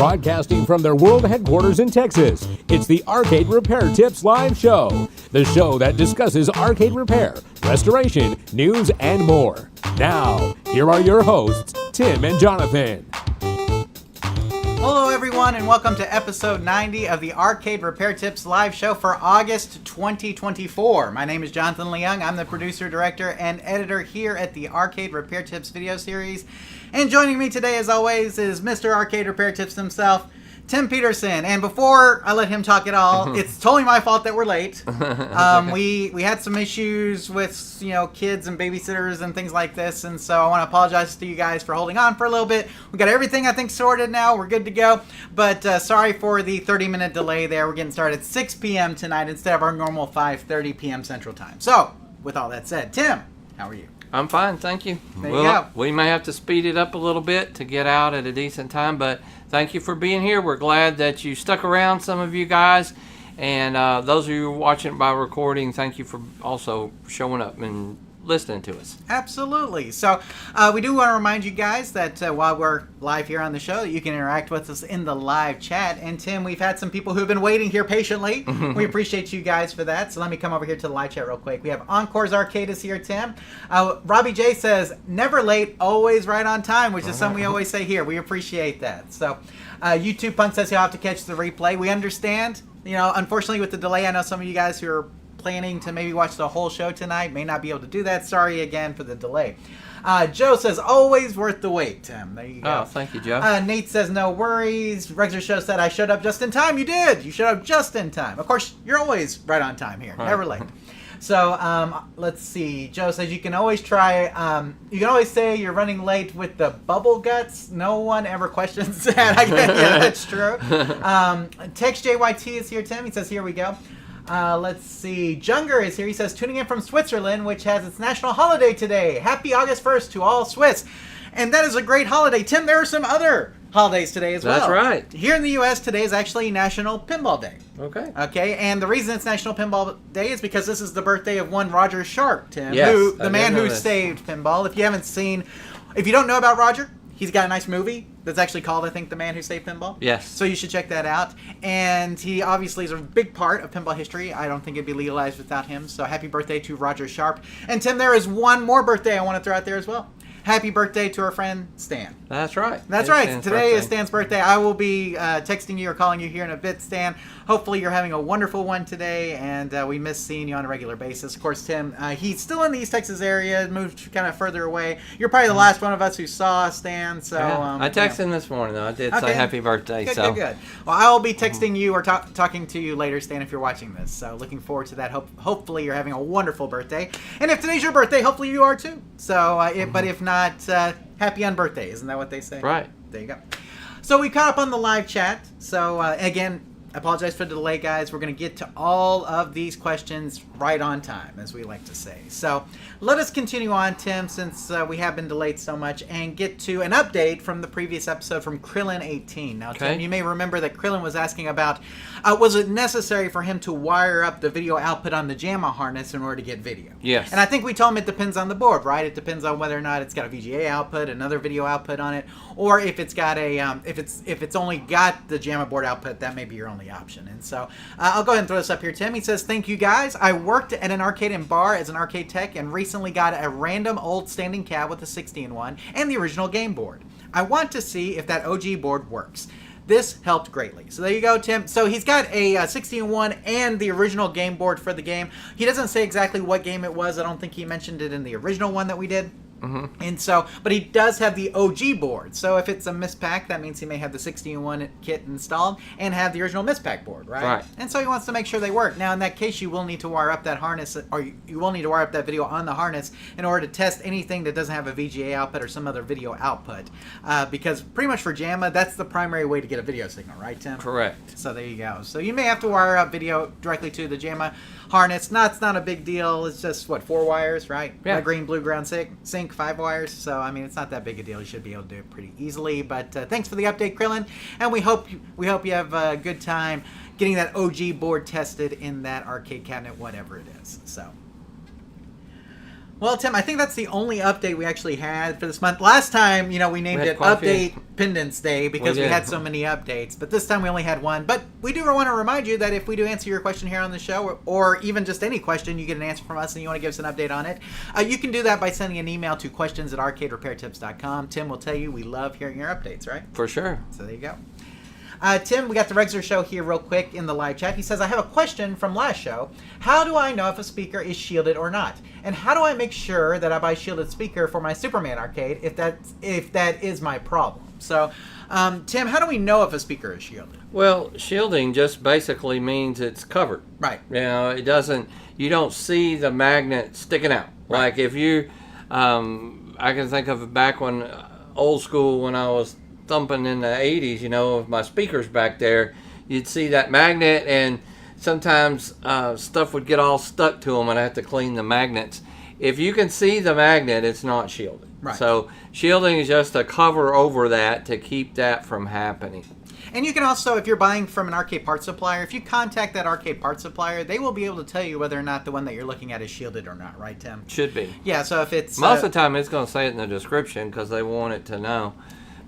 Broadcasting from their world headquarters in Texas, it's the Arcade Repair Tips Live Show. The show that discusses arcade repair, restoration, news, and more. Now, here are your hosts, Tim and Jonathan. Hello everyone and welcome to episode 90 of the Arcade Repair Tips Live Show for August 2024. My name is Jonathan Leung. I'm the producer, director, and editor here at the Arcade Repair Tips video series. And joining me today, as always, is Mr. Arcade Repair Tips himself, Tim Peterson. And before I let him talk at all, it's totally my fault that we're late. We had some issues with, kids and babysitters and things like this, and so I want to apologize to you guys for holding on for a little bit. We got everything, I think, sorted now. We're good to go. But sorry for the 30-minute delay there. We're getting started at 6 p.m. tonight instead of our normal 5:30 p.m. Central Time. So, with all that said, Tim, how are you? I'm fine, thank you. There you go. We may have to speed it up a little bit to get out at a decent time, but thank you for being here. We're glad that you stuck around, some of you guys. And those of you watching by recording, thank you for also showing up and listening to us. Absolutely. So we do want to remind you guys that while we're live here on the show, you can interact with us in the live chat. And Tim, we've had some people who've been waiting here patiently. We appreciate you guys for that. So let me come over here to the live chat real quick. We have Encore's Arcade is here, Tim. Robbie J says, never late, always right on time, which is something we always say here. We appreciate that. So YouTube Punk says he'll have to catch the replay. We understand. Unfortunately with the delay, I know some of you guys who are planning to maybe watch the whole show tonight may not be able to do that. Sorry again for the delay. Joe says, always worth the wait, Tim. There you go. Oh, thank you, Joe. Nate says, no worries. Rexer Show said, I showed up just in time. You did. You showed up just in time. Of course, you're always right on time here. Never late. So, let's see. Joe says, you can always try, you can always say you're running late with the bubble guts. No one ever questions that. Yeah, that's true. Tex JYT is here, Tim. He says, here we go. Let's see. Junger is here. He says, tuning in from Switzerland, which has its national holiday today. Happy August 1st to all Swiss. And that is a great holiday. Tim, there are some other holidays today as well. That's right. Here in the U.S., today is actually National Pinball Day. Okay. And the reason it's National Pinball Day is because this is the birthday of one Roger Sharp, Tim. Yes, the man who saved pinball. If you don't know about Roger, he's got a nice movie that's actually called, I think, The Man Who Saved Pinball. Yes. So you should check that out. And he obviously is a big part of pinball history. I don't think it'd be legalized without him. So happy birthday to Roger Sharp. And Tim, there is one more birthday I want to throw out there as well. Happy birthday to our friend Stan. That's right. That's right. Today is Stan's birthday. I will be texting you or calling you here in a bit, Stan. Hopefully you're having a wonderful one today, and we miss seeing you on a regular basis. Of course, Tim, he's still in the East Texas area, moved kind of further away. You're probably the last one of us who saw Stan. So I texted him this morning, though. I did say happy birthday. Good. Well, I'll be texting you or talking to you later, Stan, if you're watching this. So looking forward to that. Hopefully you're having a wonderful birthday. And if today's your birthday, hopefully you are too. So, but if not, happy unbirthday. Isn't that what they say? Right. There you go. So we caught up on the live chat. So again, I apologize for the delay, guys. We're going to get to all of these questions right on time, as we like to say. So let us continue on, Tim, since we have been delayed so much, and get to an update from the previous episode from Krillin18. Now, Tim, you may remember that Krillin was asking about, was it necessary for him to wire up the video output on the JAMMA Harness in order to get video? Yes. And I think we told him it depends on the board, right? It depends on whether or not it's got a VGA output, another video output on it, or if it's got a, if it's only got the JAMMA board output, that may be your only option. And so I'll go ahead and throw this up here, Tim. He says, thank you guys. I worked at an arcade and bar as an arcade tech and recently got a random old standing cab with a 60-in-1 and the original game board. I want to see if that OG board works. This helped greatly. So there you go, Tim. So he's got a 60-in-1 and the original game board for the game. He doesn't say exactly what game it was. I don't think he mentioned it in the original one that we did. And so, but he does have the OG board. So if it's a mispack, that means he may have the 60-in-1 kit installed and have the original mispack board, right? Right. And so he wants to make sure they work. Now, in that case, you will need to wire up that harness, or you will need to wire up that video on the harness in order to test anything that doesn't have a VGA output or some other video output. Because pretty much for JAMMA, that's the primary way to get a video signal, right, Tim? Correct. So there you go. So you may have to wire up video directly to the JAMMA harness. It's not a big deal. It's just, 4 wires, right? Yeah. A green, blue, ground sync, 5 wires. So, I mean, it's not that big a deal. You should be able to do it pretty easily. But thanks for the update, Krillin. And we hope you have a good time getting that OG board tested in that arcade cabinet, whatever it is. So, well, Tim, I think that's the only update we actually had for this month. Last time, we named it Update Independence Day because we had so many updates. But this time we only had one. But we do want to remind you that if we do answer your question here on the show, or even just any question, you get an answer from us and you want to give us an update on it, you can do that by sending an email to questions@arcaderepairtips.com. Tim will tell you we love hearing your updates, right? For sure. So there you go. Tim, we got the Regzer show here real quick in the live chat. He says, I have a question from last show. How do I know if a speaker is shielded or not? And how do I make sure that I buy a shielded speaker for my Superman arcade if that is my problem? So, Tim, how do we know if a speaker is shielded? Well, shielding just basically means it's covered. Right. You know, you don't see the magnet sticking out. Right. Like if you, I can think of back when, old school, when I was thumping in the 80s, you know, with my speakers back there, you'd see that magnet, and sometimes stuff would get all stuck to them and I have to clean the magnets. If you can see the magnet, it's not shielded. Right. So shielding is just a cover over that to keep that from happening. And you can also, if you're buying from an arcade parts supplier, if you contact that arcade parts supplier, they will be able to tell you whether or not the one that you're looking at is shielded or not, right, Tim? Should be. Yeah, so if it's... Most of the time it's going to say it in the description because they want it to know.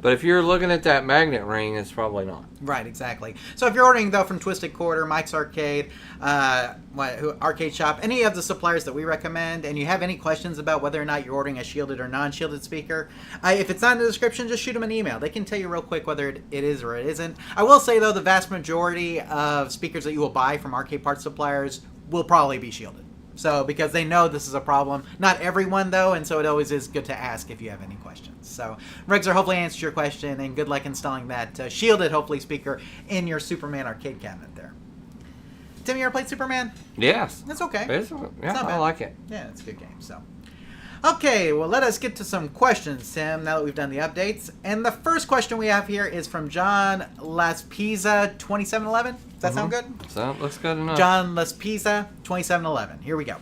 But if you're looking at that magnet ring, it's probably not. Right, exactly. So if you're ordering, though, from Twisted Quarter, Mike's Arcade, Arcade Shop, any of the suppliers that we recommend, and you have any questions about whether or not you're ordering a shielded or non-shielded speaker, if it's not in the description, just shoot them an email. They can tell you real quick whether it is or it isn't. I will say, though, the vast majority of speakers that you will buy from arcade parts suppliers will probably be shielded. So, because they know this is a problem. Not everyone, though, and so it always is good to ask if you have any questions. So, Regzer hopefully answered your question, and good luck installing that shielded, hopefully, speaker in your Superman arcade cabinet there. Tim, you ever played Superman? Yes. That's okay. It's not I bad. like it. Yeah, it's a good game, so... Okay, well, let us get to some questions, Tim, now that we've done the updates. And the first question we have here is from John Laspisa 2711. Does that sound good? So, looks good enough. John Laspisa 2711. Here we go.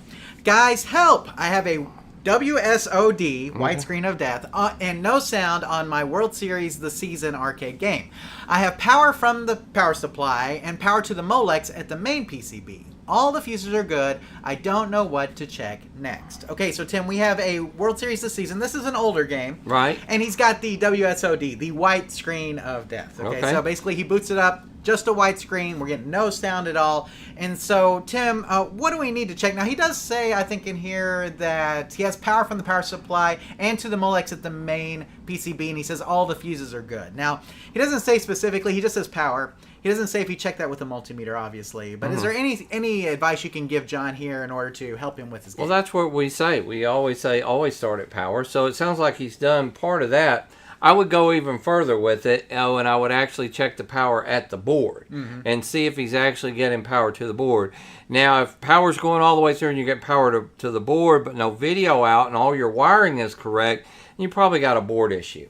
Guys, help! I have a WSOD, widescreen of death, and no sound on my World Series The Season arcade game. I have power from the power supply and power to the Molex at the main PCB. All the fuses are good. I don't know what to check next. Okay, so Tim, we have a World Series this season. This is an older game. Right. And he's got the WSOD, the white screen of death. Okay, so basically he boots it up, just a white screen. We're getting no sound at all. And so, Tim, what do we need to check? Now, he does say, I think in here, that he has power from the power supply and to the Molex at the main PCB, and he says all the fuses are good. Now, he doesn't say specifically. He just says power. He doesn't say if you check that with a multimeter, obviously. But is there any advice you can give John here in order to help him with his game? Well, that's what we say. We always say always start at power. So it sounds like he's done part of that. I would go even further with it, and I would actually check the power at the board and see if he's actually getting power to the board. Now, if power's going all the way through and you get power to the board, but no video out and all your wiring is correct, you probably got a board issue.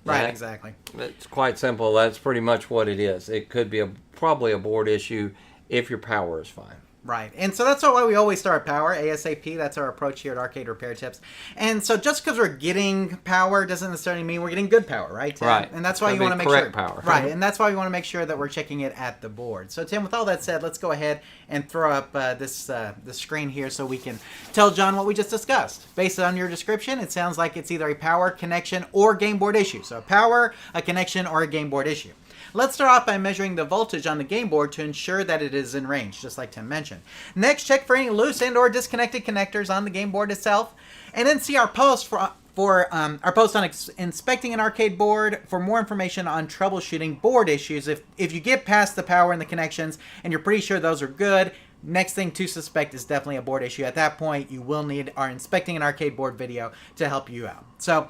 Right, exactly. It's quite simple. That's pretty much what it is. It could be probably a board issue if your power is fine. Right, and so that's why we always start at power, ASAP. That's our approach here at Arcade Repair Tips. And so just because we're getting power doesn't necessarily mean we're getting good power, right, Tim? Right. And that's why you want to make correct power. Right, and that's why we want to make sure that we're checking it at the board. So, Tim, with all that said, let's go ahead and throw up the screen here so we can tell John what we just discussed. Based on your description, it sounds like it's either a power, connection, or game board issue. So, a power, a connection, or a game board issue. Let's start off by measuring the voltage on the game board to ensure that it is in range, just like Tim mentioned. Next, check for any loose and or disconnected connectors on the game board itself. And then see our post for our post on inspecting an arcade board for more information on troubleshooting board issues. If you get past the power and the connections and you're pretty sure those are good, next thing to suspect is definitely a board issue. At that point, you will need our inspecting an arcade board video to help you out. So,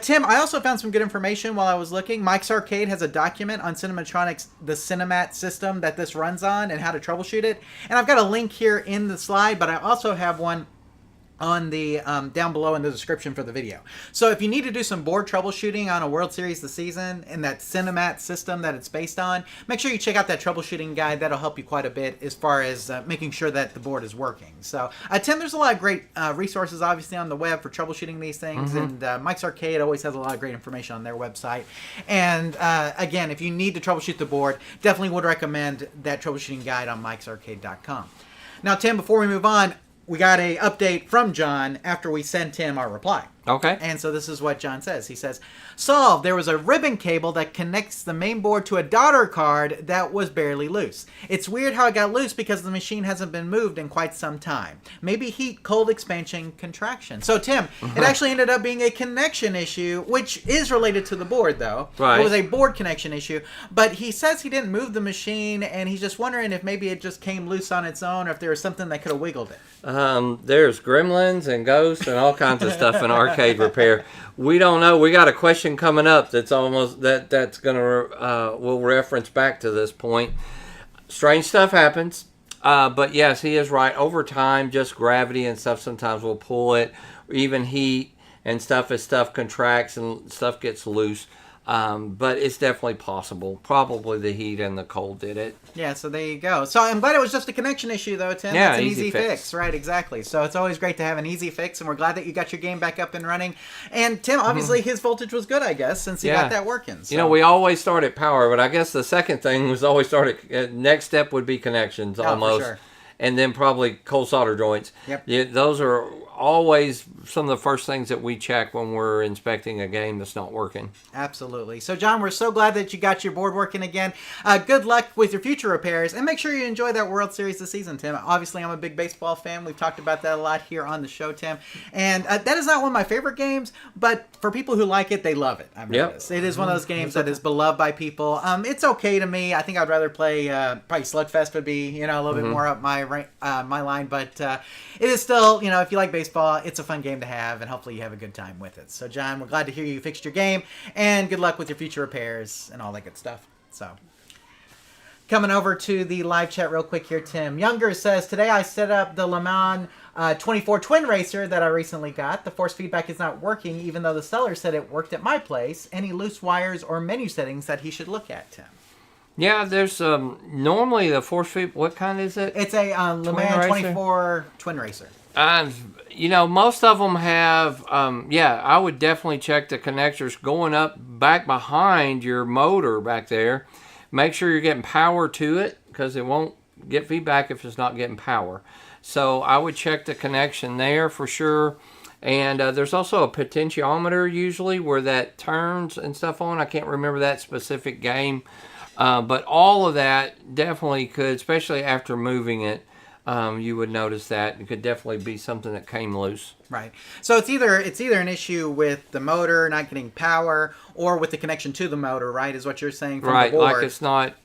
Tim, I also found some good information while I was looking. Mike's Arcade has a document on Cinematronics, the Cinemat system that this runs on and how to troubleshoot it. And I've got a link here in the slide, but I also have one on the down below in the description for the video. So if you need to do some board troubleshooting on a World Series this season and that Cinemat system that it's based on, make sure you check out that troubleshooting guide. That'll help you quite a bit as far as making sure that the board is working. So Tim, there's a lot of great resources obviously on the web for troubleshooting these things, and Mike's Arcade always has a lot of great information on their website. And again, if you need to troubleshoot the board, definitely would recommend that troubleshooting guide on mikesarcade.com. Now, Tim, before we move on, we got a update from John after we sent him our reply. Okay. And so this is what John says. He says, solved. There was a ribbon cable that connects the main board to a daughter card that was barely loose. It's weird how it got loose because the machine hasn't been moved in quite some time. Maybe heat, cold expansion, contraction. So Tim, it actually ended up being a connection issue, which is related to the board though. Right. It was a board connection issue. But he says he didn't move the machine and he's just wondering if maybe it just came loose on its own or if there was something that could have wiggled it. There's gremlins and ghosts and all kinds of stuff in arcade repair. We don't know. We got a question coming up that's gonna we'll reference back to this point. Strange stuff happens, but yes, he is right. Over time, just gravity and stuff sometimes will pull it, or even heat and stuff as stuff contracts and stuff gets loose. But it's definitely possible. Probably the heat and the cold did it. Yeah, so there you go. So I'm glad it was just a connection issue, though, Tim. Yeah, it's an easy easy fix. fix. Right, exactly. So it's always great to have an easy fix, and we're glad that you got your game back up and running. And Tim, obviously, his voltage was good, I guess, since he got that working. So. You know, we always start at power, but I guess the second thing was always start at, next step would be connections, almost. For sure. And then probably cold solder joints. Yep. Yeah, those are always some of the first things that we check when we're inspecting a game that's not working. Absolutely. So, John, we're so glad that you got your board working again. Good luck with your future repairs, and make sure you enjoy that World Series this season, Tim. Obviously, I'm a big baseball fan. We've talked about that a lot here on the show, Tim. And that is not one of my favorite games, but for people who like it, they love it. I've noticed. It is one of those games that is beloved by people. It's okay to me. I think I'd rather play, probably Slugfest would be, a little bit more up my line, but it is still, if you like baseball, it's a fun game to have, and hopefully you have a good time with it. So, John, we're glad to hear you fixed your game, and good luck with your future repairs and all that good stuff. So, coming over to the live chat real quick here, Tim Younger says, today I set up the Le Mans 24 Twin Racer that I recently got. The force feedback is not working, even though the seller said it worked at my place. Any loose wires or menu settings that he should look at, Tim? Yeah, there's normally the force feed. What kind is it? It's a Le Mans 24 Twin Racer. Most of them have, I would definitely check the connectors going up back behind your motor back there. Make sure you're getting power to it because it won't get feedback if it's not getting power. So I would check the connection there for sure. And there's also a potentiometer usually where that turns and stuff on. I can't remember that specific game. But all of that definitely could, especially after moving it, you would notice that it could definitely be something that came loose. Right. So it's either an issue with the motor not getting power or with the connection to the motor, right? Is what you're saying from the board. Like it's not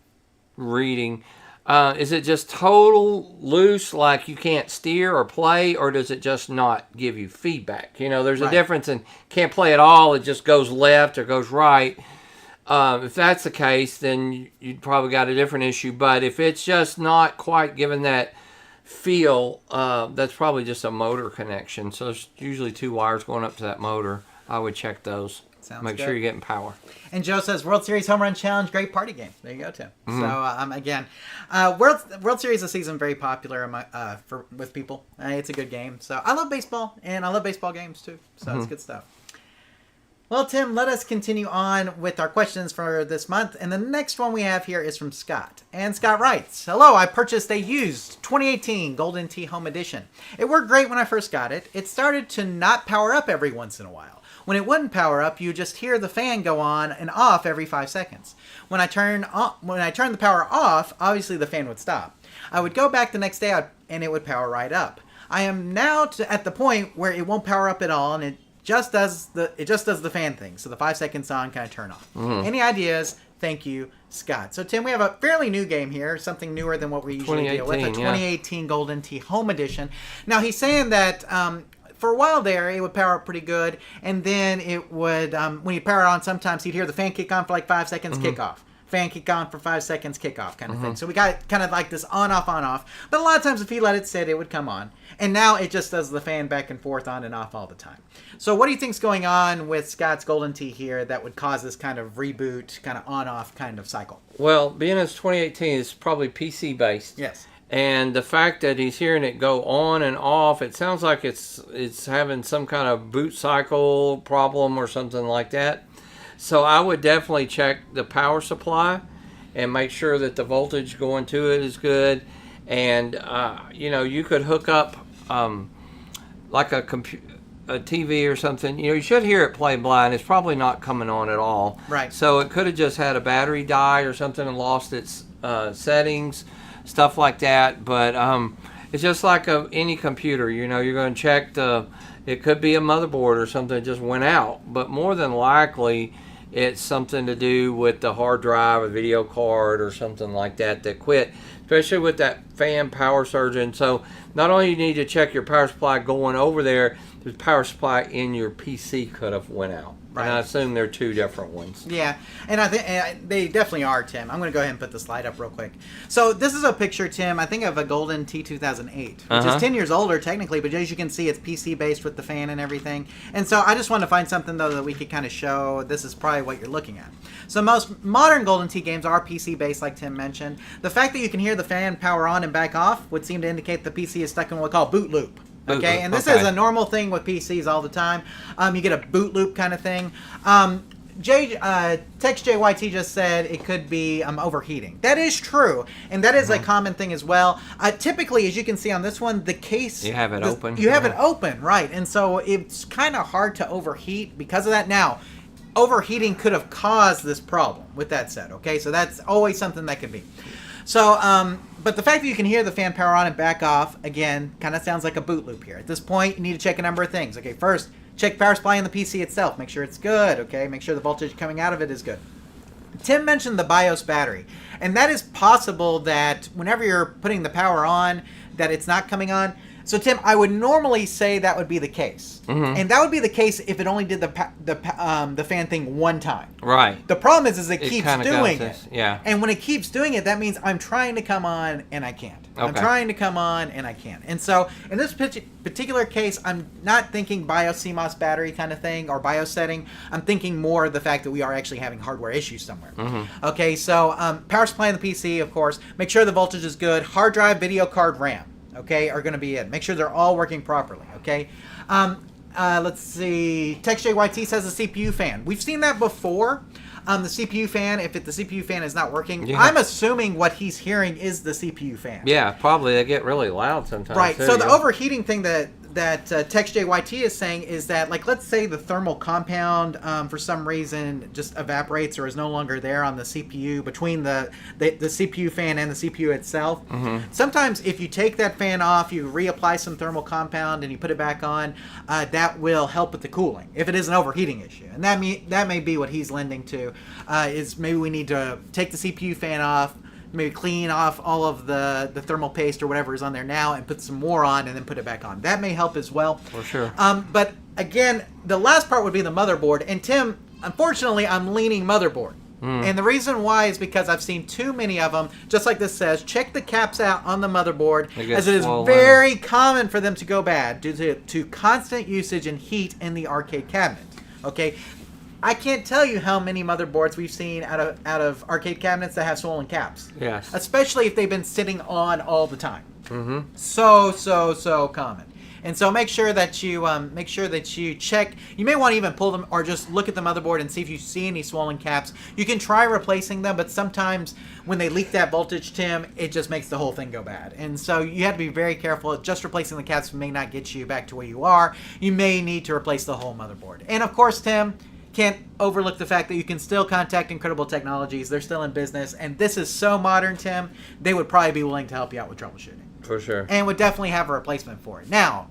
reading. Is it just total loose, like you can't steer or play, or does it just not give you feedback? There's a difference in can't play at all. It just goes left or goes right. If that's the case, then you'd probably got a different issue. But if it's just not quite given that feel, that's probably just a motor connection. So there's usually two wires going up to that motor. I would check those. Make sure you're getting power. And Joe says, World Series Home Run Challenge, great party game. There you go, Tim. So, again, World Series this season, very popular with people. It's a good game. So I love baseball, and I love baseball games, too. So it's good stuff. Well, Tim, let us continue on with our questions for this month. And the next one we have here is from Scott. And Scott writes, hello, I purchased a used 2018 Golden Tee Home Edition. It worked great when I first got it. It started to not power up every once in a while. When it wouldn't power up, you just hear the fan go on and off every 5 seconds. When I turned the power off, obviously the fan would stop. I would go back the next day and it would power right up. I am now at the point where it won't power up at all, and it just does the fan thing. So the 5 seconds on, kind of turn off. Any ideas? Thank you, Scott. So Tim, we have a fairly new game here, something newer than what we usually deal with. A 2018 Golden Tee Home Edition. Now he's saying that for a while there, it would power up pretty good, and then it would when you power it on, sometimes he'd hear the fan kick on for like 5 seconds, kick off. Fan kick on for 5 seconds, kick off kind of thing. So we got kind of like this on off. But a lot of times if he let it sit, it would come on. And now it just does the fan back and forth on and off all the time. So what do you think's going on with Scott's Golden Tee here that would cause this kind of reboot, kind of on-off kind of cycle? Well, being it's 2018, it's probably PC based. Yes. And the fact that he's hearing it go on and off, it sounds like it's having some kind of boot cycle problem or something like that. So I would definitely check the power supply and make sure that the voltage going to it is good. And, you could hook up like a a TV or something, you should hear it play blind. It's probably not coming on at all. Right. So it could have just had a battery die or something and lost its settings, stuff like that. But it's just like any computer. You're going to check it could be a motherboard or something that just went out. But more than likely, it's something to do with the hard drive or video card or something like that quit, especially with that fan power surge. And so not only you need to check your power supply going over there, the power supply in your PC could have went out. Right. And I assume they're two different ones. Yeah, and I think they definitely are, Tim. I'm going to go ahead and put the slide up real quick. So this is a picture, Tim, I think of a golden T2008, which is 10 years older technically, but as you can see, it's PC-based with the fan and everything. And so I just wanted to find something, though, that we could kind of show. This is probably what you're looking at. So most modern Golden Tee games are PC-based, like Tim mentioned. The fact that you can hear the fan power on and back off would seem to indicate the PC is stuck in what we call boot loop. Okay, and this is a normal thing with PCs all the time. You get a boot loop kind of thing. Text JYT just said it could be overheating. That is true, and that is a common thing as well. Typically, as you can see on this one, the case... You have it open. You have it open, right, and so it's kind of hard to overheat because of that. Now, overheating could have caused this problem with that said, okay? So that's always something that could be. So, but the fact that you can hear the fan power on and back off, again, kind of sounds like a boot loop here. At this point, you need to check a number of things. Okay, first, check power supply in the PC itself. Make sure it's good, okay? Make sure the voltage coming out of it is good. Tim mentioned the BIOS battery, and that is possible that whenever you're putting the power on, that it's not coming on. So, Tim, I would normally say that would be the case. And that would be the case if it only did the fan thing one time. Right. The problem is it keeps doing it. Yeah. And when it keeps doing it, that means I'm trying to come on and I can't. Okay. I'm trying to come on and I can't. And so, in this particular case, I'm not thinking BIOS CMOS battery kind of thing or BIOS setting. I'm thinking more of the fact that we are actually having hardware issues somewhere. Okay, so power supply in the PC, of course. Make sure the voltage is good. Hard drive, video card, RAM. Okay, are going to be it. Make sure they're all working properly, okay? Let's see. TextJYT says the CPU fan. We've seen that before. The CPU fan, if the CPU fan is not working, I'm assuming what he's hearing is the CPU fan. Yeah, probably. They get really loud sometimes. Right, so the overheating thing that TextJYT is saying is that, like, let's say the thermal compound for some reason just evaporates or is no longer there on the CPU between the CPU fan and the CPU itself. Sometimes if you take that fan off, you reapply some thermal compound and you put it back on, that will help with the cooling if it is an overheating issue. And that may be what he's lending to, is maybe we need to take the CPU fan off, maybe clean off all of the thermal paste or whatever is on there now and put some more on and then put it back on. That may help as well. For sure. But again, the last part would be the motherboard. And Tim, unfortunately, I'm leaning motherboard. And the reason why is because I've seen too many of them, just like this says, check the caps out on the motherboard, as it is very common for them to go bad due to constant usage and heat in the arcade cabinet. Okay? I can't tell you how many motherboards we've seen out of arcade cabinets that have swollen caps. Yes. Especially if they've been sitting on all the time. So common. And so make sure that you check. You may want to even pull them or just look at the motherboard and see if you see any swollen caps. You can try replacing them, but sometimes when they leak that voltage, Tim, it just makes the whole thing go bad. And so you have to be very careful. Just replacing the caps may not get you back to where you are. You may need to replace the whole motherboard. And of course, Tim, can't overlook the fact that you can still contact Incredible Technologies. They're still in business, and this is so modern, Tim, they would probably be willing to help you out with troubleshooting. For sure. And would definitely have a replacement for it. Now,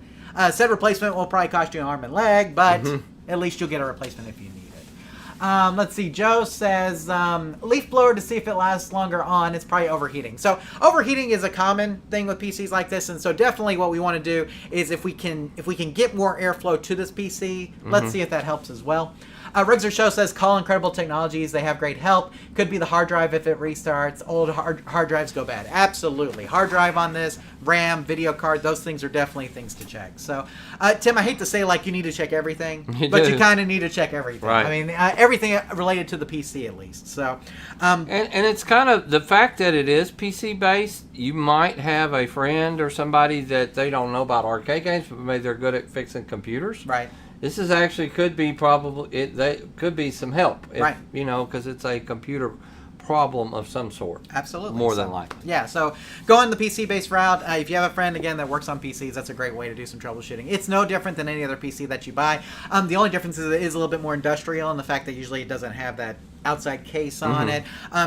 said replacement will probably cost you an arm and leg, but at least you'll get a replacement if you need it. Let's see. Joe says leaf blower to see if it lasts longer on. It's probably overheating. So overheating is a common thing with PCs like this, and so definitely what we want to do is if we can get more airflow to this PC, let's see if that helps as well. Riggs Show says, call Incredible Technologies. They have great help. Could be the hard drive if it restarts. Old hard drives go bad. Absolutely. Hard drive on this, RAM, video card, those things are definitely things to check. So, Tim, I hate to say like you need to check everything, but you kind of need to check everything. Right. I mean, everything related to the PC at least. So, and it's kind of the fact that it is PC based. You might have a friend or somebody that they don't know about arcade games, but maybe they're good at fixing computers. Right. This is actually could be some help, if, right? Because it's a computer problem of some sort. Absolutely. More than likely. Yeah, so going the PC-based route. If you have a friend, again, that works on PCs, that's a great way to do some troubleshooting. It's no different than any other PC that you buy. The only difference is it is a little bit more industrial in the fact that usually it doesn't have that outside case on it.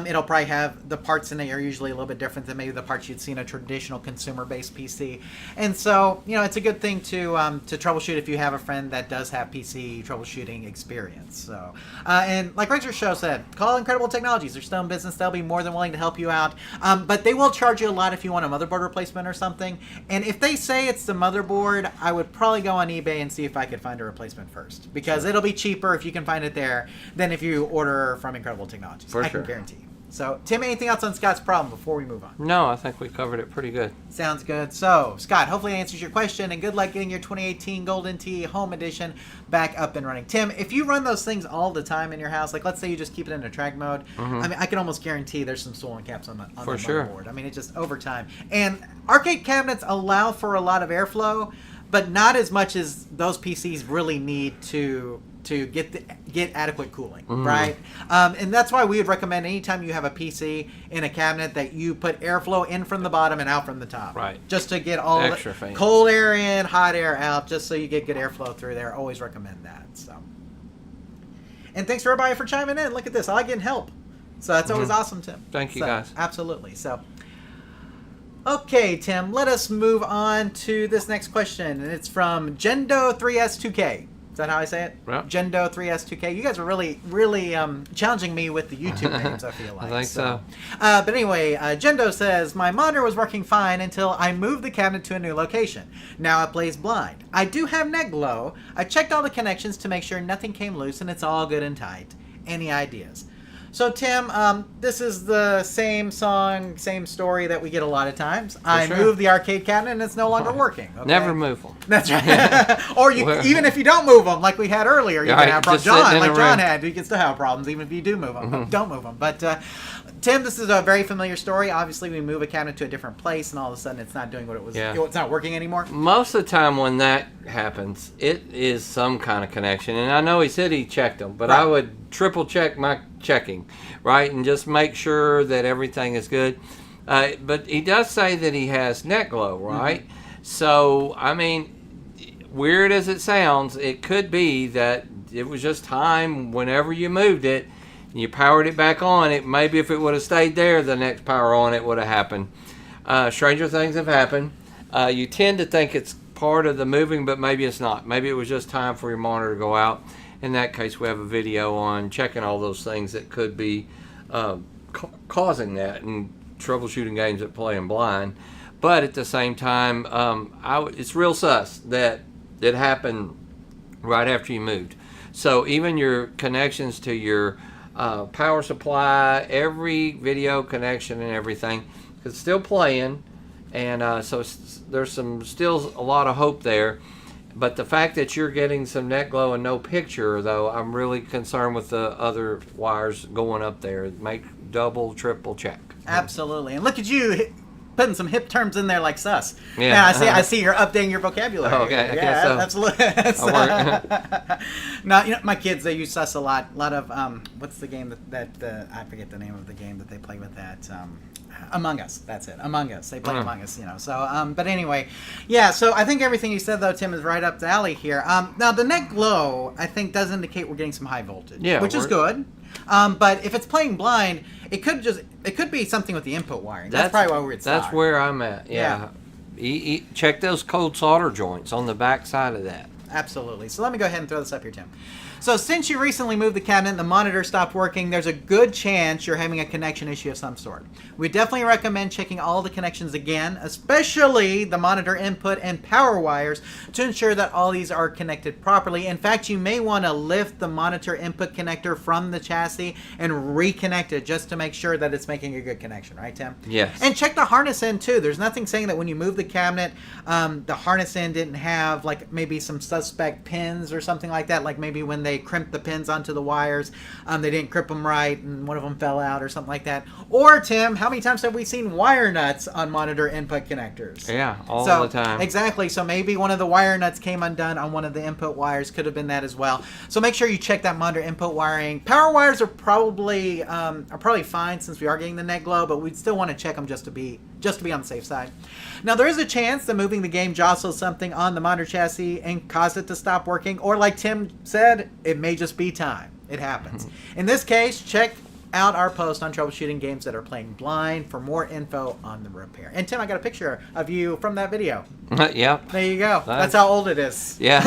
It'll probably have the parts in it are usually a little bit different than maybe the parts you'd see in a traditional consumer-based PC. And so, it's a good thing to troubleshoot if you have a friend that does have PC troubleshooting experience. So, and like Richard Show said, call Incredible Technologies. They're still in business. They'll be more than willing to help you out. But they will charge you a lot if you want a motherboard replacement or something. And if they say it's the motherboard, I would probably go on eBay and see if I could find a replacement first, because it'll be cheaper if you can find it there than if you order from Incredible Technologies. I can guarantee you. So, Tim, anything else on Scott's problem before we move on? No, I think we covered it pretty good. Sounds good. So, Scott, hopefully that answers your question, and good luck getting your 2018 Golden Tee Home Edition back up and running. Tim, if you run those things all the time in your house, like let's say you just keep it in a track mode, I mean, I can almost guarantee there's some swollen caps on the motherboard. I mean, it's just over time. And arcade cabinets allow for a lot of airflow, but not as much as those PCs really need to get adequate cooling, right? And that's why we would recommend anytime you have a PC in a cabinet that you put airflow in from the bottom and out from the top. Right. Just to get all extra the cold air in, hot air out, just so you get good airflow through there. Always recommend that. So. And thanks for everybody for chiming in. Look at this. I like getting help. So that's always awesome, Tim. Thank you, guys. Absolutely. So. Okay, Tim, let us move on to this next question. And it's from Gendo3S2K. Is that how I say it? Yeah. Gendo3S2K. You guys are really, really challenging me with the YouTube names, I feel like. I think so. But anyway, Gendo says, my monitor was working fine until I moved the cabinet to a new location. Now it plays blind. I do have net glow. I checked all the connections to make sure nothing came loose and it's all good and tight. Any ideas? So, Tim, this is the same song, same story that we get a lot of times. I moved the arcade cabinet and it's no longer working. Okay? Never move them. That's right. Or even if you don't move them, like we had earlier, you can have problems. John had, you can still have problems even if you do move them. Don't move them. But, Tim, this is a very familiar story. Obviously, we move a cabinet to a different place and all of a sudden it's not doing what it was. It's not working anymore. Most of the time when that happens, it is some kind of connection. And I know he said he checked them, but I would triple check my checking, right, and just make sure that everything is good. But he does say that he has net glow, right? So, I mean, weird as it sounds, it could be that it was just time whenever you moved it, you powered it back on. It maybe if it would have stayed there, the next power on it would have happened. Stranger things have happened. You tend to think it's part of the moving, but maybe it's not. Maybe it was just time for your monitor to go out. In that case, we have a video on checking all those things that could be causing that and troubleshooting games that play in blind. But at the same time, it's real sus that it happened right after you moved. So even your connections to your power supply, every video connection and everything, it's still playing. And so there's still a lot of hope there. But the fact that you're getting some net glow and no picture, though, I'm really concerned with the other wires going up there. Make double, triple check. Absolutely. And look at you putting some hip terms in there like sus. Yeah. I see you're updating your vocabulary. Okay. Yeah, absolutely. Now, my kids, they use sus a lot. A lot of, what's the game that I forget the name of the game that they play with that. Among Us, that's it. Among Us. They play Among Us, So, but anyway, yeah. So I think everything you said though, Tim, is right up the alley here. Now the net glow, I think, does indicate we're getting some high voltage, which is good. But if it's playing blind, it could be something with the input wiring. That's probably why we're at. That's where I'm at. Yeah. Check those cold solder joints on the back side of that. Absolutely. So let me go ahead and throw this up here, Tim. So since you recently moved the cabinet and the monitor stopped working, there's a good chance you're having a connection issue of some sort. We definitely recommend checking all the connections again, especially the monitor input and power wires, to ensure that all these are connected properly. In fact, you may want to lift the monitor input connector from the chassis and reconnect it just to make sure that it's making a good connection, right, Tim? Yes. And check the harness end too. There's nothing saying that when you move the cabinet, the harness end didn't have like maybe some suspect pins or something like that, like maybe when they crimped the pins onto the wires. They didn't crimp them right, and one of them fell out or something like that. Or, Tim, how many times have we seen wire nuts on monitor input connectors? Yeah, all the time. Exactly. So maybe one of the wire nuts came undone on one of the input wires. Could have been that as well. So make sure you check that monitor input wiring. Power wires are probably fine since we are getting the net glow, but we'd still want to check them just to be on the safe side. Now, there is a chance that moving the game jostles something on the monitor chassis and caused it to stop working, or like Tim said, it may just be time. It happens. In this case, check out our post on troubleshooting games that are playing blind for more info on the repair. And Tim, I got a picture of you from that video. Yep. There you go. That's how old it is. Yeah.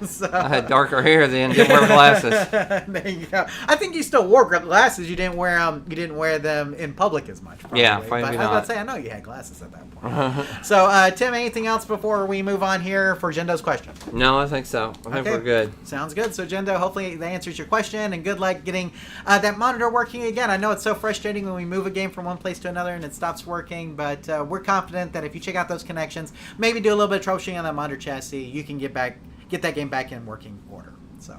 So, I had darker hair then. Didn't wear glasses. There you go. I think you still wore glasses. You didn't wear them in public as much. Probably. Yeah, probably but not. I was about to say, I know you had glasses at that point. So, Tim, anything else before we move on here for Jendo's question? No, I think so. I think we're good. Sounds good. So, Jendo, hopefully that answers your question, and good luck getting that monitor working again. I know it's so frustrating when we move a game from one place to another and it stops working, but we're confident that if you check out those connections, maybe do a little bit of troubleshooting on that monitor chassis, you can get that game back in working order. So,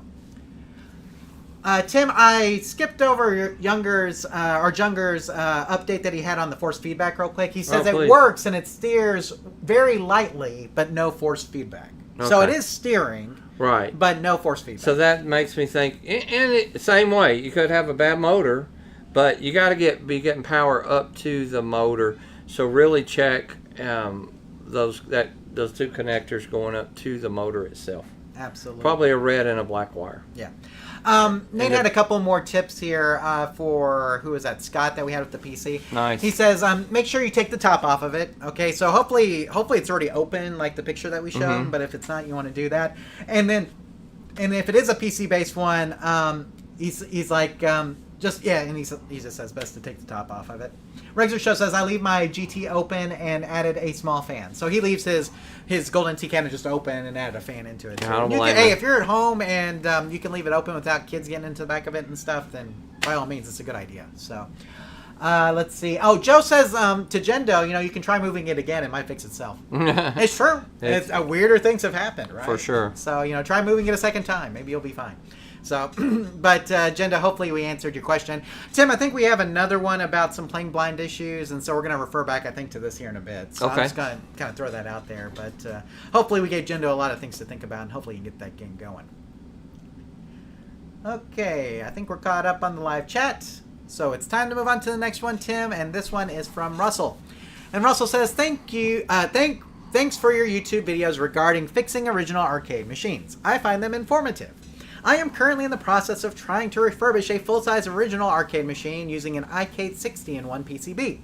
Tim, I skipped over Junger's update that he had on the force feedback real quick. He says it works and it steers very lightly, but no force feedback. Okay. So it is steering, right, but no force feedback. So that makes me think, in the same way, you could have a bad motor, but you got to be getting power up to the motor. So really check those two connectors going up to the motor itself. Absolutely. Probably a red and a black wire. Yeah. Nate had a couple more tips here for, who was that, Scott, that we had with the PC. Nice. He says, make sure you take the top off of it. Okay, so hopefully it's already open, like the picture that we showed, but if it's not, you want to do that. And if it is a PC-based one, he's like, and he just says best to take the top off of it. Rexer Show says, I leave my GT open and added a small fan. So he leaves his Golden Tea cabinet just open and added a fan into it. Hey, if you're at home and you can leave it open without kids getting into the back of it and stuff, then by all means, it's a good idea. So let's see. Oh, Joe says to Jendo, you can try moving it again. It might fix itself. It's true. It's weirder things have happened, right? For sure. So, try moving it a second time. Maybe you'll be fine. So, but Jenda, hopefully we answered your question. Tim, I think we have another one about some playing blind issues, and so we're going to refer back, I think, to this here in a bit. So I'm just going to kind of throw that out there. But hopefully we gave Jenda a lot of things to think about, and hopefully you can get that game going. Okay, I think we're caught up on the live chat. So it's time to move on to the next one, Tim, and this one is from Russell. And Russell says, thank you, thanks for your YouTube videos regarding fixing original arcade machines. I find them informative. I am currently in the process of trying to refurbish a full-size original arcade machine using an iCade 60-in-1 PCB.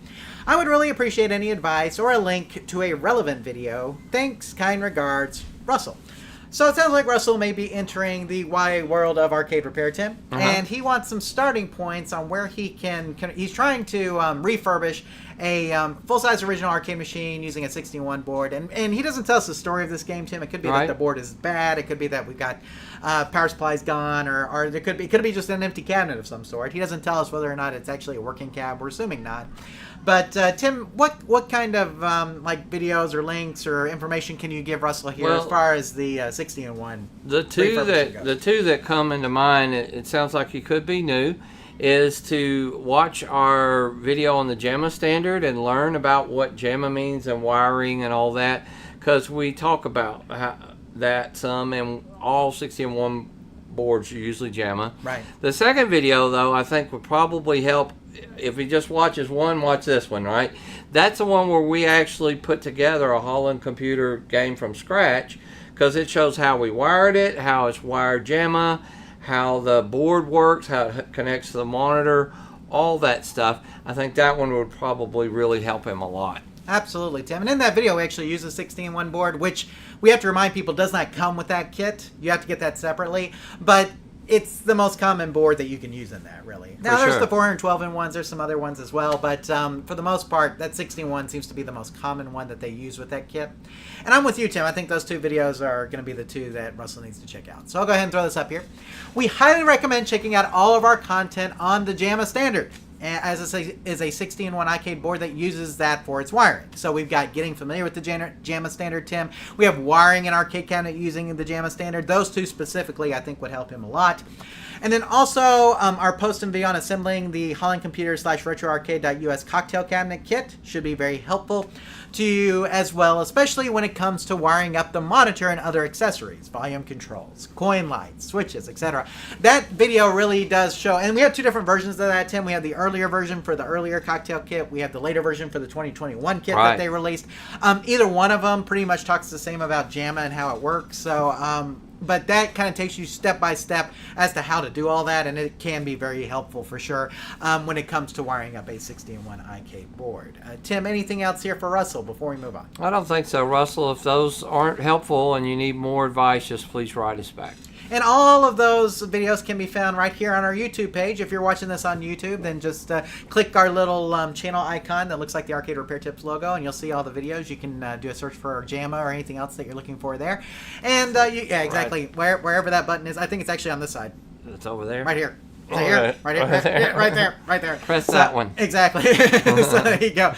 I would really appreciate any advice or a link to a relevant video. Thanks, kind regards, Russell. So it sounds like Russell may be entering the wide world of arcade repair, Tim, and he wants some starting points on where he can he's trying to refurbish a full-size original arcade machine using a 60-in-1 board, and he doesn't tell us the story of this game, Tim. It could be that the board is bad, it could be that we've got power supplies gone, or it could be just an empty cabinet of some sort. He doesn't tell us whether or not it's actually a working cab. We're assuming not. But Tim, what kind of like videos or links or information can you give Russell here as far as the 60-in-1? The two that come into mind, it sounds like he could be new, is to watch our video on the JAMMA standard and learn about what JAMMA means and wiring and all that, because we talk about that some, and all 60-in-1 boards are usually JAMMA. Right. The second video, though, I think would probably help. If he just watches one, watch this one, right? That's the one where we actually put together a Holland computer game from scratch, because it shows how we wired it, how it's wired JAMMA, how the board works, how it connects to the monitor, all that stuff. I think that one would probably really help him a lot. Absolutely, Tim. And in that video, we actually use a 60-in-1 board, which we have to remind people does not come with that kit. You have to get that separately. But it's the most common board that you can use in that, really. Now, there's the 412-in-1s. There's some other ones as well. But for the most part, that 60-in-1 seems to be the most common one that they use with that kit. And I'm with you, Tim. I think those two videos are going to be the two that Russell needs to check out. So I'll go ahead and throw this up here. We highly recommend checking out all of our content on the JAMMA standard. as is a 60-in-1 iCade board that uses that for its wiring. So we've got getting familiar with the JAMMA standard, Tim. We have wiring an arcade cabinet using the JAMMA standard. Those two specifically, I think, would help him a lot. And then also our post and video on assembling the Holland Computer /RetroArcade.us cocktail cabinet kit should be very helpful to you as well, especially when it comes to wiring up the monitor and other accessories, volume controls, coin lights, switches, etc. That video really does show, and we have two different versions of that, Tim. We have the earlier version for the earlier cocktail kit. We have the later version for the 2021 kit that they released. Either one of them pretty much talks the same about JAMMA and how it works. So, but that kind of takes you step by step as to how to do all that, and it can be very helpful for sure when it comes to wiring up a 60-in-1 iCade board. Tim, anything else here for Russell before we move on? I don't think so, Russell. If those aren't helpful and you need more advice, just please write us back. And all of those videos can be found right here on our YouTube page. If you're watching this on YouTube, then just click our little channel icon that looks like the Arcade Repair Tips logo, and you'll see all the videos. You can do a search for JAMMA or anything else that you're looking for there. And yeah, exactly. Right. Wherever that button is. I think it's actually on this side. It's over there? Right here. Is it here? Right here. Right there. Press that one. Exactly. So there you go.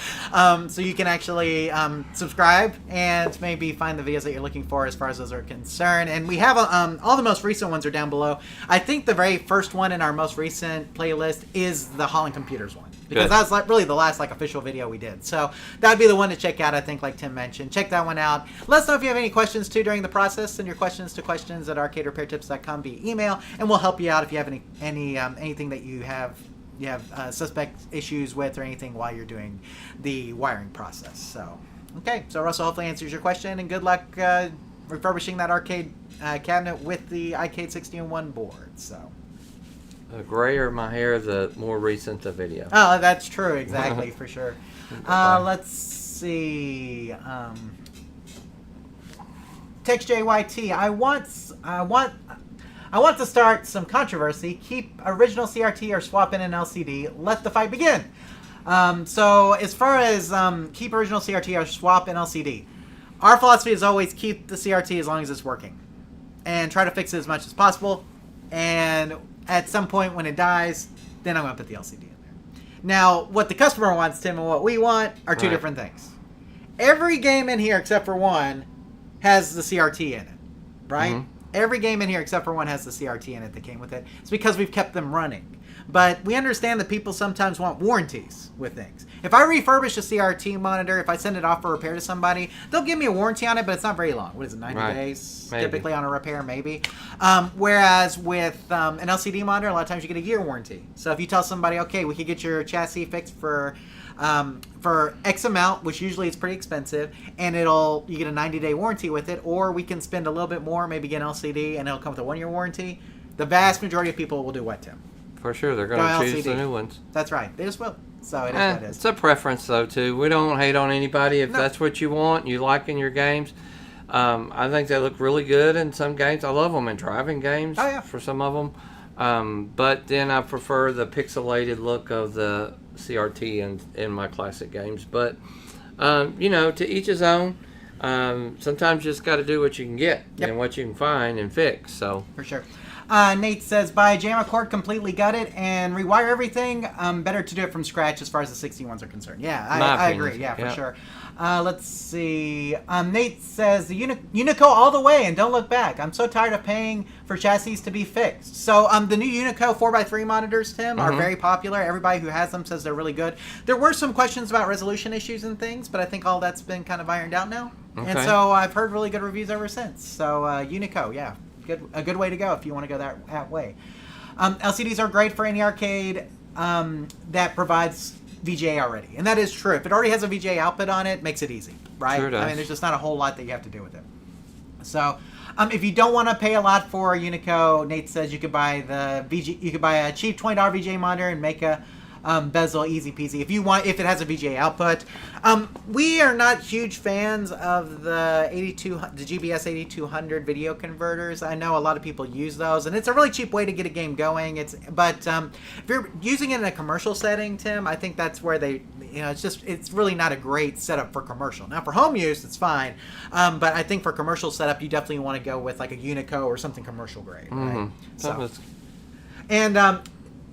So you can actually subscribe and maybe find the videos that you're looking for as far as those are concerned. And we have all the most recent ones are down below. I think the very first one in our most recent playlist is the Holland Computers one. Because that was really the last official video we did. So that would be the one to check out, I think, like Tim mentioned. Check that one out. Let us know if you have any questions, too, during the process. Send your questions to questions@arcaderepairtips.com via email, and we'll help you out if you have anything that you have suspect issues with or anything while you're doing the wiring process. So, okay. So Russell hopefully answers your question, and good luck refurbishing that arcade cabinet with the iCade 60-in-1 board. So. The grayer my hair, the more recent the video. Oh, that's true. Exactly, for sure. Let's see. Text JYT. I want to start some controversy. Keep original CRT or swap in an LCD. Let the fight begin. So as far as keep original CRT or swap in LCD, our philosophy is always keep the CRT as long as it's working, and try to fix it as much as possible. And at some point when it dies, then I'm going to put the LCD in there. Now, what the customer wants, Tim, and what we want are two different things. Every game in here except for one has the CRT in it, right? Mm-hmm. Every game in here except for one has the CRT in it that came with it. It's because we've kept them running. But we understand that people sometimes want warranties with things. If I refurbish a CRT monitor, if I send it off for repair to somebody, they'll give me a warranty on it, but it's not very long. What is it, 90 days? Maybe. Typically on a repair, maybe. Whereas with an LCD monitor, a lot of times you get a year warranty. So if you tell somebody, okay, we could get your chassis fixed for X amount, which usually is pretty expensive, and you get a 90-day warranty with it, or we can spend a little bit more, maybe get an LCD, and it'll come with a 1-year warranty. The vast majority of people will do what, Tim? For sure, they're going to choose the new ones. That's right. They just will. So it is what it is. It's a preference, though, too. We don't hate on anybody. If that's what you want, you like in your games. I think they look really good in some games. I love them in driving games for some of them. But then I prefer the pixelated look of the CRT in my classic games. But, to each his own. Sometimes you just got to do what you can get and what you can find and fix. So for sure. Nate says, buy JAMMA cord completely gutted and rewire everything. Better to do it from scratch as far as the 60-ones are concerned. Yeah, I agree. Yeah, for sure. Let's see. Nate says, the Unico all the way and don't look back. I'm so tired of paying for chassis to be fixed. So the new Unico 4x3 monitors, Tim, are very popular. Everybody who has them says they're really good. There were some questions about resolution issues and things, but I think all that's been kind of ironed out now. Okay. And so I've heard really good reviews ever since. So Unico, yeah. A good way to go if you want to go that way. LCDs are great for any arcade that provides VGA already. And that is true. If it already has a VGA output on it, makes it easy, right? Sure does. I mean, there's just not a whole lot that you have to do with it. So if you don't want to pay a lot for a Unico, Nate says you could buy a cheap $20 VGA monitor and make a bezel, easy peasy. If it has a VGA output. We are not huge fans of the GBS 8200 video converters. I know a lot of people use those, and it's a really cheap way to get a game going. But if you're using it in a commercial setting, Tim, I think that's where it's really not a great setup for commercial. Now for home use, it's fine, but I think for commercial setup, you definitely want to go with like a Unico or something commercial grade, right? Mm-hmm. And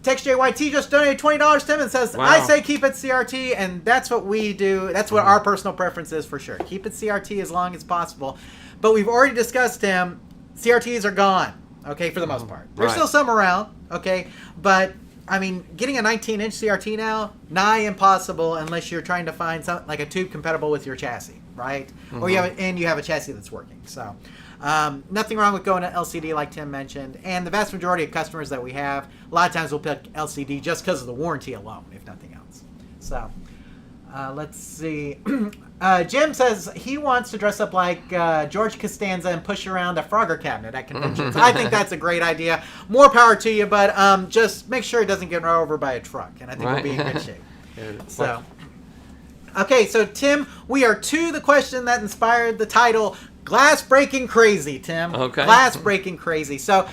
Text JYT just donated $20, Tim, and says, Wow. I say keep it CRT, and that's what we do. That's what our personal preference is for sure. Keep it CRT as long as possible. But we've already discussed, Tim, CRTs are gone, okay, for the most part. There's Right. still some around, okay, but, I mean, getting a 19-inch CRT now, nigh impossible unless you're trying to find something like a tube compatible with your chassis, right? Or you have a chassis that's working, so... nothing wrong with going to LCD like Tim mentioned, and the vast majority of customers that we have, a lot of times will pick LCD just because of the warranty alone, if nothing else. So, let's see. Jim says he wants to dress up like George Costanza and push around a Frogger cabinet at conventions. I think that's a great idea. More power to you, but just make sure it doesn't get run over by a truck, and I think we'll be in good shape. So, okay, so Tim, we are to the question that inspired the title. Glass breaking crazy, Tim. Okay. Glass breaking crazy. So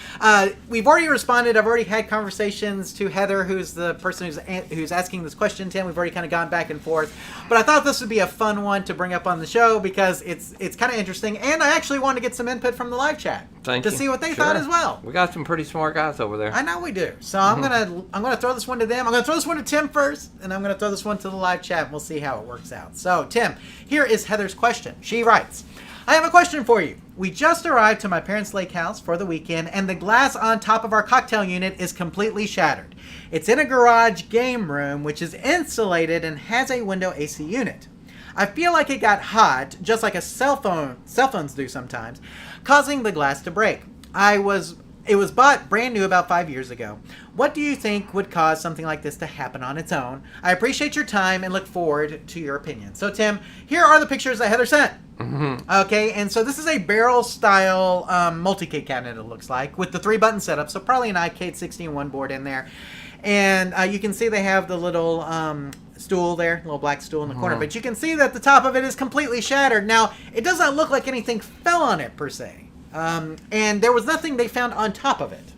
we've already responded. I've already had conversations to Heather, who's the person who's asking this question, Tim. We've already kind of gone back and forth. But I thought this would be a fun one to bring up on the show because it's kind of interesting. And I actually wanted to get some input from the live chat to see what they thought as well. We got some pretty smart guys over there. I know we do. So I'm gonna throw this one to them. I'm gonna throw this one to Tim first, and I'm gonna throw this one to the live chat. And we'll see how it works out. So Tim, here is Heather's question. She writes, I have a question for you. We just arrived to my parents' lake house for the weekend, and the glass on top of our cocktail unit is completely shattered. It's in a garage game room, which is insulated and has a window AC unit. I feel like it got hot, just like cell phones do sometimes, causing the glass to break. It was bought brand new about 5 years ago. What do you think would cause something like this to happen on its own? I appreciate your time and look forward to your opinion. So, Tim, here are the pictures that Heather sent. Okay, and so this is a barrel-style multicade cabinet, it looks like, with the 3-button setup, so probably an iCade 16-1 board in there. And you can see they have the little stool there, little black stool in the corner, but you can see that the top of it is completely shattered. Now, it does not look like anything fell on it, per se. And there was nothing they found on top of it.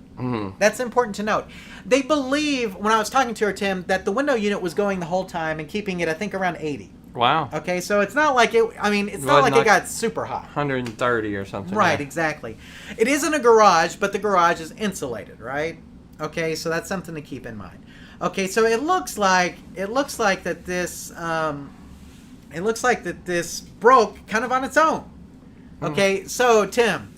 That's important to note. They believe, when I was talking to her, Tim, that the window unit was going the whole time and keeping it, I think, around 80. Wow. Okay, so it's not like it's not like it got super hot. 130 or something. Right, exactly. It is in a garage, but the garage is insulated, right? Okay, so that's something to keep in mind. Okay, so it looks like that this broke kind of on its own. Okay, so Tim,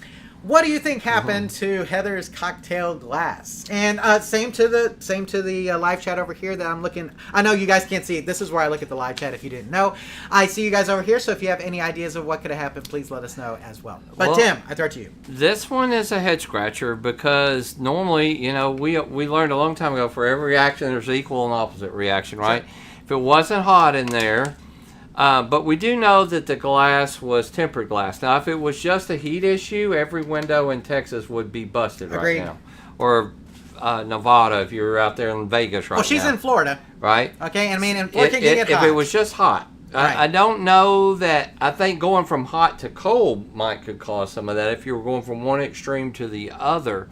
what do you think happened to Heather's cocktail glass? And same to the live chat over here that I'm looking. I know you guys can't see it. This is where I look at the live chat. If you didn't know, I see you guys over here. So if you have any ideas of what could have happened, please let us know as well. But Tim, I throw it to you. This one is a head scratcher because normally, we learned a long time ago for every reaction there's equal and opposite reaction, right? Sure. If it wasn't hot in there. But we do know that the glass was tempered glass. Now, if it was just a heat issue, every window in Texas would be busted right now. Or Nevada, if you were out there in Vegas right now. Well, she's in Florida. Right? Okay, and in Florida, get hot. If it was just hot. Right. I don't know that. I think going from hot to cold could cause some of that if you were going from one extreme to the other.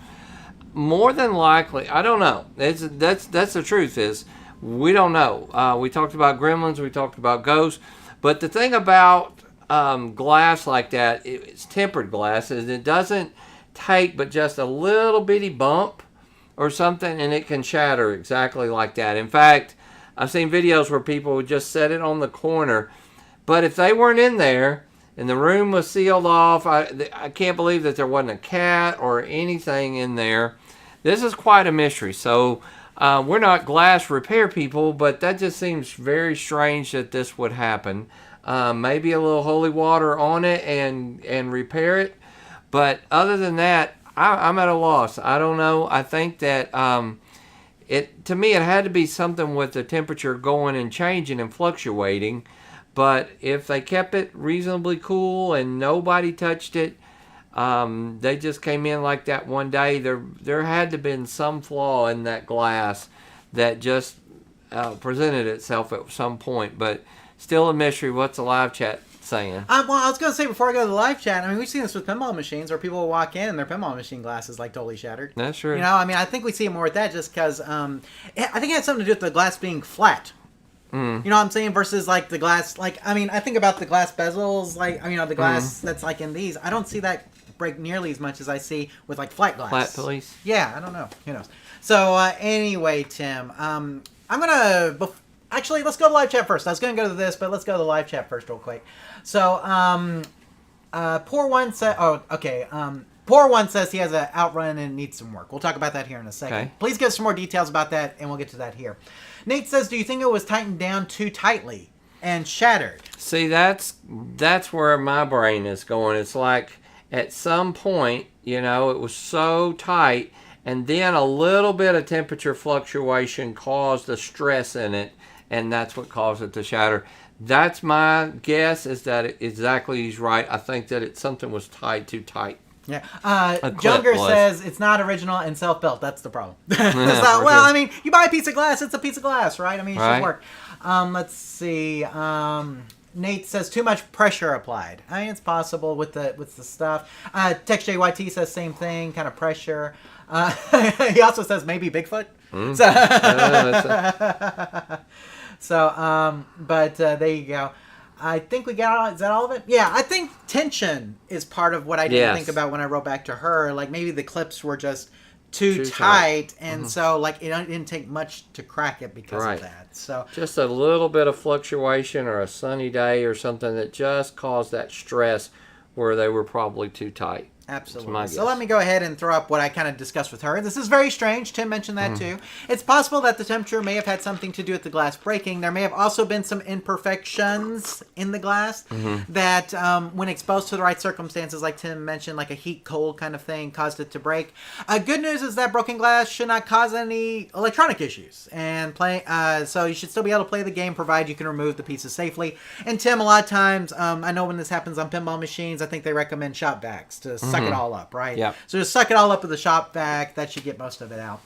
More than likely, I don't know. That's the truth is, we don't know. We talked about gremlins, we talked about ghosts, but the thing about glass like that, it's tempered glass, is it doesn't take but just a little bitty bump or something, and it can shatter exactly like that. In fact, I've seen videos where people would just set it on the corner, but if they weren't in there and the room was sealed off, I can't believe that there wasn't a cat or anything in there. This is quite a mystery. So we're not glass repair people, but that just seems very strange that this would happen. Maybe a little holy water on it and repair it. But other than that, I'm at a loss. I don't know. I think that to me it had to be something with the temperature going and changing and fluctuating. But if they kept it reasonably cool and nobody touched it, they just came in like that one day. There had to have been some flaw in that glass that just presented itself at some point. But still a mystery. What's the live chat saying? Well, I was going to say before I go to the live chat, we've seen this with pinball machines where people will walk in and their pinball machine glass is like totally shattered. That's true. I think we see it more with that just because I think it had something to do with the glass being flat. You know what I'm saying? Versus like the glass, I think about the glass bezels, the glass that's like in these. I don't see that break nearly as much as I see with like flat glass. Flat police? Yeah, I don't know. Who knows? So anyway, Tim, I'm gonna actually let's go to live chat first. I was gonna go to this, but let's go to the live chat first, real quick. So Poor One said, Poor One says he has an outrun and needs some work. We'll talk about that here in a second. Okay. Please give us some more details about that, and we'll get to that here. Nate says, do you think it was tightened down too tightly and shattered? See, that's where my brain is going. It's like at some point, it was so tight, and then a little bit of temperature fluctuation caused a stress in it, and that's what caused it to shatter. That's my guess, is that exactly he's right. I think that something was tied too tight. Yeah. Junger says it's not original and self-built. That's the problem. I mean, you buy a piece of glass, it's a piece of glass, right? I mean, it should work. Let's see. Nate says too much pressure applied. I mean, it's possible with the stuff. Tex JYT says same thing, kind of pressure. He also says maybe Bigfoot. But there you go. I think we got, is that all of it? Yeah, I think tension is part of what I didn't think about when I wrote back to her. Like maybe the clips were just too tight, and so like it didn't take much to crack it because of that. So just a little bit of fluctuation or a sunny day or something that just caused that stress where they were probably too tight. Absolutely. So let me go ahead and throw up what I kind of discussed with her. This is very strange. Tim mentioned that too. It's possible that the temperature may have had something to do with the glass breaking. There may have also been some imperfections in the glass that when exposed to the right circumstances, like Tim mentioned, like a heat cold kind of thing, caused it to break. Good news is that broken glass should not cause any electronic issues. And so you should still be able to play the game provided you can remove the pieces safely. And Tim, a lot of times, I know when this happens on pinball machines, I think they recommend shop vacs to suck it all up, right? Yeah. So just suck it all up with the shop vac. That should get most of it out.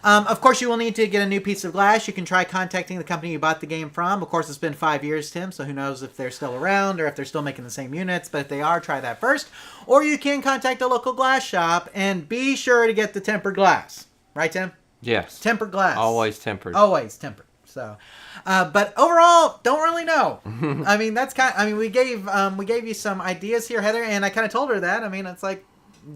Of course, you will need to get a new piece of glass. You can try contacting the company you bought the game from. Of course, it's been 5 years, Tim, so who knows if they're still around or if they're still making the same units. But if they are, try that first. Or you can contact a local glass shop and be sure to get the tempered glass. Right, Tim? Yes. Tempered glass. Always tempered. Always tempered. So, but overall, don't really know. I mean, that's kind. I mean, we gave you some ideas here, Heather, and I kind of told her that. I mean, it's like,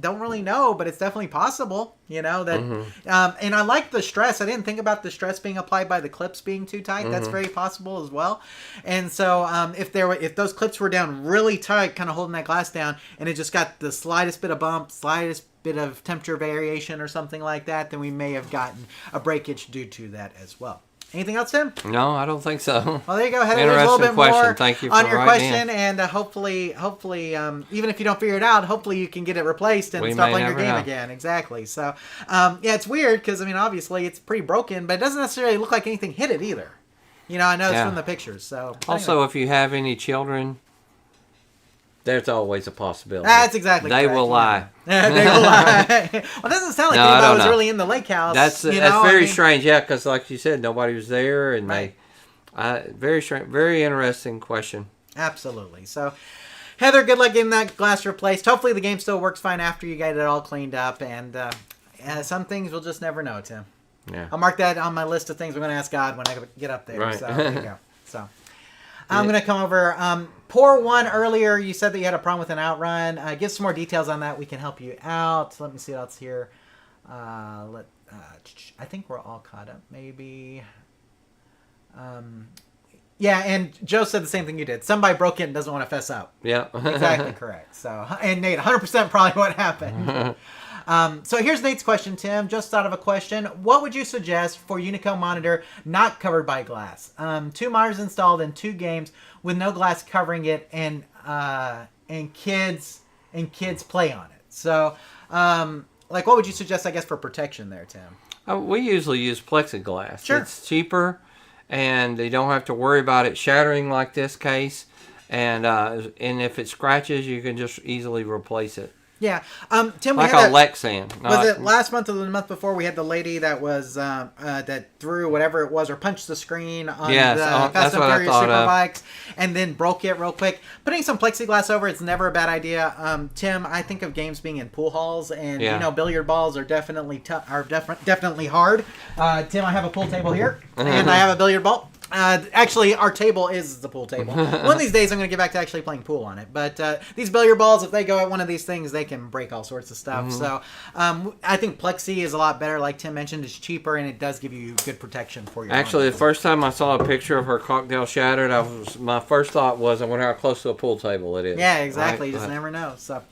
don't really know, but it's definitely possible. That. And I like the stress. I didn't think about the stress being applied by the clips being too tight. That's very possible as well. And so, if those clips were down really tight, kind of holding that glass down, and it just got the slightest bit of bump, slightest bit of temperature variation or something like that, then we may have gotten a breakage due to that as well. Anything else, Tim? No, I don't think so. Well, there you go, Heather. There's a little bit question. more Thank you on for your writing question, and hopefully, even if you don't figure it out, hopefully you can get it replaced and start playing your game again. Exactly. So, yeah, it's weird because, I mean, obviously it's pretty broken, but it doesn't necessarily look like anything hit it either. I know it's from the pictures. So also, if you have any children, there's always a possibility. That's exactly They correct. will lie. They will lie. Well, it doesn't sound like anybody was really in the lake house. That's very strange, yeah, because like you said, nobody was there, and very strange, very interesting question. Absolutely. So, Heather, good luck getting that glass replaced. Hopefully the game still works fine after you get it all cleaned up, and some things we'll just never know, Tim. Yeah. I'll mark that on my list of things I'm going to ask God when I get up there. Right. So, there you go. So, I'm going to come over. Poor One, earlier you said that you had a problem with an outrun. Give some more details on that. We can help you out. Let me see what else here. I think we're all caught up, maybe. Yeah, and Joe said the same thing you did. Somebody broke in and doesn't want to fess up. Yeah. Exactly correct. So, and Nate, 100% probably what happened. So here's Nate's question, Tim. Just thought of a question. What would you suggest for Unico monitor not covered by glass? 2 monitors installed in 2 games with no glass covering it, and kids play on it. So, what would you suggest, I guess, for protection there, Tim? We usually use plexiglass. Sure. It's cheaper, and you don't have to worry about it shattering like this case. And if it scratches, you can just easily replace it. Yeah. Tim, we like had a Lexan. Was it last month or the month before we had the lady that was that threw whatever it was or punched the screen on the Fast and Furious Superbikes and then broke it real quick? Putting some plexiglass over it's never a bad idea. Tim, I think of games being in pool halls, and billiard balls are definitely definitely hard. Tim, I have a pool table here and I have a billiard ball. Actually, our table is the pool table. One of these days, I'm going to get back to actually playing pool on it. But these billiard balls, if they go at one of these things, they can break all sorts of stuff. So I think Plexi is a lot better. Like Tim mentioned, it's cheaper, and it does give you good protection for your Actually, money. the first time I saw a picture of her cocktail shattered, my first thought was, I wonder how close to a pool table it is. Yeah, exactly. Right? You just never know. So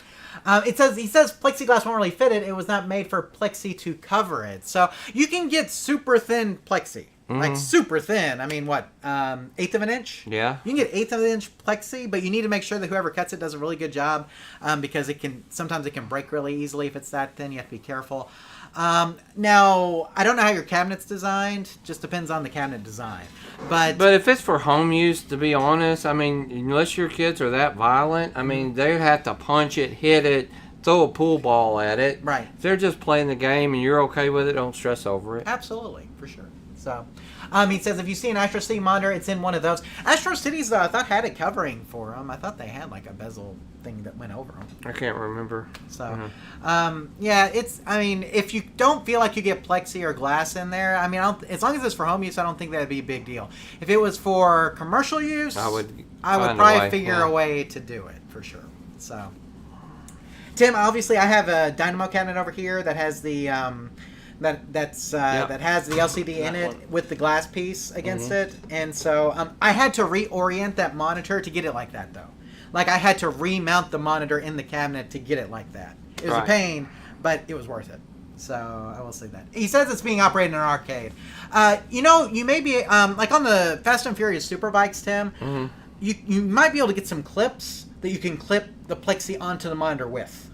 he says plexiglass won't really fit it. It was not made for plexi to cover it. So you can get super thin plexi. Like super thin. I mean, what, 1/8 of an inch? Yeah. You can get 1/8 of an inch plexi, but you need to make sure that whoever cuts it does a really good job, because sometimes it can break really easily if it's that thin. You have to be careful. Now, I don't know how your cabinet's designed. Just depends on the cabinet design. But if it's for home use, to be honest, I mean, unless your kids are that violent, I mean, they have to punch it, hit it, throw a pool ball at it. Right. If they're just playing the game and you're okay with it, don't stress over it. Absolutely, for sure. So, he says if you see an Astro City monitor, it's in one of those. Astro Cities, though, I thought had a covering for them. I thought they had like a bezel thing that went over them. I can't remember. So, yeah, I mean, if you don't feel like you get plexi or glass in there, I mean, as long as it's for home use, I don't think that'd be a big deal. If it was for commercial use, I would probably figure a way to do it for sure. So, Tim, obviously, I have a Dynamo cabinet over here that has the that has the LCD in it with the glass piece against it, and so I had to reorient that monitor to get it like that, though. Like, I had to remount the monitor in the cabinet to get it like that. It was a pain, but it was worth it. So I will say that. He says it's being operated in an arcade. You may be like on the Fast and Furious Super Bikes, Tim. You might be able to get some clips that you can clip the plexi onto the monitor with.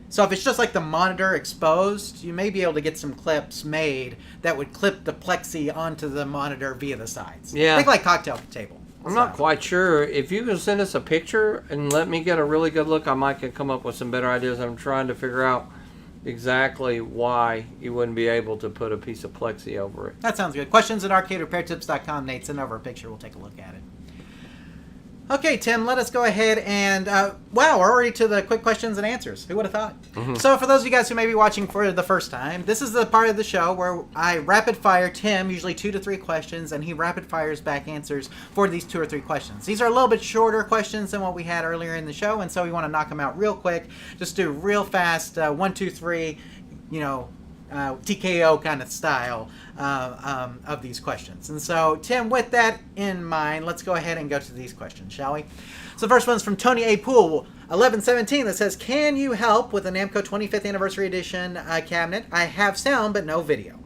So if it's just like the monitor exposed, you may be able to get some clips made that would clip the plexi onto the monitor via the sides. Yeah. Think like cocktail table. I'm not quite sure. If you can send us a picture and let me get a really good look, I might can come up with some better ideas. I'm trying to figure out exactly why you wouldn't be able to put a piece of plexi over it. That sounds good. Questions at arcaderepairtips.com. Nate, send over a picture. We'll take a look at it. Okay, Tim, let us go ahead and, wow, we're already to the quick questions and answers. Who would have thought? So for those of you guys who may be watching for the first time, this is the part of the show where I rapid fire Tim, usually 2 to 3 questions, and he rapid fires back answers for these 2 or 3 questions. These are a little bit shorter questions than what we had earlier in the show, and so we want to knock them out real quick. Just do real fast, 1, 2, 3, TKO kind of style of these questions. And so, Tim, with that in mind, let's go ahead and go to these questions, shall we? So the first one's from Tony A. Poole, 1117, that says, can you help with the Namco 25th Anniversary Edition cabinet? I have sound, but no video.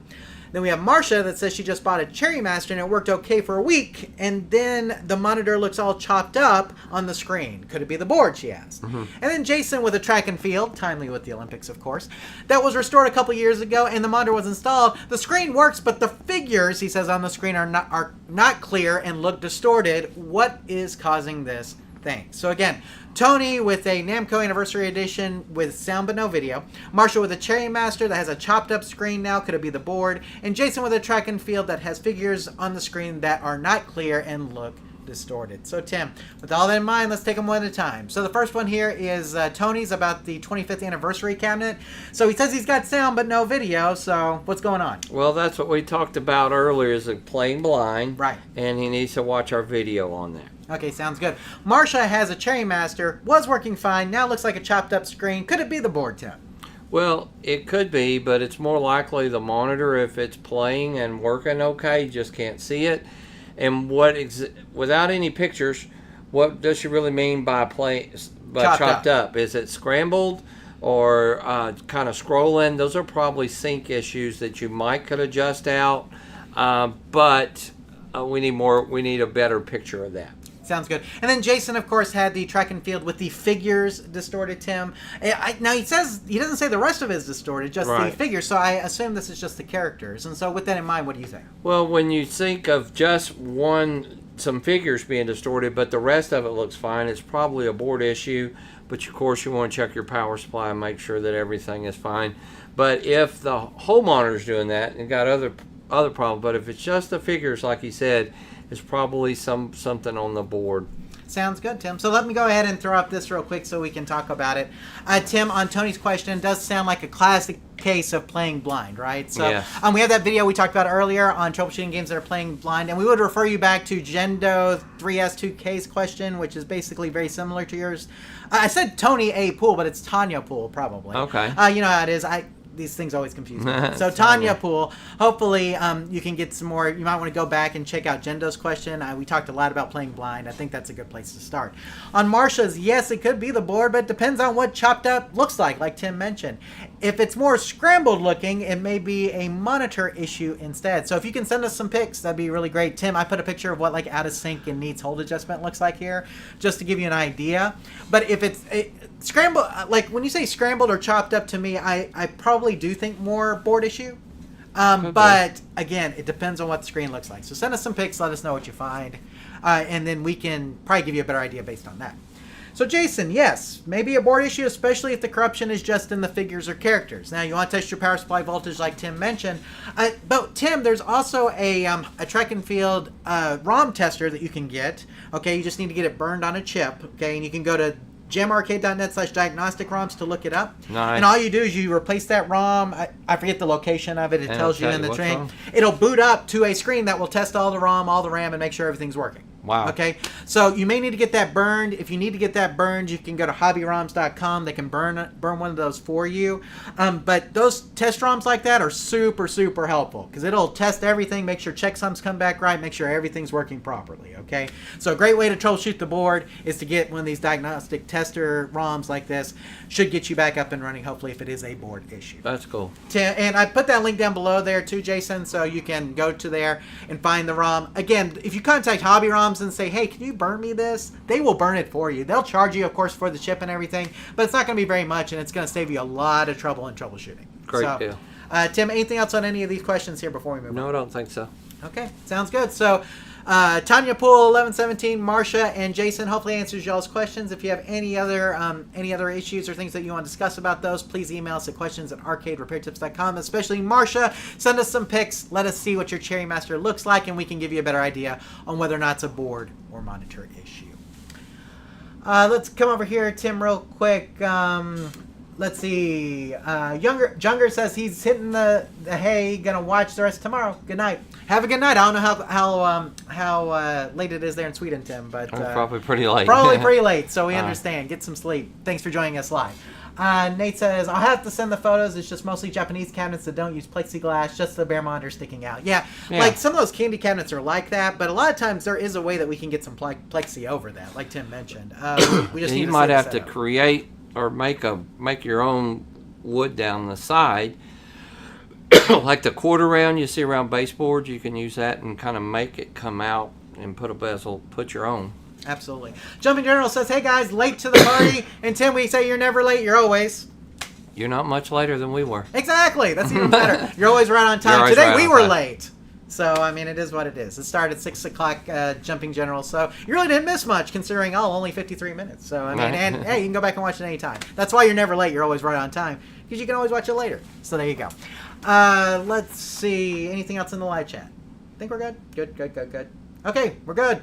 Then we have Marsha that says she just bought a Cherry Master and it worked okay for a week, and then the monitor looks all chopped up on the screen. Could it be the board, she asked. And then Jason with a track and field, timely with the Olympics, of course, that was restored a couple years ago and the monitor was installed. The screen works, but the figures, he says, on the screen are not clear and look distorted. What is causing this thing? So again, Tony with a Namco Anniversary Edition with sound but no video. Marsha with a Cherry Master that has a chopped up screen now. Could it be the board? And Jason with a track and field that has figures on the screen that are not clear and look distorted. So Tim, with all that in mind, let's take them one at a time. So the first one here is Tony's about the 25th Anniversary cabinet. So he says he's got sound but no video. So what's going on? Well, that's what we talked about earlier, is playing blind. Right. And he needs to watch our video on that. Okay, sounds good. Marsha has a Cherry Master, was working fine, now looks like a chopped up screen. Could it be the board, Tim? Well, it could be, but it's more likely the monitor. If it's playing and working okay, you just can't see it. And without any pictures, what does she really mean by chopped up? Is it scrambled or kind of scrolling? Those are probably sync issues that you could adjust out, but we need a better picture of that. Sounds good. And then Jason, of course, had the track and field with the figures distorted, Tim. Now, he doesn't say the rest of it is distorted, just the figures, so I assume this is just the characters. And so with that in mind, what do you think? Well, when you think of just some figures being distorted, but the rest of it looks fine, it's probably a board issue. But, of course, you want to check your power supply and make sure that everything is fine. But if the whole monitor's doing that and got other problems, but if it's just the figures, like he said, it's probably something on the board. Sounds good, Tim. So let me go ahead and throw up this real quick so we can talk about it. Tim, on Tony's question, does sound like a classic case of playing blind, right? So Yes. we have that video we talked about earlier on troubleshooting games that are playing blind, and we would refer you back to Gendo 3S2K's question, which is basically very similar to yours. I said Tony A. Poole, but it's Tanya Poole, probably. Okay. You know how it is. These things always confuse me. So Tanya Poole, hopefully you can get some more. You might want to go back and check out Gendo's question. We talked a lot about playing blind. I think that's a good place to start. On Marsha's, yes, it could be the board, but it depends on what chopped up looks like Tim mentioned. If it's more scrambled looking, it may be a monitor issue instead. So if you can send us some pics, that'd be really great. Tim, I put a picture of what like out of sync and needs hold adjustment looks like here, just to give you an idea. But if it's scrambled, like when you say scrambled or chopped up, to me, I probably do think more board issue. But again, it depends on what the screen looks like. So send us some pics, let us know what you find, and then we can probably give you a better idea based on that. So Jason, yes, maybe a board issue, especially if the corruption is just in the figures or characters. Now you want to test your power supply voltage like Tim mentioned, but Tim, there's also a track and field ROM tester that you can get. Okay, you just need to get it burned on a chip. Okay, and you can go to jammarcade.net/diagnostic ROMs to look it up. Nice. And all you do is you replace that ROM. I forget the location of it. It And tells you it'll in tell the you train. what's It'll boot up to a screen that will test all the ROM, all the RAM, and make sure everything's working. Wow. Okay, so you may need to get that burned. If you need to get that burned, you can go to hobbyroms.com. They can burn one of those for you. But those test ROMs like that are super, super helpful because it'll test everything, make sure checksums come back right, make sure everything's working properly. Okay, so a great way to troubleshoot the board is to get one of these diagnostic tester ROMs like this. Should get you back up and running, hopefully, if it is a board issue. That's cool. And I put that link down below there too, Jason, so you can go to there and find the ROM. Again, if you contact Hobby ROMs and say, hey, can you burn me this? They will burn it for you. They'll charge you, of course, for the chip and everything, but it's not going to be very much, and it's going to save you a lot of trouble in troubleshooting. Great deal. Tim, anything else on any of these questions here before we move on? No, I don't think so. Okay, sounds good. So, Tanya Poole, 1117, Marsha, and Jason hopefully answers y'all's questions. If you have any other issues or things that you want to discuss about those, please email us at questions@arcaderepairtips.com. Especially Marsha, send us some pics. Let us see what your Cherry Master looks like, and we can give you a better idea on whether or not it's a board or monitor issue. Let's come over here, Tim, real quick. Let's see. Junger says he's hitting the hay. Gonna watch the rest of tomorrow. Good night. Have a good night. I don't know how late it is there in Sweden, Tim, but Probably pretty late. Probably pretty late. So we understand. Get some sleep. Thanks for joining us live. Nate says I'll have to send the photos. It's just mostly Japanese cabinets that don't use plexiglass, just the bare monitor sticking out. Yeah, like some of those candy cabinets are like that, but a lot of times there is a way that we can get some plexi over that, like Tim mentioned. We just need you to might set have it to up. create or make your own wood down the side. Like the quarter round you see around baseboards, you can use that and kind of make it come out and put a bezel, put your own. Absolutely. Jumping General says, hey guys, late to the party. And Tim, we say you're never late, you're always. You're not much later than we were. Exactly. That's even better. You're always right on time. Always Today right we on were time. late. So, I mean, it is what it is. It started at 6 o'clock, Jumping General. So, you really didn't miss much considering, only 53 minutes. So, I mean, Right. and hey, you can go back and watch it anytime. That's why you're never late. You're always right on time because you can always watch it later. So, there you go. Let's see. Anything else in the live chat? Think we're good? Good. Okay, we're good.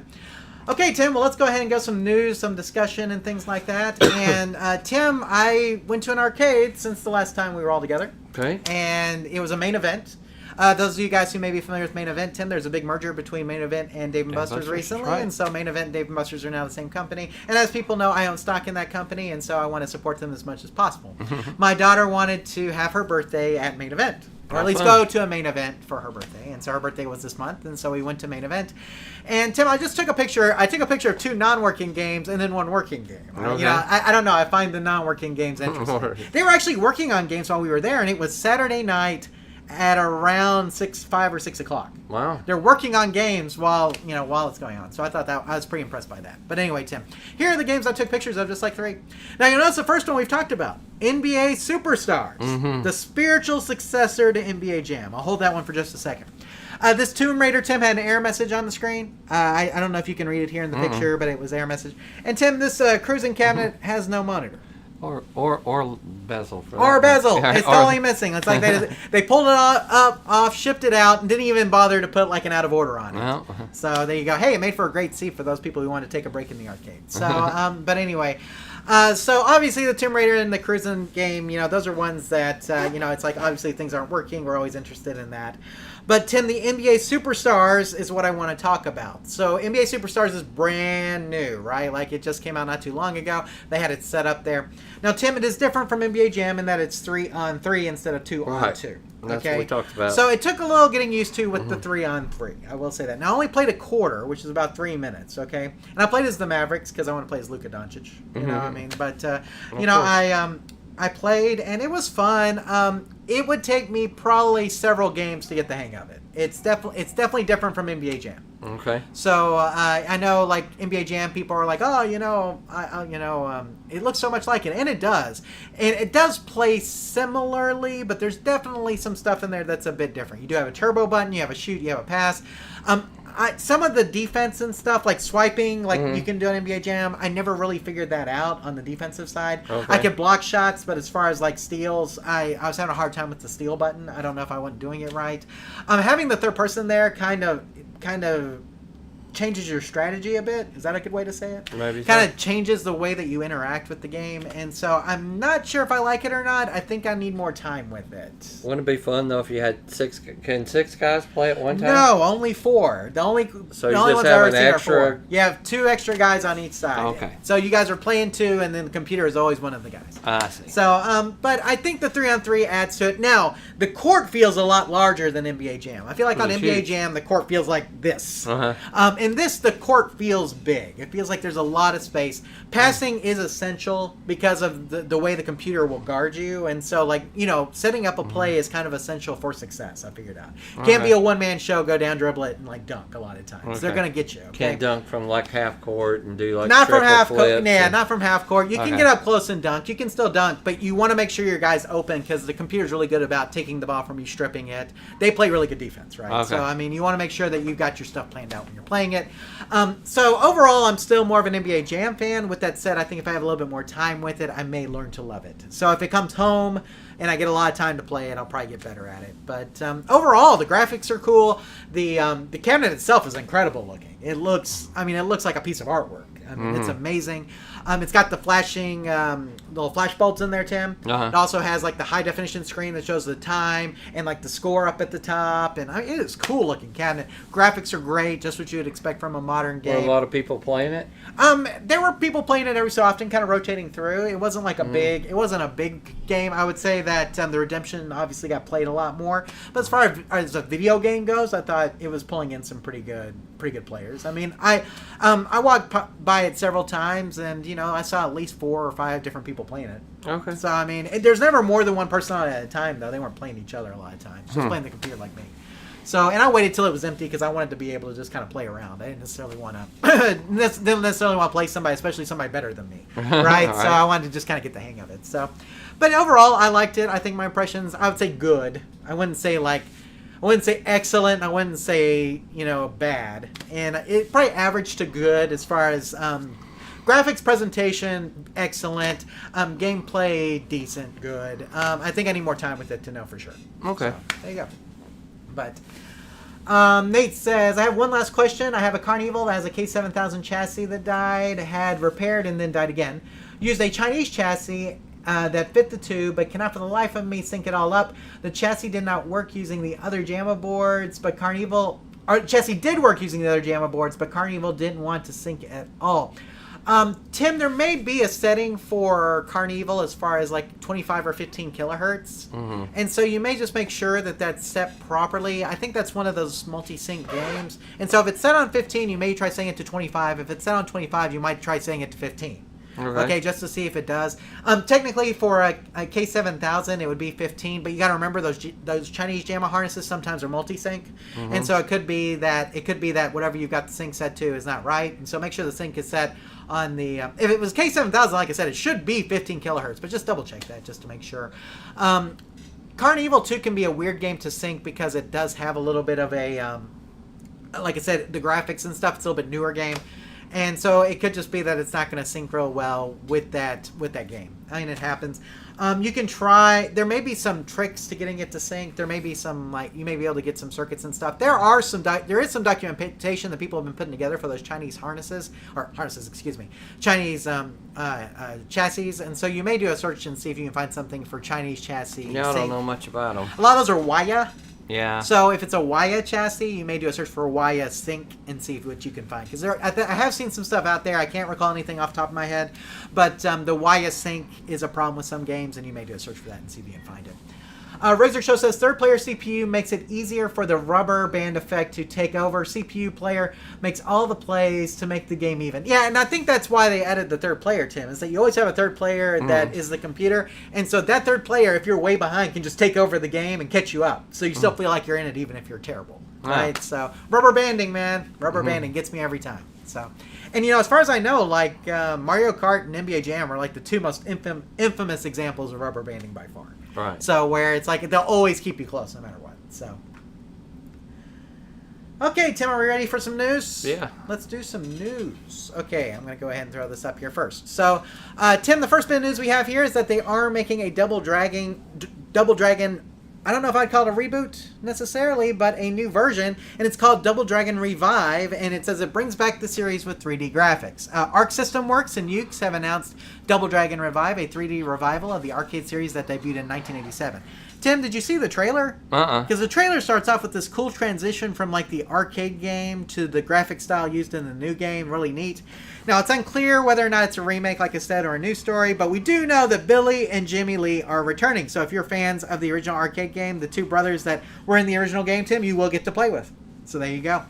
Okay, Tim, well, let's go ahead and go some news, some discussion, and things like that. And, Tim, I went to an arcade since the last time we were all together. Okay. And it was a Main Event. Those of you guys who may be familiar with Main Event, Tim, there's a big merger between Main Event and Dave & Buster's recently, right. and so Main Event and Dave & Buster's are now the same company. And as people know, I own stock in that company, and so I want to support them as much as possible. My daughter wanted to have her birthday at Main Event, or at least go to a Main Event for her birthday, and so her birthday was this month, and so we went to Main Event. And Tim, I just took a picture. I took a picture of 2 non-working games and then 1 working game. Okay. You know, I don't know. I find the non-working games interesting. They were actually working on games while we were there, and it was Saturday night at around 5 or 6 o'clock. Wow. They're working on games while it's going on. So I thought that I was pretty impressed by that. But anyway, Tim, here are the games I took pictures of, just like 3. Now you notice the first one we've talked about, NBA Superstars, the spiritual successor to NBA Jam. I'll hold that one for just a second. This Tomb Raider, Tim, had an error message on the screen. I don't know if you can read it here in the picture, but it was error message. And Tim, this cruising cabinet has no monitor. Or bezel. Or bezel. It's totally missing. It's like they pulled it off, shipped it out, and didn't even bother to put like an out of order on it. Well. So there you go. Hey, it made for a great seat for those people who want to take a break in the arcade. So, but anyway, So obviously the Tomb Raider and the Cruising game, those are ones that, it's like obviously things aren't working. We're always interested in that. But Tim, the NBA Superstars is what I want to talk about. So NBA Superstars is brand new, right? Like it just came out not too long ago. They had it set up there. Now, Tim, it is different from NBA Jam in that it's 3-on-3 instead of 2-on-2. That's what we talked about. So it took a little getting used to with the 3-on-3. I will say that. Now, I only played a quarter, which is about 3 minutes, okay? And I played as the Mavericks because I want to play as Luka Doncic. You know what I mean? But, I played, and it was fun. It would take me probably several games to get the hang of it. It's definitely different from NBA Jam. Okay. So I know, like NBA Jam, people are like, oh, it looks so much like it, and it does. And it does play similarly, but there's definitely some stuff in there that's a bit different. You do have a turbo button, you have a shoot, you have a pass. Some of the defense and stuff, like swiping, like you can do on NBA Jam, I never really figured that out on the defensive side. Okay. I could block shots, but as far as like steals, I was having a hard time with the steal button. I don't know if I wasn't doing it right. Having the third person there kind of changes your strategy a bit. Is that a good way to say it? Maybe kind of changes the way that you interact with the game, and so I'm not sure if I like it or not. I think I need more time with it. Wouldn't it be fun though if you had 6? Can 6 guys play at one time? No, only 4. The only ones I've ever seen are 4. You have 2 extra guys on each side. Okay. So you guys are playing 2, and then the computer is always one of the guys. I see. So, but I think the 3-on-3 adds to it. Now, the court feels a lot larger than NBA Jam. I feel like on NBA Jam, the court feels like this. In this, the court feels big. It feels like there's a lot of space. Passing is essential because of the way the computer will guard you. And so, setting up a play is kind of essential for success, I figured out. Can't be a one-man show, go down, dribble it, and, dunk a lot of times. They're going to get you, okay? Can't dunk from, half court and do, not triple from half flips. Not from half court. You can get up close and dunk. You can still dunk, but you want to make sure your guy's open because the computer's really good about taking the ball from you, stripping it. They play really good defense, right? Okay. So, you want to make sure that you've got your stuff planned out when you're playing it. So overall, I'm still more of an NBA Jam fan. With that said, I think if I have a little bit more time with it, I may learn to love it. So if it comes home and I get a lot of time to play it, I'll probably get better at it. But overall, the graphics are cool. The cabinet itself is incredible looking. It looks like a piece of artwork. It's amazing. It's got the flashing little flash bulbs in there, Tim. It also has the high definition screen that shows the time and the score up at the top. And it is cool looking cabinet. Graphics are great, just what you would expect from a modern game. Were a lot of people playing it? There were people playing it every so often, kind of rotating through. It wasn't it wasn't a big game. I would say that the Redemption obviously got played a lot more. But as far as a video game goes, I thought it was pulling in some pretty good players. I walked by it several times, and I saw at least 4 or 5 different people playing it. Okay. So there's never more than one person on it at a time, though. They weren't playing each other a lot of times, just playing the computer like me. So, and I waited till it was empty because I wanted to be able to just kind of play around. I didn't necessarily want to play somebody, especially somebody better than me, right? So I wanted to just kind of get the hang of it. So, but overall, I liked it. I think my impressions, I would say good. I wouldn't say excellent. I wouldn't say, bad. And it probably averaged to good as far as graphics, presentation, excellent. Gameplay, decent, good. I think I need more time with it to know for sure. Okay. So, there you go. But Nate says, I have one last question. I have a Carnival that has a K7000 chassis that died, had repaired, and then died again. Used a Chinese chassis that fit the tube, but cannot for the life of me sync it all up. The chassis did not work using the other JAMMA boards, but chassis did work using the other JAMMA boards, but Carnival didn't want to sync at all. Tim, there may be a setting for Carnival as far as 25 or 15 kilohertz. And so you may just make sure that that's set properly. I think that's one of those multi-sync games. And so if it's set on 15, you may try setting it to 25. If it's set on 25, you might try setting it to 15. Okay, just to see if it does. Technically, for a K7000, it would be 15, but you got to remember those Chinese JAMMA harnesses sometimes are multi-sync, and so it could be that whatever you've got the sync set to is not right, and so make sure the sync is set on the. If it was K7000, like I said, it should be 15 kilohertz, but just double check that just to make sure. Carnival 2 can be a weird game to sync because it does have a little bit of a, like I said, the graphics and stuff. It's a little bit newer game. And so it could just be that it's not going to sync real well with that game. and it happens. You can try. There may be some tricks to getting it to sync. There may be some you may be able to get some circuits and stuff. There is some documentation that people have been putting together for those Chinese Chinese chassis, and so you may do a search and see if you can find something for Chinese chassis. Yeah, I don't know much about them. A lot of those are Waya. Yeah. So if it's a Waya chassis, you may do a search for Waya sync and see what you can find. Because I have seen some stuff out there. I can't recall anything off the top of my head. But the Waya sync is a problem with some games, and you may do a search for that and see if you can find it. Razor Show says third-player CPU makes it easier for the rubber band effect to take over. CPU player makes all the plays to make the game even. Yeah, and I think that's why they added the third player, Tim, is that you always have a third player that is the computer. And so that third player, if you're way behind, can just take over the game and catch you up. So you still feel like you're in it even if you're terrible. Right? So rubber banding, man. Rubber banding gets me every time. So, and as far as I know, like Mario Kart and NBA Jam are like the two most infamous examples of rubber banding by far. Right. So where it's like they'll always keep you close no matter what. So. Okay, Tim, are we ready for some news? Yeah. Let's do some news. Okay, I'm going to go ahead and throw this up here first. So, Tim, the first bit of news we have here is that they are making a Double Dragon. I don't know if I'd call it a reboot necessarily, but a new version, and it's called Double Dragon Revive, and it says it brings back the series with 3D graphics. Arc System Works and Ukes have announced Double Dragon Revive, a 3D revival of the arcade series that debuted in 1987. Tim, did you see the trailer? Because the trailer starts off with this cool transition from like the arcade game to the graphic style used in the new game. Really neat. Now, it's unclear whether or not it's a remake, like I said, or a new story, but we do know that Billy and Jimmy Lee are returning. So if you're fans of the original arcade game, the two brothers that were in the original game, Tim, you will get to play with. So there you go.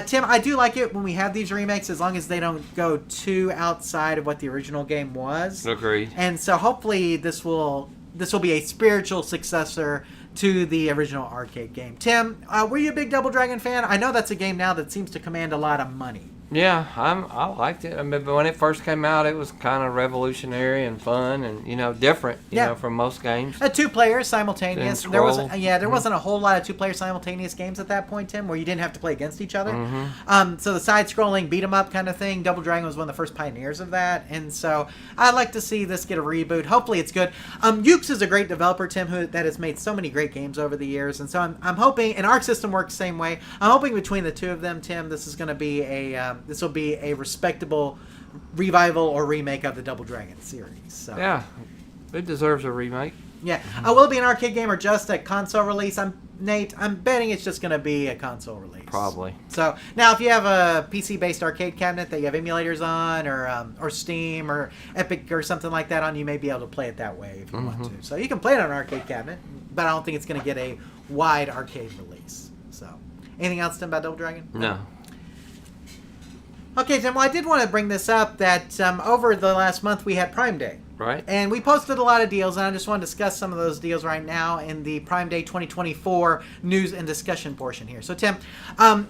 Tim, I do like it when we have these remakes, as long as they don't go too outside of what the original game was. Agreed. And so hopefully this will be a spiritual successor to the original arcade game. Tim, were you a big Double Dragon fan? I know that's a game now that seems to command a lot of money. Yeah, I liked it. I mean, but when it first came out, it was kind of revolutionary and fun and different, from most games. 2 players simultaneous. And There scroll. wasn't a whole lot of 2-player simultaneous games at that point, Tim, where you didn't have to play against each other. So the side-scrolling beat 'em up kind of thing, Double Dragon was one of the first pioneers of that, and so I'd like to see this get a reboot. Hopefully it's good. Ukes is a great developer, Tim, that has made so many great games over the years, and so I'm hoping, and Arc System works the same way. I'm hoping between the two of them, Tim, this will be a respectable revival or remake of the Double Dragon series. So. Yeah, it deserves a remake. Yeah. Will it be an arcade game or just a console release? I'm betting it's just going to be a console release. Probably. So now, if you have a PC-based arcade cabinet that you have emulators on, or Steam or Epic or something like that on, you may be able to play it that way if you want to. So you can play it on an arcade cabinet, but I don't think it's going to get a wide arcade release. So, anything else, Tim, about Double Dragon? No. Okay, Tim, well, I did want to bring this up that over the last month we had Prime Day. Right. And we posted a lot of deals, and I just want to discuss some of those deals right now in the Prime Day 2024 news and discussion portion here. So, Tim,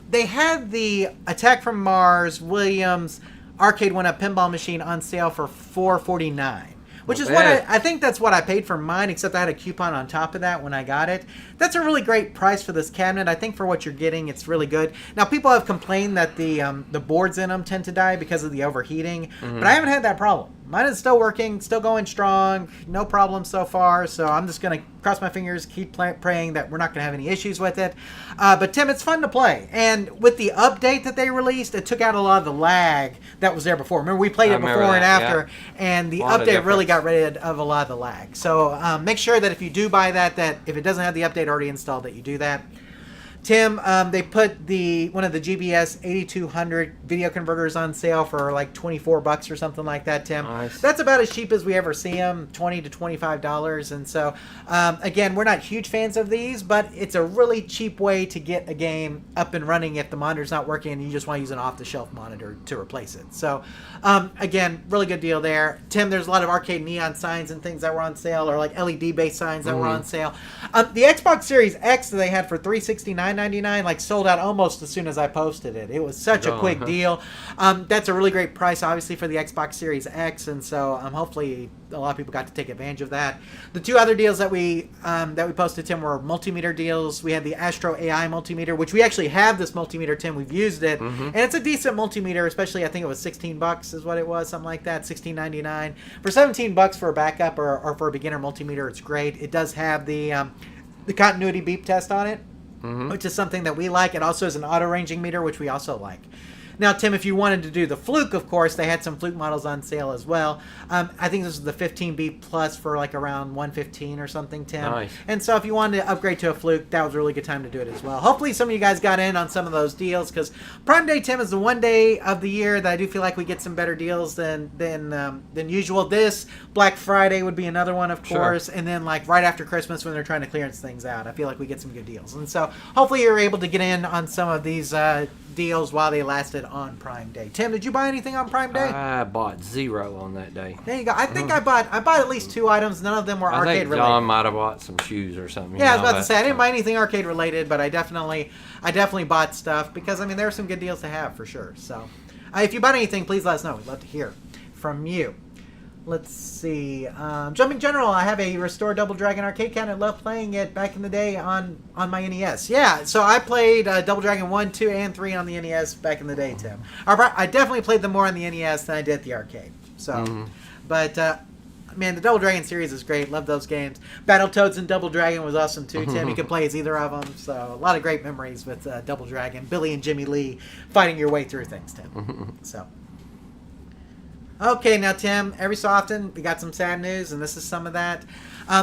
they had the Attack from Mars Williams Arcade 1-Up pinball machine on sale for $449. Which is what I think that's what I paid for mine, except I had a coupon on top of that when I got it. That's a really great price for this cabinet. I think for what you're getting, it's really good. Now, people have complained that the boards in them tend to die because of the overheating, but I haven't had that problem. Mine is still working, still going strong, no problem so far, so I'm just going to cross my fingers, keep praying that we're not going to have any issues with it. But Tim, it's fun to play. And with the update that they released, it took out a lot of the lag that was there before. Remember, we played it before and after, and the update really got rid of a lot of the lag. So make sure that if you do buy that if it doesn't have the update already installed, that you do that. Tim, they put one of the GBS 8200 video converters on sale for like $24 or something like that, Tim. Nice. That's about as cheap as we ever see them, $20 to $25. And so, again, we're not huge fans of these, but it's a really cheap way to get a game up and running if the monitor's not working and you just want to use an off-the-shelf monitor to replace it. So, again, really good deal there. Tim, there's a lot of arcade neon signs and things that were on sale, or like LED-based signs that were on sale. The Xbox Series X that they had for $369, $9.99, like sold out almost as soon as I posted it. It was such a quick deal. That's a really great price, obviously, for the Xbox Series X, and so hopefully a lot of people got to take advantage of that. The two other deals that we posted, Tim, were multimeter deals. We had the Astro AI multimeter, which we actually have this multimeter, Tim. We've used it, and it's a decent multimeter, especially I think it was $16 is what it was, something like that, $16.99 for $17 for a backup or for a beginner multimeter. It's great. It does have the continuity beep test on it, which is something that we like. It also is an auto ranging meter, which we also like. Now, Tim, if you wanted to do the Fluke, of course, they had some Fluke models on sale as well. I think this is the 15B Plus for like around $115 or something, Tim. Nice. And so if you wanted to upgrade to a Fluke, that was a really good time to do it as well. Hopefully some of you guys got in on some of those deals, because Prime Day, Tim, is the one day of the year that I do feel like we get some better deals than usual. This Black Friday would be another one, of course, and then like right after Christmas when they're trying to clearance things out, I feel like we get some good deals. And so hopefully you're able to get in on some of these deals while they lasted on Prime Day. Tim, did you buy anything on Prime Day? I bought 0 on that day. There you go. I think I bought at least 2 items. None of them were arcade related. John might have bought some shoes or something. Yeah, I was about to say I didn't buy anything arcade related, but I definitely bought stuff because I mean there are some good deals to have for sure. So if you bought anything, please let us know. We'd love to hear from you. Let's see. Jumping General, I have a restored Double Dragon arcade cabinet. Loved playing it back in the day on my NES. Yeah, so I played Double Dragon 1, 2, and 3 on the NES back in the day, Tim. I definitely played them more on the NES than I did at the arcade. So, but man, the Double Dragon series is great. Love those games. Battletoads and Double Dragon was awesome too, Tim. You could play as either of them. So a lot of great memories with Double Dragon. Billy and Jimmy Lee fighting your way through things, Tim. So. Okay, now Tim, every so often we got some sad news, and this is some of that.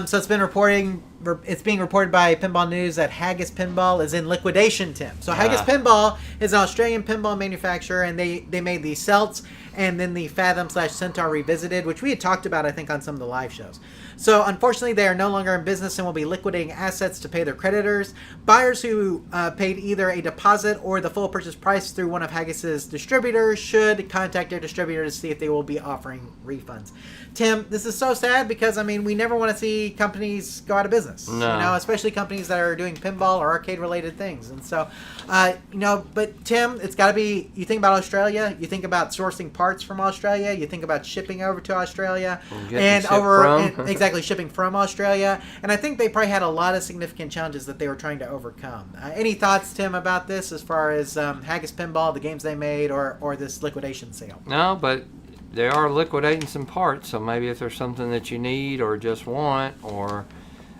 So it's being reported by Pinball News that Haggis Pinball is in liquidation, Tim. So Haggis Pinball is an Australian pinball manufacturer, and they made the Celts and then the Fathom/Centaur Revisited, which we had talked about, I think, on some of the live shows. So unfortunately, they are no longer in business and will be liquidating assets to pay their creditors. Buyers who paid either a deposit or the full purchase price through one of Haggis's distributors should contact their distributor to see if they will be offering refunds. Tim, this is so sad because, I mean, we never want to see companies go out of business. No. You know, especially companies that are doing pinball or arcade-related things. And so, but Tim, it's got to be, you think about Australia, you think about sourcing parts from Australia, you think about shipping over to Australia, exactly, shipping from Australia. And I think they probably had a lot of significant challenges that they were trying to overcome. Any thoughts, Tim, about this as far as Haggis Pinball, the games they made, or this liquidation sale? No, but they are liquidating some parts, so maybe if there's something that you need or just want, or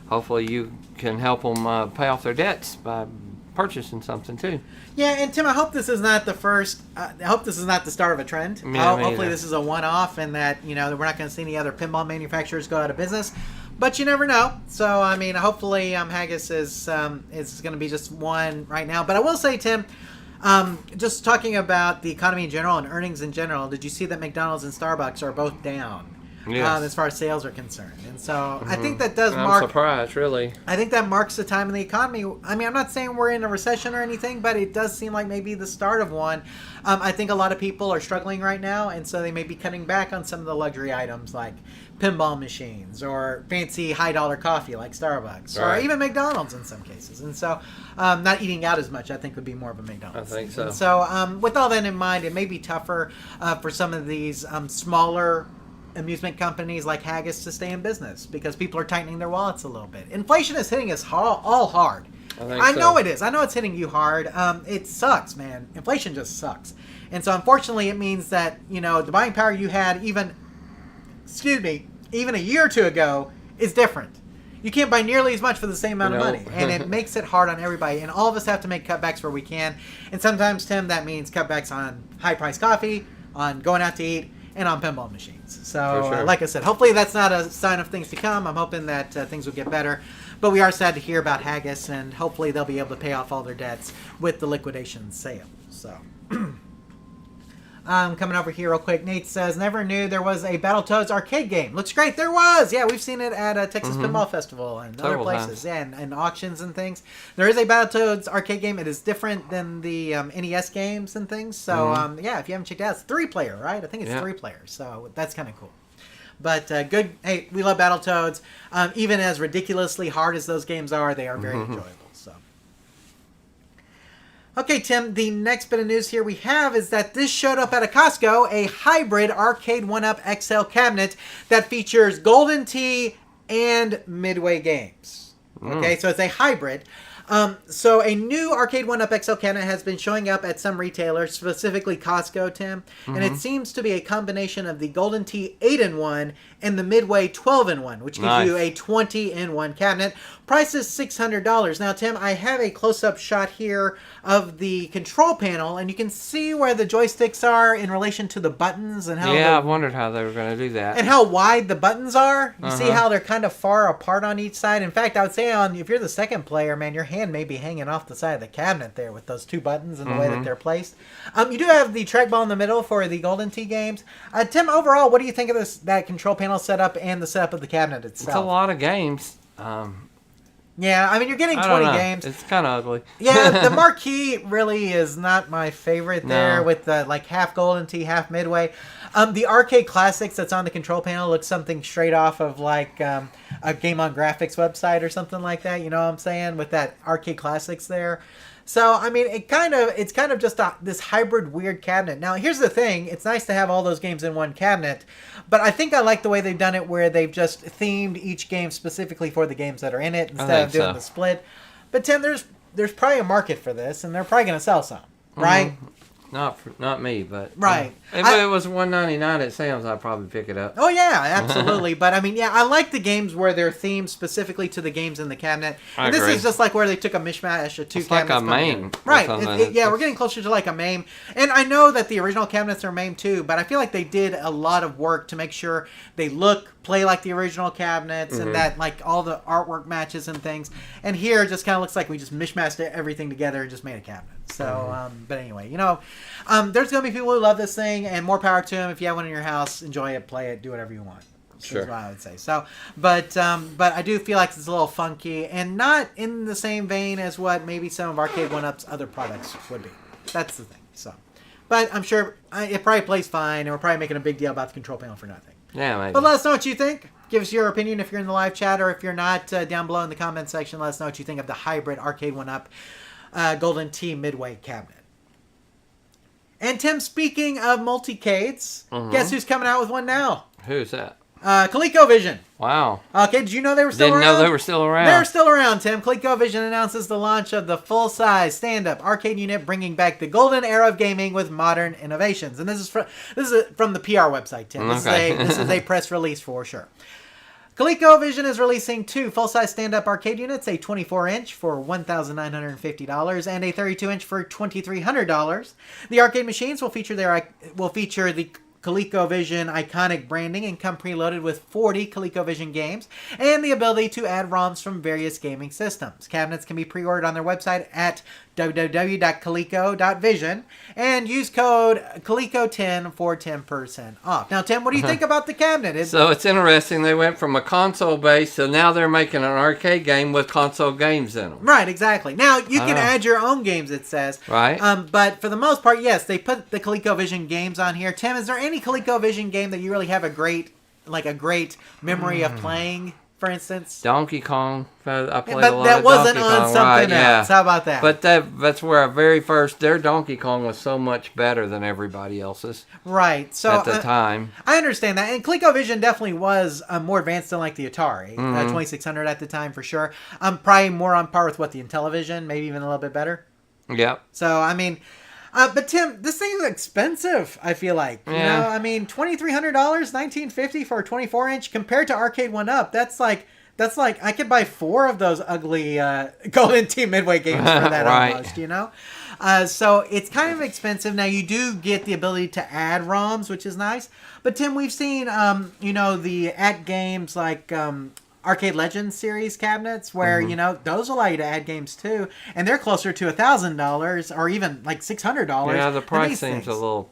hopefully you can help them pay off their debts by purchasing something too. Yeah, and Tim, I hope this is not the first. I hope this is not the start of a trend. Hopefully, this is a one-off, and that we're not going to see any other pinball manufacturers go out of business. But you never know. So I mean, hopefully, Haggis is going to be just one right now. But I will say, Tim. Just talking about the economy in general and earnings in general, did you see that McDonald's and Starbucks are both down as far as sales are concerned? And so I think that does mark... I'm surprised, really. I think that marks the time in the economy. I mean, I'm not saying we're in a recession or anything, but it does seem like maybe the start of one. I think a lot of people are struggling right now, and so they may be cutting back on some of the luxury items like pinball machines or fancy high-dollar coffee like Starbucks or even McDonald's in some cases. And so not eating out as much, I think, would be more of a McDonald's. I think so. And so with all that in mind, it may be tougher for some of these smaller amusement companies like Haggis to stay in business because people are tightening their wallets a little bit. Inflation is hitting us all hard. I know it is. I know it's hitting you hard. It sucks, man. Inflation just sucks. And so unfortunately it means that, the buying power you had even a year or two ago is different. You can't buy nearly as much for the same amount of money. And it makes it hard on everybody. And all of us have to make cutbacks where we can. And sometimes, Tim, that means cutbacks on high-priced coffee, on going out to eat, and on pinball machines. So, like I said, hopefully that's not a sign of things to come. I'm hoping that things will get better. But we are sad to hear about Haggis, and hopefully they'll be able to pay off all their debts with the liquidation sale. So, coming over here real quick, Nate says, never knew there was a Battletoads arcade game. Looks great. There was. Yeah, we've seen it at a Texas Pinball Festival and other places. Yeah, and auctions and things. There is a Battletoads arcade game. It is different than the NES games and things. So, yeah, if you haven't checked it out, it's 3-player, right? I think it's 3 players. So that's kind of cool. But good. Hey, we love Battletoads. Even as ridiculously hard as those games are, they are very enjoyable. So, Okay, Tim, the next bit of news here we have is that this showed up at a Costco, a hybrid Arcade 1-Up XL cabinet that features Golden Tee and Midway games. Okay, so it's a hybrid. So a new Arcade 1-Up XL cabinet has been showing up at some retailers, specifically Costco, Tim, and it seems to be a combination of the Golden Tee 8-in-1 and the Midway 12-in-1, which gives you a 20-in-1 cabinet. Price is $600. Now, Tim, I have a close-up shot here of the control panel, and you can see where the joysticks are in relation to the buttons and how I wondered how they were going to do that. And how wide the buttons are. You see how they're kind of far apart on each side. In fact, I would say if you're the second player, man, your hand may be hanging off the side of the cabinet there with those two buttons and the way that they're placed. You do have the trackball in the middle for the Golden Tee games. Tim, overall, what do you think of that control panel setup and the setup of the cabinet itself? It's a lot of games. Yeah, I mean, you're getting 20 games. It's kind of ugly. Yeah, the marquee really is not my favorite there with the half Golden Tee, half Midway. The Arcade Classics that's on the control panel looks something straight off of a Game on Graphics website or something like that. You know what I'm saying? With that Arcade Classics there. So, I mean, it's kind of just this hybrid weird cabinet. Now, here's the thing. It's nice to have all those games in one cabinet, but I think I like the way they've done it where they've just themed each game specifically for the games that are in it instead of doing the split. But, Tim, there's probably a market for this, and they're probably going to sell some, right? Not me, but right. If it was $199 at Sam's, I'd probably pick it up. Oh yeah, absolutely. But I mean, yeah, I like the games where they're themed specifically to the games in the cabinet. And this is just like where they took a mishmash of two cabinets. Like a MAME. Right. We're getting closer to like a MAME. And I know that the original cabinets are MAME too, but I feel like they did a lot of work to make sure they play like the original cabinets and that like all the artwork matches and things. And here it just kind of looks like we just mishmashed everything together and just made a cabinet. So, but anyway, there's going to be people who love this thing, and more power to them. If you have one in your house, enjoy it, play it, do whatever you want. Sure. That's what I would say. So, but I do feel like it's a little funky and not in the same vein as what maybe some of Arcade 1-Up's other products would be. That's the thing. So, but I'm sure it probably plays fine, and we're probably making a big deal about the control panel for nothing. Yeah, maybe. But let us know what you think. Give us your opinion if you're in the live chat, or if you're not, down below in the comment section. Let us know what you think of the hybrid Arcade 1-Up Golden Tee Midway cabinet. And Tim, speaking of multicades, guess who's coming out with one now? Who's that? ColecoVision. Wow. Okay, did you know they were still around? Didn't know they were still around. They're still around, Tim. ColecoVision announces the launch of the full-size stand-up arcade unit, bringing back the golden era of gaming with modern innovations. And this is from the PR website, Tim. This is a press release for sure. ColecoVision is releasing two full-size stand-up arcade units, a 24-inch for $1,950 and a 32-inch for $2,300. The arcade machines will feature the ColecoVision iconic branding and come preloaded with 40 ColecoVision games and the ability to add ROMs from various gaming systems. Cabinets can be pre-ordered on their website at www.coleco.vision and use code Coleco10 for 10% off. Now, Tim, what do you think about the cabinet? So it's interesting. They went from a console base, so now they're making an arcade game with console games in them. Right, exactly. Now, you can add your own games, it says. Right. But for the most part, yes, they put the ColecoVision games on here. Tim, is there any ColecoVision game that you really have a great memory of playing? For instance, Donkey Kong. I played a lot but that of wasn't Donkey on Kong, something right, else. yeah. How about that? But that's where their Donkey Kong was so much better than everybody else's. Right. So at the time, I understand that, and ColecoVision definitely was more advanced than like the Atari 2600 at the time for sure. Probably more on par with what the Intellivision, maybe even a little bit better. Yep. So I mean. But Tim, this thing is expensive, I feel like. You know, I mean, $2,300, $1,950 for a 24-inch compared to Arcade 1-Up. That's like I could buy 4 of those ugly Golden Tee Midway games for that right. almost, you know? So it's kind of expensive. Now, you do get the ability to add ROMs, which is nice. But Tim, we've seen, the games like Arcade Legends series cabinets where, those allow you to add games too. And they're closer to $1,000 or even like $600. Yeah, the price seems a little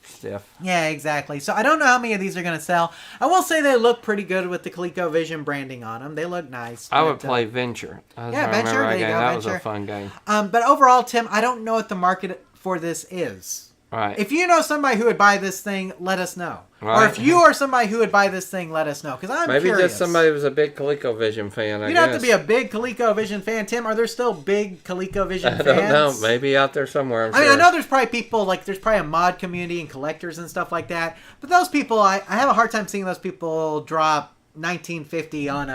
stiff. Yeah, exactly. So I don't know how many of these are going to sell. I will say they look pretty good with the ColecoVision branding on them. They look nice. I would play Venture. Venture. That was a fun game. But overall, Tim, I don't know what the market for this is. Right. If you know somebody who would buy this thing, let us know. Right. Or if you are somebody who would buy this thing, let us know. Because I'm Maybe curious. just somebody who was a big ColecoVision fan, I You guess. don't have to be a big ColecoVision fan. Tim, are there still big ColecoVision fans? I don't know. Maybe out there somewhere, I'm I mean, sure. I know there's probably people, like, there's probably a mod community and collectors and stuff like that. But those people, I have a hard time seeing those people drop $19.50 on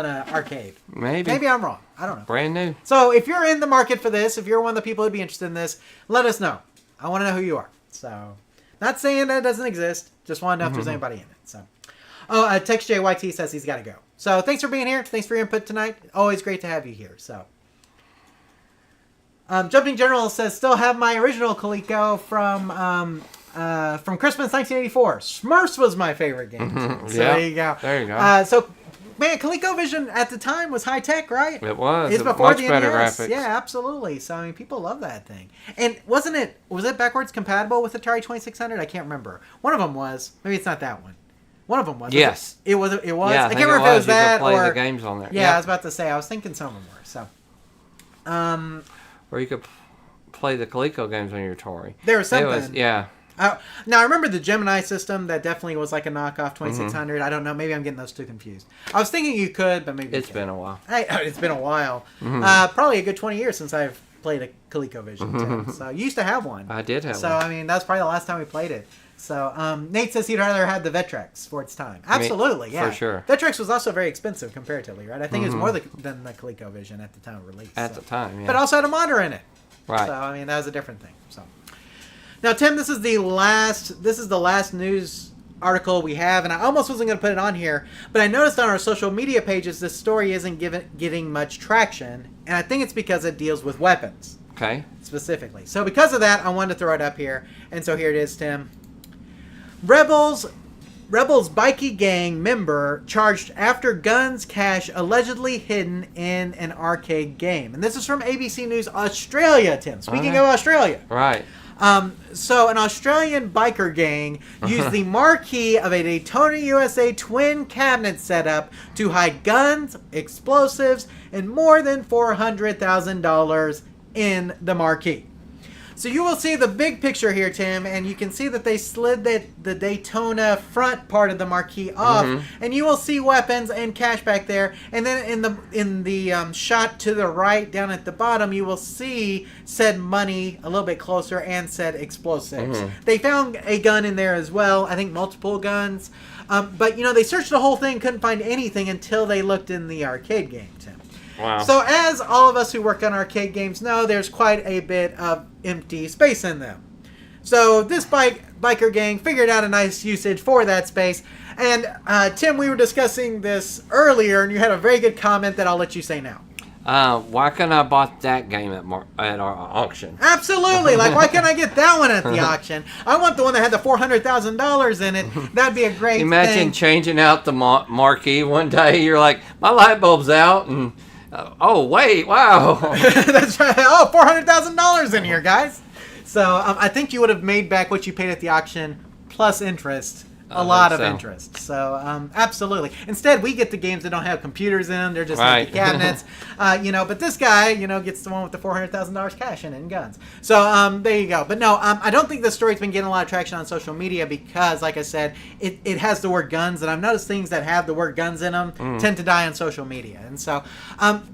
a arcade. Maybe I'm wrong. I don't know. Brand new. So if you're in the market for this, if you're one of the people who'd be interested in this, let us know. I want to know who you are. So, not saying that it doesn't exist. Just want to know if there's anybody in it. So, Text JYT says he's got to go. So, thanks for being here. Thanks for your input tonight. Always great to have you here. So, Jumping General says, still have my original Coleco from Christmas 1984. Smurfs was my favorite game. So, there you go. There you go. So, man, ColecoVision at the time was high tech, right? It was. It's It was before much the better NES. graphics. Yeah, absolutely. So I mean, people love that thing. And was it backwards compatible with Atari 2600? I can't remember. One of them was. Maybe it's not that one. One of them was. Yes. It was. It was. Yeah, I can't remember if it was You could that play or the games on there. Yeah, I was about to say. I was thinking some of them were. So. Or you could play the Coleco games on your Atari. There was something. It was, yeah. Now, I remember the Gemini system. That definitely was like a knockoff 2600. I don't know. Maybe I'm getting those two confused. I was thinking you could, but maybe It's been a while. It's been a while. Probably a good 20 years since I've played a ColecoVision. Too. So you used to have one. I did have So one. I mean, that's probably the last time we played it. So Nate says he'd rather have the Vectrex for its time. Absolutely, yeah. for sure. Vectrex was also very expensive comparatively, right? I think it was more than the ColecoVision at the time of release. At the time, yeah. But it also had a monitor in it. Right. So I mean, that was a different thing. So now, Tim, this is the last news article we have, and I almost wasn't going to put it on here, but I noticed on our social media pages this story isn't getting much traction, and I think it's because it deals with weapons. Okay. Specifically. So because of that, I wanted to throw it up here, and so here it is, Tim. Rebels bikie gang member charged after guns cache allegedly hidden in an arcade game. And this is from ABC News Australia, Tim. Speaking of Australia. Right. So an Australian biker gang used the marquee of a Daytona USA twin cabinet setup to hide guns, explosives, and more than $400,000 in the marquee. So you will see the big picture here, Tim, and you can see that they slid the Daytona front part of the marquee off, and you will see weapons and cash back there. And then in the shot to the right, down at the bottom, you will see said money a little bit closer and said explosives. They found a gun in there as well. I think multiple guns, but they searched the whole thing, couldn't find anything until they looked in the arcade game, Tim. Wow. So as all of us who work on arcade games know, there's quite a bit of empty space in them. So this biker gang figured out a nice usage for that space. And Tim, we were discussing this earlier, and you had a very good comment that I'll let you say now. Why couldn't I bought that game at our auction? Absolutely. Like, why can't I get that one at the auction? I want the one that had the $400,000 in it. That'd be a great Imagine thing. changing out the marquee one day. You're like, my light bulb's out, and oh wait, wow. That's right. Oh, $400,000 in here, guys. So I think you would have made back what you paid at the auction plus interest. A lot of interest. So, absolutely. Instead, we get the games that don't have computers in them. They're just like the cabinets. But this guy, gets the one with the $400,000 cash in it and guns. So, there you go. But no, I don't think this story's been getting a lot of traction on social media because, like I said, it has the word guns. And I've noticed things that have the word guns in them tend to die on social media. And so,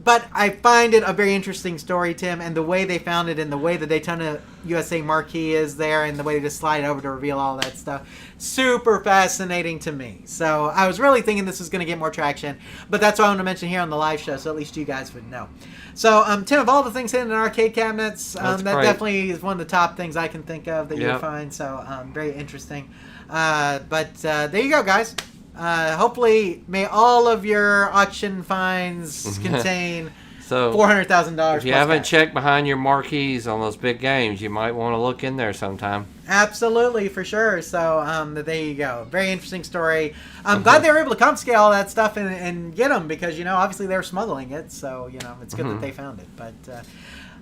but I find it a very interesting story, Tim, and the way they found it and the way the Daytona USA marquee is there and the way they just slide it over to reveal all that stuff. Super fascinating to me. So I was really thinking this was going to get more traction, but that's what I want to mention here on the live show, so at least you guys would know. So, Tim, of all the things hidden in arcade cabinets, that definitely is one of the top things I can think of that you'll find. So, very interesting. But there you go, guys. Hopefully, may all of your auction finds contain $400,000. If you haven't checked behind your marquees on those big games, you might want to look in there sometime. Absolutely, for sure. So there you go. Very interesting story. I'm glad they were able to confiscate all that stuff and get them because, obviously they were smuggling it. So, it's good that they found it. But,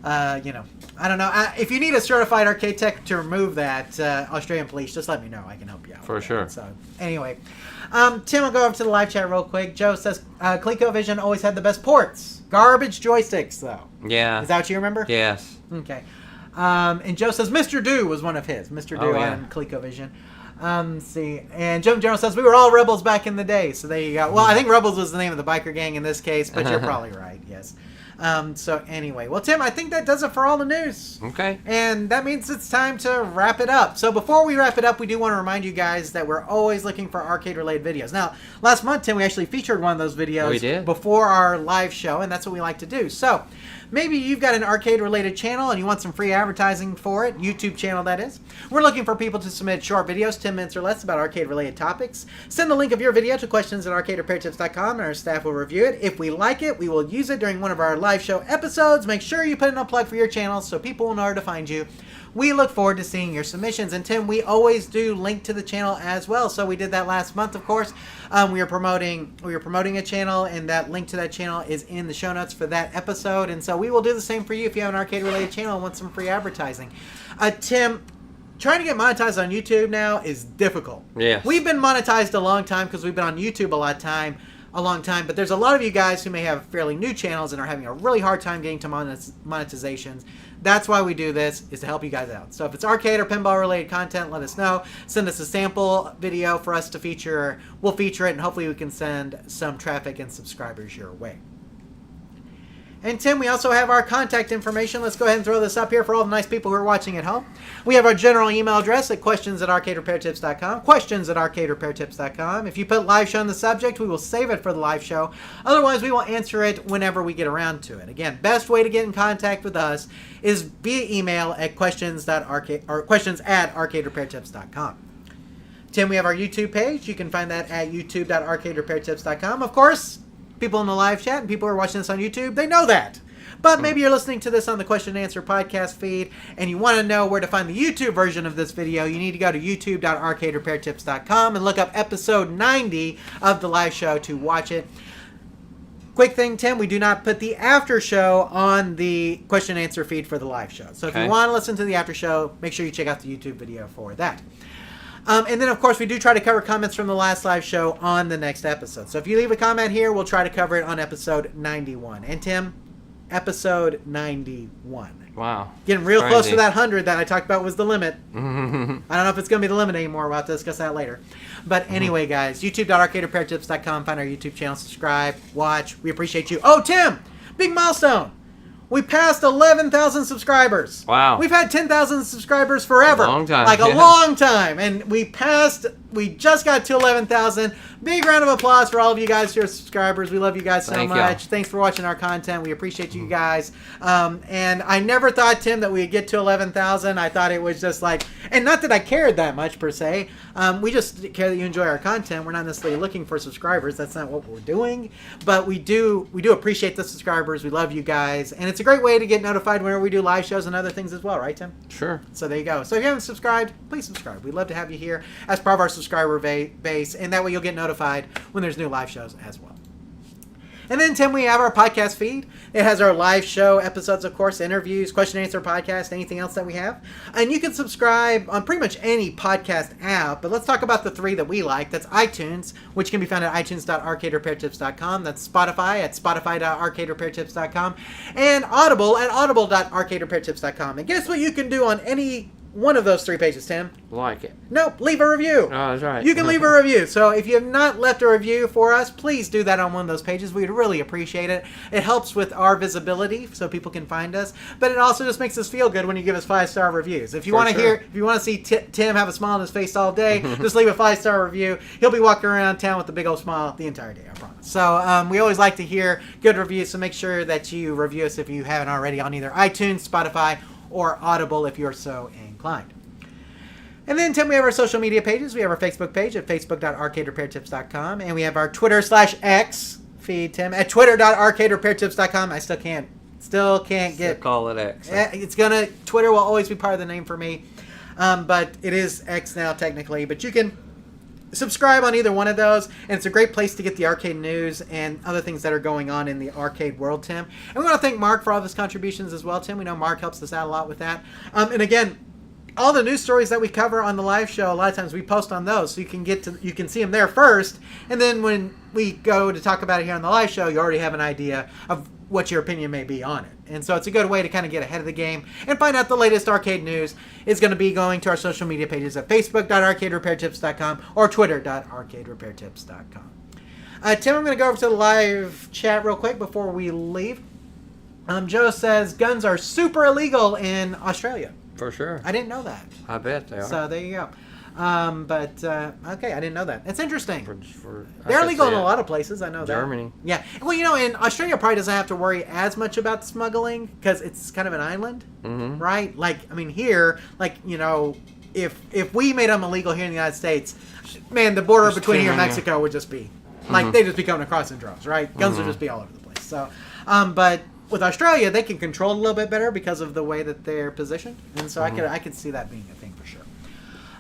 I don't know. If you need a certified arcade tech to remove that, Australian police, just let me know. I can help you out. For sure. So, anyway. Tim, I'll go over to the live chat real quick. Joe says, ColecoVision always had the best ports. Garbage joysticks, though. Yeah. Is that what you remember? Yes. Okay. And Joe says Mr. Do was one of his. Mr. Do on ColecoVision. Let's see. And Jim General says we were all rebels back in the day. So there you go. Well, I think Rebels was the name of the biker gang in this case, but you're probably right. Yes. So anyway, well, Tim, I think that does it for all the news. Okay. And that means it's time to wrap it up. So before we wrap it up, we do want to remind you guys that we're always looking for arcade-related videos. Now, last month, Tim, we actually featured one of those videos before our live show, and that's what we like to do. So maybe you've got an arcade-related channel and you want some free advertising for it, YouTube channel that is. We're looking for people to submit short videos, 10 minutes or less, about arcade-related topics. Send the link of your video to questions@arcaderepairtips.com and our staff will review it. If we like it, we will use it during one of our live show episodes. Make sure you put in a plug for your channel so people will know where to find you. We look forward to seeing your submissions. And Tim, we always do link to the channel as well. So we did that last month, of course. We were promoting a channel, and that link to that channel is in the show notes for that episode. And so we will do the same for you if you have an arcade-related channel and want some free advertising. Tim, trying to get monetized on YouTube now is difficult. Yes. We've been monetized a long time because we've been on YouTube a long time, but there's a lot of you guys who may have fairly new channels and are having a really hard time getting to monetizations. That's why we do this, is to help you guys out. So if it's arcade or pinball related content, let us know. Send us a sample video for us to feature. We'll feature it, and hopefully we can send some traffic and subscribers your way. And Tim, we also have our contact information. Let's go ahead and throw this up here for all the nice people who are watching at home. We have our general email address at questions@arcaderepairtips.com. Questions@arcaderepairtips.com. If you put live show in the subject, we will save it for the live show. Otherwise, we will answer it whenever we get around to it. Again, best way to get in contact with us is via email at questions@arcaderepairtips.com. Tim, we have our YouTube page. You can find that at youtube.arcaderepairtips.com. Of course, people in the live chat and people who are watching this on YouTube, they know that. But maybe you're listening to this on the Question and Answer podcast feed and you want to know where to find the YouTube version of this video. You need to go to youtube.arcaderepairtips.com and look up episode 90 of the live show to watch it. Quick thing, Tim, we do not put the after show on the Question and Answer feed for the live show. So if you want to listen to the after show, make sure you check out the YouTube video for that. And then, of course, we do try to cover comments from the last live show on the next episode. So if you leave a comment here, we'll try to cover it on episode 91. And, Tim, episode 91. Wow. Getting real close to that 100 that I talked about was the limit. I don't know if it's going to be the limit anymore. We'll have to discuss that later. But anyway, guys, youtube.arcaderepairtips.com. Find our YouTube channel. Subscribe. Watch. We appreciate you. Oh, Tim! Big milestone! We passed 11,000 subscribers. Wow. We've had 10,000 subscribers forever. A long time. Like a long time. And we just got to 11,000. Big round of applause for all of you guys who are subscribers. We love you guys so much. Thanks for watching our content. We appreciate you guys. And I never thought, Tim, that we'd get to 11,000. I thought it was just like, and not that I cared that much per se. We just care that you enjoy our content. We're not necessarily looking for subscribers. That's not what we're doing. But we do appreciate the subscribers. We love you guys. And it's a great way to get notified whenever we do live shows and other things as well, right, Tim? Sure. So there you go. So if you haven't subscribed, please subscribe. We'd love to have you here as part of our subscriber base, and that way you'll get notified when there's new live shows as well. And then, Tim, we have our podcast feed. It has our live show episodes, of course, interviews, question and answer podcast, anything else that we have. And you can subscribe on pretty much any podcast app, but let's talk about the three that we like. That's iTunes, which can be found at itunes.arcaderepairtips.com. That's Spotify at spotify.arcaderepairtips.com. And Audible at audible.arcaderepairtips.com. And guess what you can do on any one of those three pages, Tim? Like it. Nope, leave a review. Oh, that's right. You can leave a review. So if you have not left a review for us, please do that on one of those pages. We'd really appreciate it. It helps with our visibility so people can find us. But it also just makes us feel good when you give us 5-star reviews. If you want to see Tim have a smile on his face all day, just leave a 5-star review. He'll be walking around town with a big old smile the entire day, I promise. So we always like to hear good reviews, so make sure that you review us if you haven't already on either iTunes, Spotify, or Audible if you're so inclined. And then, Tim, we have our social media pages. We have our Facebook page at facebook.arcaderepairtips.com. And we have our Twitter/X feed, Tim, at twitter.arcaderepairtips.com. I still can't get... call it X. Twitter will always be part of the name for me. But it is X now, technically. But you can subscribe on either one of those, and it's a great place to get the arcade news and other things that are going on in the arcade world, Tim. And we want to thank Mark for all of his contributions as well, Tim. We know Mark helps us out a lot with that. And again, all the news stories that we cover on the live show, a lot of times we post on those, so you can see them there first, and then when we go to talk about it here on the live show, you already have an idea of what your opinion may be on it. And so it's a good way to kind of get ahead of the game and find out the latest arcade news. Is going to be going to our social media pages at facebook.arcaderepairtips.com or twitter.arcaderepairtips.com. Tim, I'm going to go over to the live chat real quick before we leave. Joe says guns are super illegal in Australia. For sure. I didn't know that. I bet they are. So there you go. Okay, I didn't know that. It's interesting. They're I legal could in see a it. lot of places. I know that. Germany. Yeah. Well, in Australia probably doesn't have to worry as much about smuggling because it's kind of an island, right? Like, I mean, here, like, if we made them illegal here in the United States, man, the border There's between too here and many. Mexico would just be, like, they'd just be coming across in droves, right? Guns would just be all over the place. So, but with Australia, they can control it a little bit better because of the way that they're positioned, and so I could see that being a thing for sure.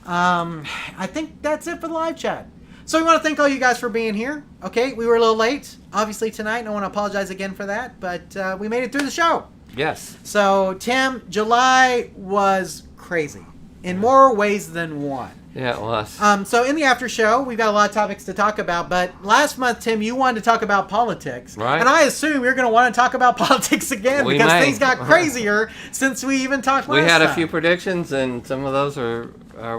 I think that's it for the live chat. So we want to thank all you guys for being here. Okay, we were a little late, obviously, tonight, and I want to apologize again for that, but we made it through the show. Yes. So, Tim, July was crazy in more ways than one. Yeah, it was. So in the after show, we've got a lot of topics to talk about, but last month, Tim, you wanted to talk about politics. Right. And I assume you're going to want to talk about politics again We because may. things got crazier since we even talked last We had a time. few predictions, and some of those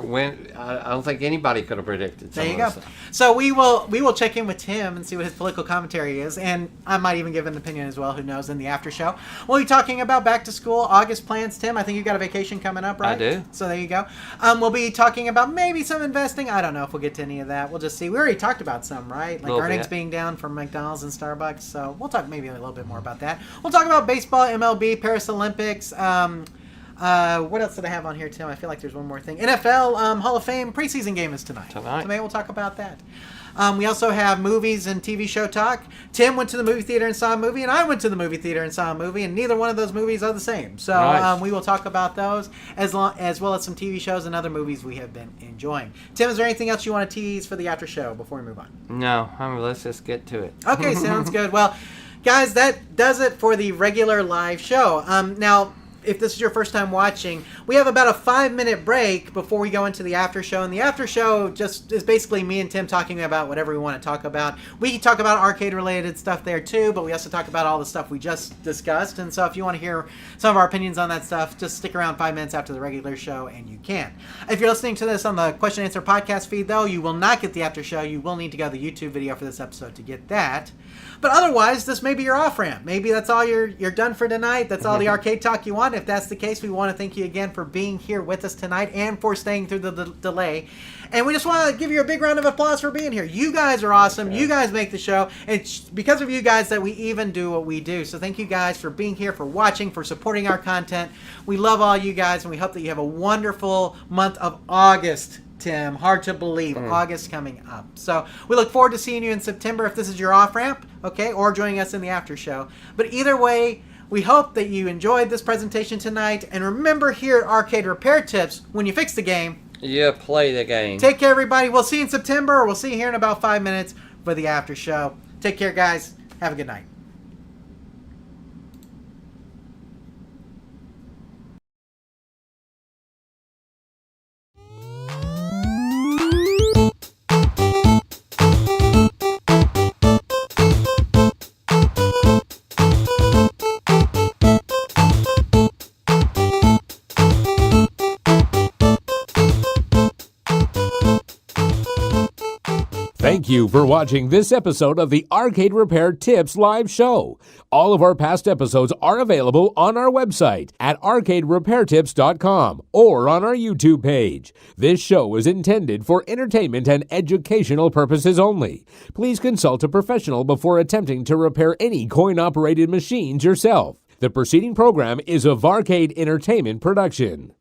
went. I don't think anybody could have predicted. There you go. So we will check in with Tim and see what his political commentary is, and I might even give an opinion as well. Who knows? In the after show, we'll be talking about back to school, August plans. Tim, I think you got a vacation coming up, right? I do. So there you go. We'll be talking about maybe some investing. I don't know if we'll get to any of that. We'll just see. We already talked about some, right? Like Little earnings bit. being down from McDonald's and Starbucks. So we'll talk maybe a little bit more about that. We'll talk about baseball, MLB, Paris Olympics. What else did I have on here, Tim? I feel like there's one more thing. NFL Hall of Fame preseason game is tonight. So maybe we'll talk about that. We also have movies and TV show talk. Tim went to the movie theater and saw a movie, and I went to the movie theater and saw a movie, and neither one of those movies are the same. So Nice. we will talk about those as well as some TV shows and other movies we have been enjoying. Tim, is there anything else you want to tease for the after show before we move on? No, let's just get to it. Okay, sounds good. Well, guys, that does it for the regular live show. Now, if this is your first time watching, we have about a 5-minute break before we go into the after show. And the after show just is basically me and Tim talking about whatever we want to talk about. We can talk about arcade-related stuff there too, but we also talk about all the stuff we just discussed. And so if you want to hear some of our opinions on that stuff, just stick around 5 minutes after the regular show and you can. If you're listening to this on the Question and Answer podcast feed, though, you will not get the after show. You will need to go to the YouTube video for this episode to get that. But otherwise, this may be your off-ramp. Maybe that's all you're done for tonight. That's all the arcade talk you want. If that's the case, we want to thank you again for being here with us tonight and for staying through the delay. And we just want to give you a big round of applause for being here. You guys are awesome. You guys make the show. It's because of you guys that we even do what we do. So thank you guys for being here, for watching, for supporting our content. We love all you guys, and we hope that you have a wonderful month of August. Tim, hard to believe. August coming up. So we look forward to seeing you in September if this is your off-ramp, okay, or joining us in the after show. But either way, we hope that you enjoyed this presentation tonight. And remember, here at Arcade Repair Tips, when you fix the game, You play the game. take care, everybody. We'll see you in September, or we'll see you here in about 5 minutes for the after show. Take care, guys. Have a good night. Thank you for watching this episode of the Arcade Repair Tips live show. All of our past episodes are available on our website at arcaderepairtips.com or on our YouTube page. This show is intended for entertainment and educational purposes only. Please consult a professional before attempting to repair any coin-operated machines yourself. The preceding program is a Varcade Entertainment production.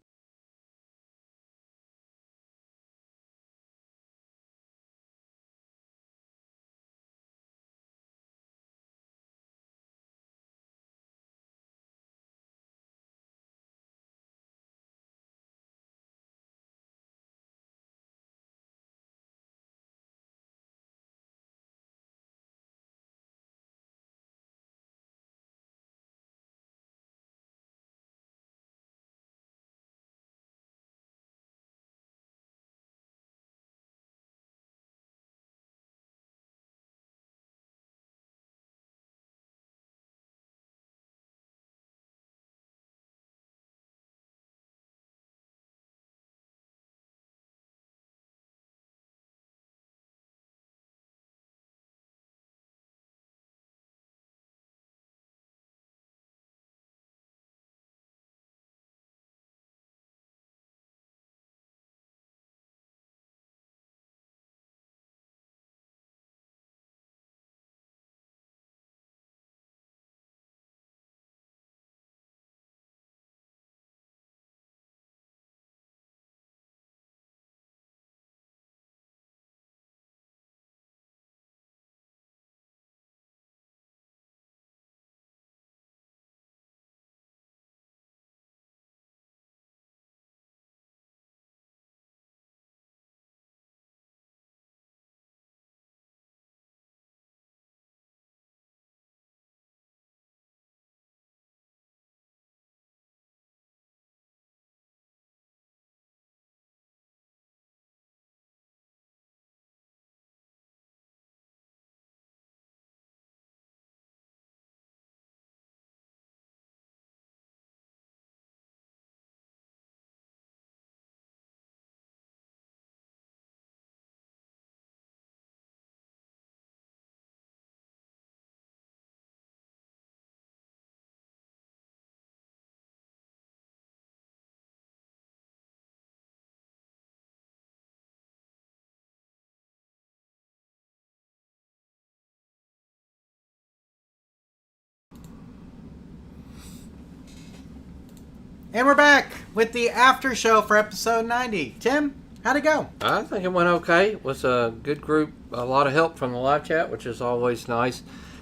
And we're back with the after show for episode 90. Tim, how'd it go? I think it went okay. It was a good group. A lot of help from the live chat, which is always nice.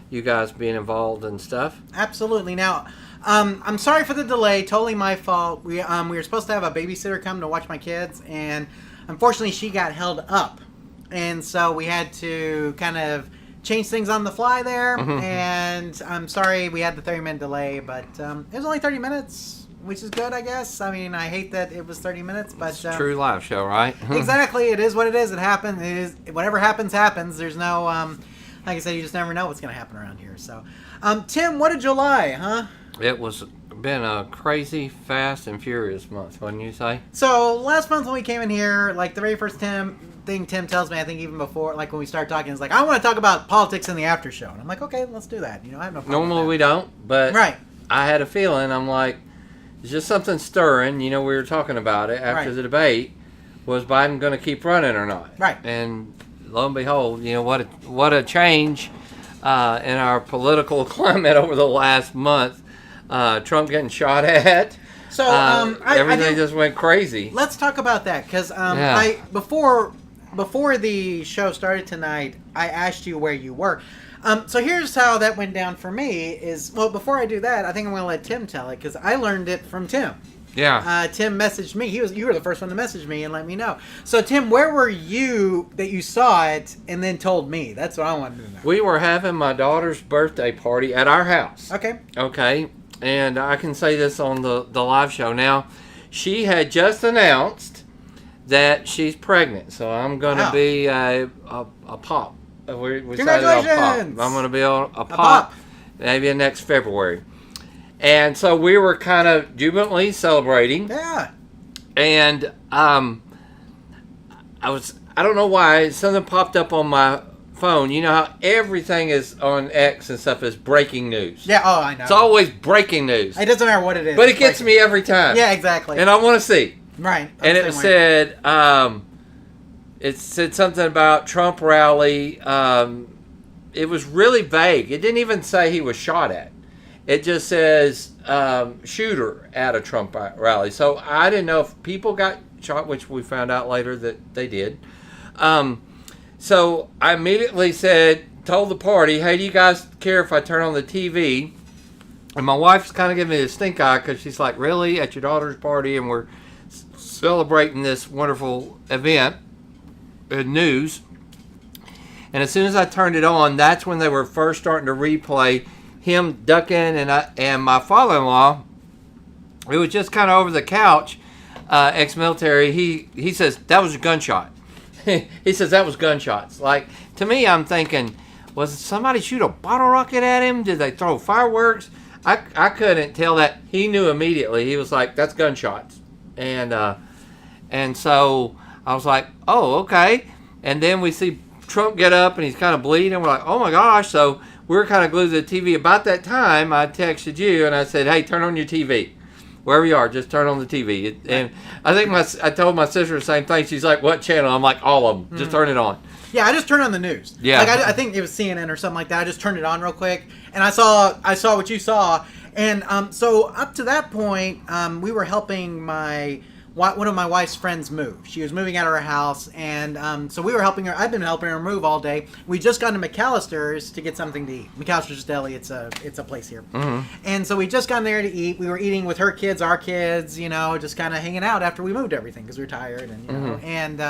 You guys being involved and stuff. Absolutely. Now, I'm sorry for the delay. Totally my fault. We were supposed to have a babysitter come to watch my kids, and unfortunately she got held up. And so we had to kind of change things on the fly there. And I'm sorry we had the 30-minute delay, but it was only 30 minutes, which is good, I guess. I mean, I hate that it was 30 minutes, but It's a true live show, right? Exactly. It is what it is. It happened. It is whatever happens, happens. There's no like I said, you just never know what's going to happen around here. So, Tim, what a July, huh? It was been a crazy, fast, and furious month, wouldn't you say? So last month when we came in here, like the very first thing Tim tells me, I think even before, like when we start talking, is like, I want to talk about politics in the after show. And I'm like, okay, let's do that. You know, I have no problem Normally with we don't, but right. I had a feeling. I'm like, there's just something stirring. You know, we were talking about it after Right. the debate. Was Biden going to keep running or not? Right. And lo and behold, you know what a change in our political climate over the last month. Trump getting shot at. So everything just went crazy. Let's talk about that because before the show started tonight, I asked you where you were. So here's how that went down for me. Before I do that, I think I'm going to let Tim tell it because I learned it from Tim. Yeah. Tim messaged me. You were the first one to message me and let me know. So Tim, where were you that you saw it and then told me? That's what I wanted to know. We were having my daughter's birthday party at our house. Okay. Okay. And I can say this on the live show. Now, she had just announced that she's pregnant. So I'm going to be a pop. We Congratulations! I'm going to be a pop. Maybe next February. And so we were kind of jubilantly celebrating. Yeah. And I don't know why, something popped up on my phone. You know how everything is on X and stuff is breaking news. Yeah, I know. It's always breaking news. It doesn't matter what it is. But it gets me every time. Yeah, exactly. And I want to see. Right. And it said something about Trump rally. It was really vague. It didn't even say he was shot at. It just says shooter at a Trump rally. So I didn't know if people got shot, which we found out later that they did. So I immediately told the party, hey, do you guys care if I turn on the TV? And my wife's kind of giving me a stink eye because she's like, really? At your daughter's party and we're celebrating this wonderful event, news. And as soon as I turned it on, that's when they were first starting to replay him ducking and my father-in-law, it was just kind of over the couch, ex-military, he says, that was a gunshot. He says that was gunshots. Like, to me, I'm thinking, was somebody shoot a bottle rocket at him? Did they throw fireworks? I couldn't tell that. He knew immediately. He was like, that's gunshots. And so I was like, oh, okay. And then we see Trump get up and he's kind of bleeding. We're like, oh my gosh. So we were kind of glued to the TV. About that time, I texted you and I said, hey, turn on your TV. Wherever you are, just turn on the TV. And I think I told my sister the same thing. She's like, what channel? I'm like, all of them. Just turn it on. Yeah, I just turned on the news. Yeah. Like I think it was CNN or something like that. I just turned it on real quick. And I saw what you saw. And so up to that point, we were helping one of my wife's friends move. She was moving out of her house, and so we were helping her. I've been helping her move all day. We just got to McAllister's to get something to eat. McAllister's Deli, it's a place here. Mm-hmm. And so we just got there to eat. We were eating with her kids, our kids, just kind of hanging out after we moved everything because we were tired, and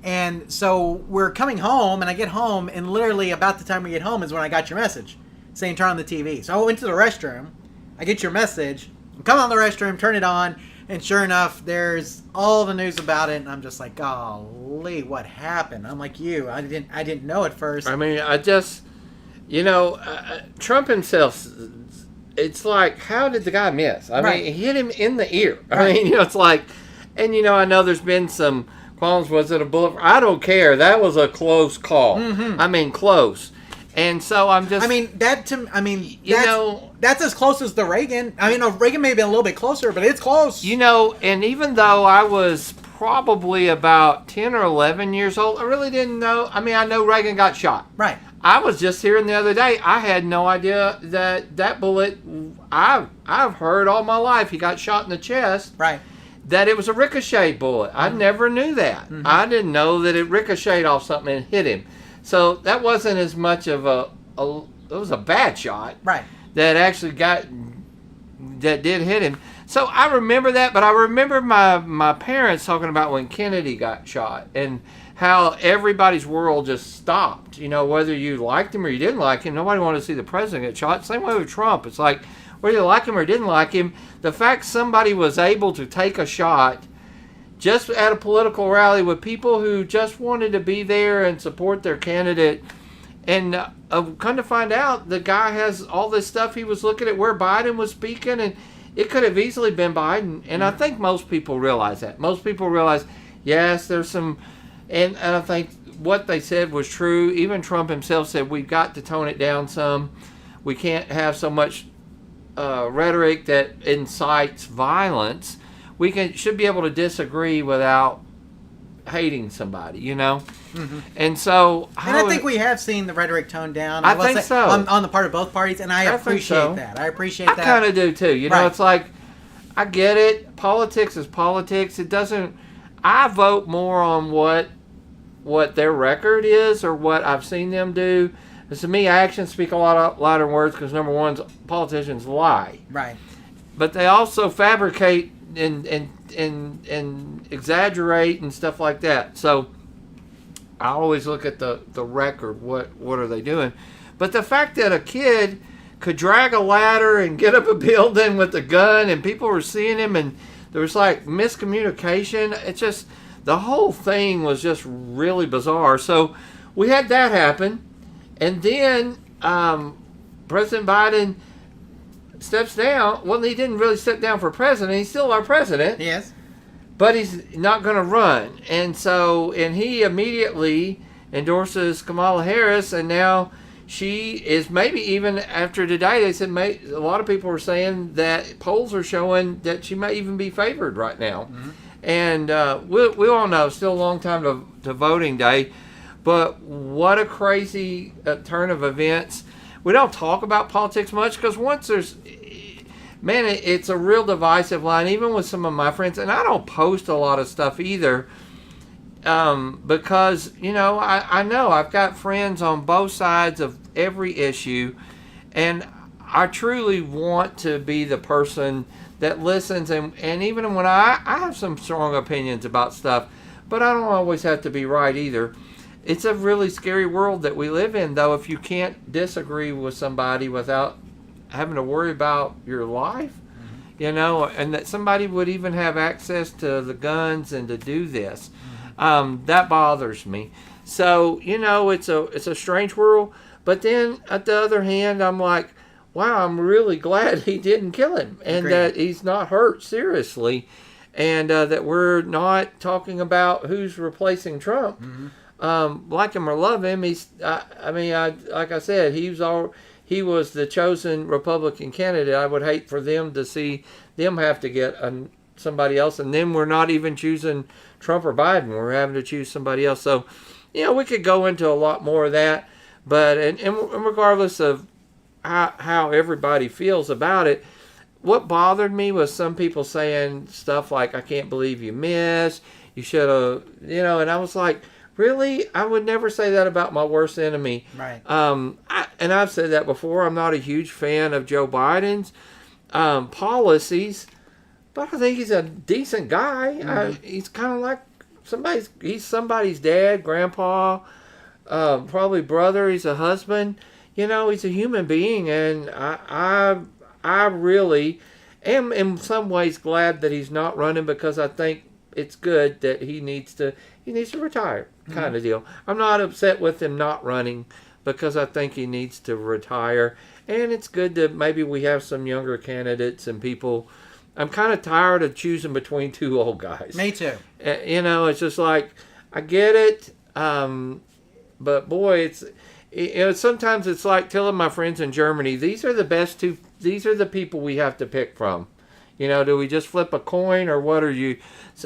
and so we're coming home, and I get home, and literally about the time we get home is when I got your message saying turn on the TV. So I went to the restroom. I get your message. Come on the restroom, turn it on. And sure enough, there's all the news about it, and I'm just like, golly, what happened? I'm like you. I didn't know at first. I mean, Trump himself, it's like, how did the guy miss? I mean, it hit him in the ear. I mean, it's like, and I know there's been some qualms. Was it a bullet? I don't care. That was a close call. Mm-hmm. I mean, close. And so I'm just. That's as close as the Reagan. I mean, Reagan may have been a little bit closer, but it's close. And even though I was probably about 10 or 11 years old, I really didn't know. I mean, I know Reagan got shot. Right. I was just hearing the other day, I had no idea that bullet, I've heard all my life, he got shot in the chest. Right. That it was a ricochet bullet. I never knew that. I didn't know that it ricocheted off something and hit him. So that wasn't as much of it was a bad shot. Right. That actually that did hit him. So I remember that, but I remember my parents talking about when Kennedy got shot and how everybody's world just stopped. You know, whether you liked him or you didn't like him, nobody wanted to see the president get shot. Same way with Trump. It's like, whether you like him or didn't like him, the fact somebody was able to take a shot just at a political rally with people who just wanted to be there and support their candidate, and come to find out, the guy has all this stuff. He was looking at where Biden was speaking, and it could have easily been Biden. And I think most people realize that. Most people realize, yes, there's some, and I think what they said was true. Even Trump himself said, we've got to tone it down some. We can't have so much rhetoric that incites violence. We should be able to disagree without hating somebody, you know. And so, and I think we have seen the rhetoric toned down. I think so on the part of both parties, and I appreciate that. I appreciate that. I kind of do too. You know, Right. it's like, I get it. Politics is politics. It doesn't. I vote more on what their record is or what I've seen them do. Because to me, actions speak a lot louder than words. Because number one, politicians lie, Right. but they also fabricate and exaggerate and stuff like that. So I always look at the record. What are they doing? But the fact that a kid could drag a ladder and get up a building with a gun, and people were seeing him, and there was like miscommunication. It's just, the whole thing was just really bizarre. So we had that happen. And then President Biden steps down. Well, he didn't really step down for president. He's still our president. Yes. But he's not going to run. And he immediately endorses Kamala Harris. And now she is, maybe even after today, they said a lot of people are saying that polls are showing that she may even be favored right now. And we all know, still a long time to voting day. But what a crazy turn of events. We don't talk about politics much because once there's, man, it's a real divisive line, even with some of my friends. And I don't post a lot of stuff either because, you know, I know I've got friends on both sides of every issue. And I truly want to be the person that listens. And even when I have some strong opinions about stuff, but I don't always have to be right either. It's a really scary world that we live in, though, if you can't disagree with somebody without having to worry about your life, you know, and that somebody would even have access to the guns and to do this. That bothers me. So, you know, it's a strange world. But then, at the other hand, I'm like, wow, I'm really glad he didn't kill him and that he's not hurt seriously, and that we're not talking about who's replacing Trump. Like him or love him, like I said, he was the chosen Republican candidate. I would hate for them to see them have to get somebody else, and then we're not even choosing Trump or Biden. We're having to choose somebody else. So, you know, we could go into a lot more of that, but and regardless of how everybody feels about it, what bothered me was some people saying stuff like, "I can't believe you missed. You should have," you know, and I was like, really? I would never say that about my worst enemy. Right. And I've said that before. I'm not a huge fan of Joe Biden's policies, but I think he's a decent guy. He's kind of like he's somebody's dad, grandpa, probably brother. He's a husband. You know, he's a human being, and I really am in some ways glad that he's not running, because I think it's good that he needs to retire, kind of deal. I'm not upset with him not running, because I think he needs to retire. And it's good that maybe we have some younger candidates and people. I'm kind of tired of choosing between two old guys. Me too. You know, it's just like, I get it, but boy, sometimes it's like telling my friends in Germany, these are the people we have to pick from. You know, do we just flip a coin, or what are you?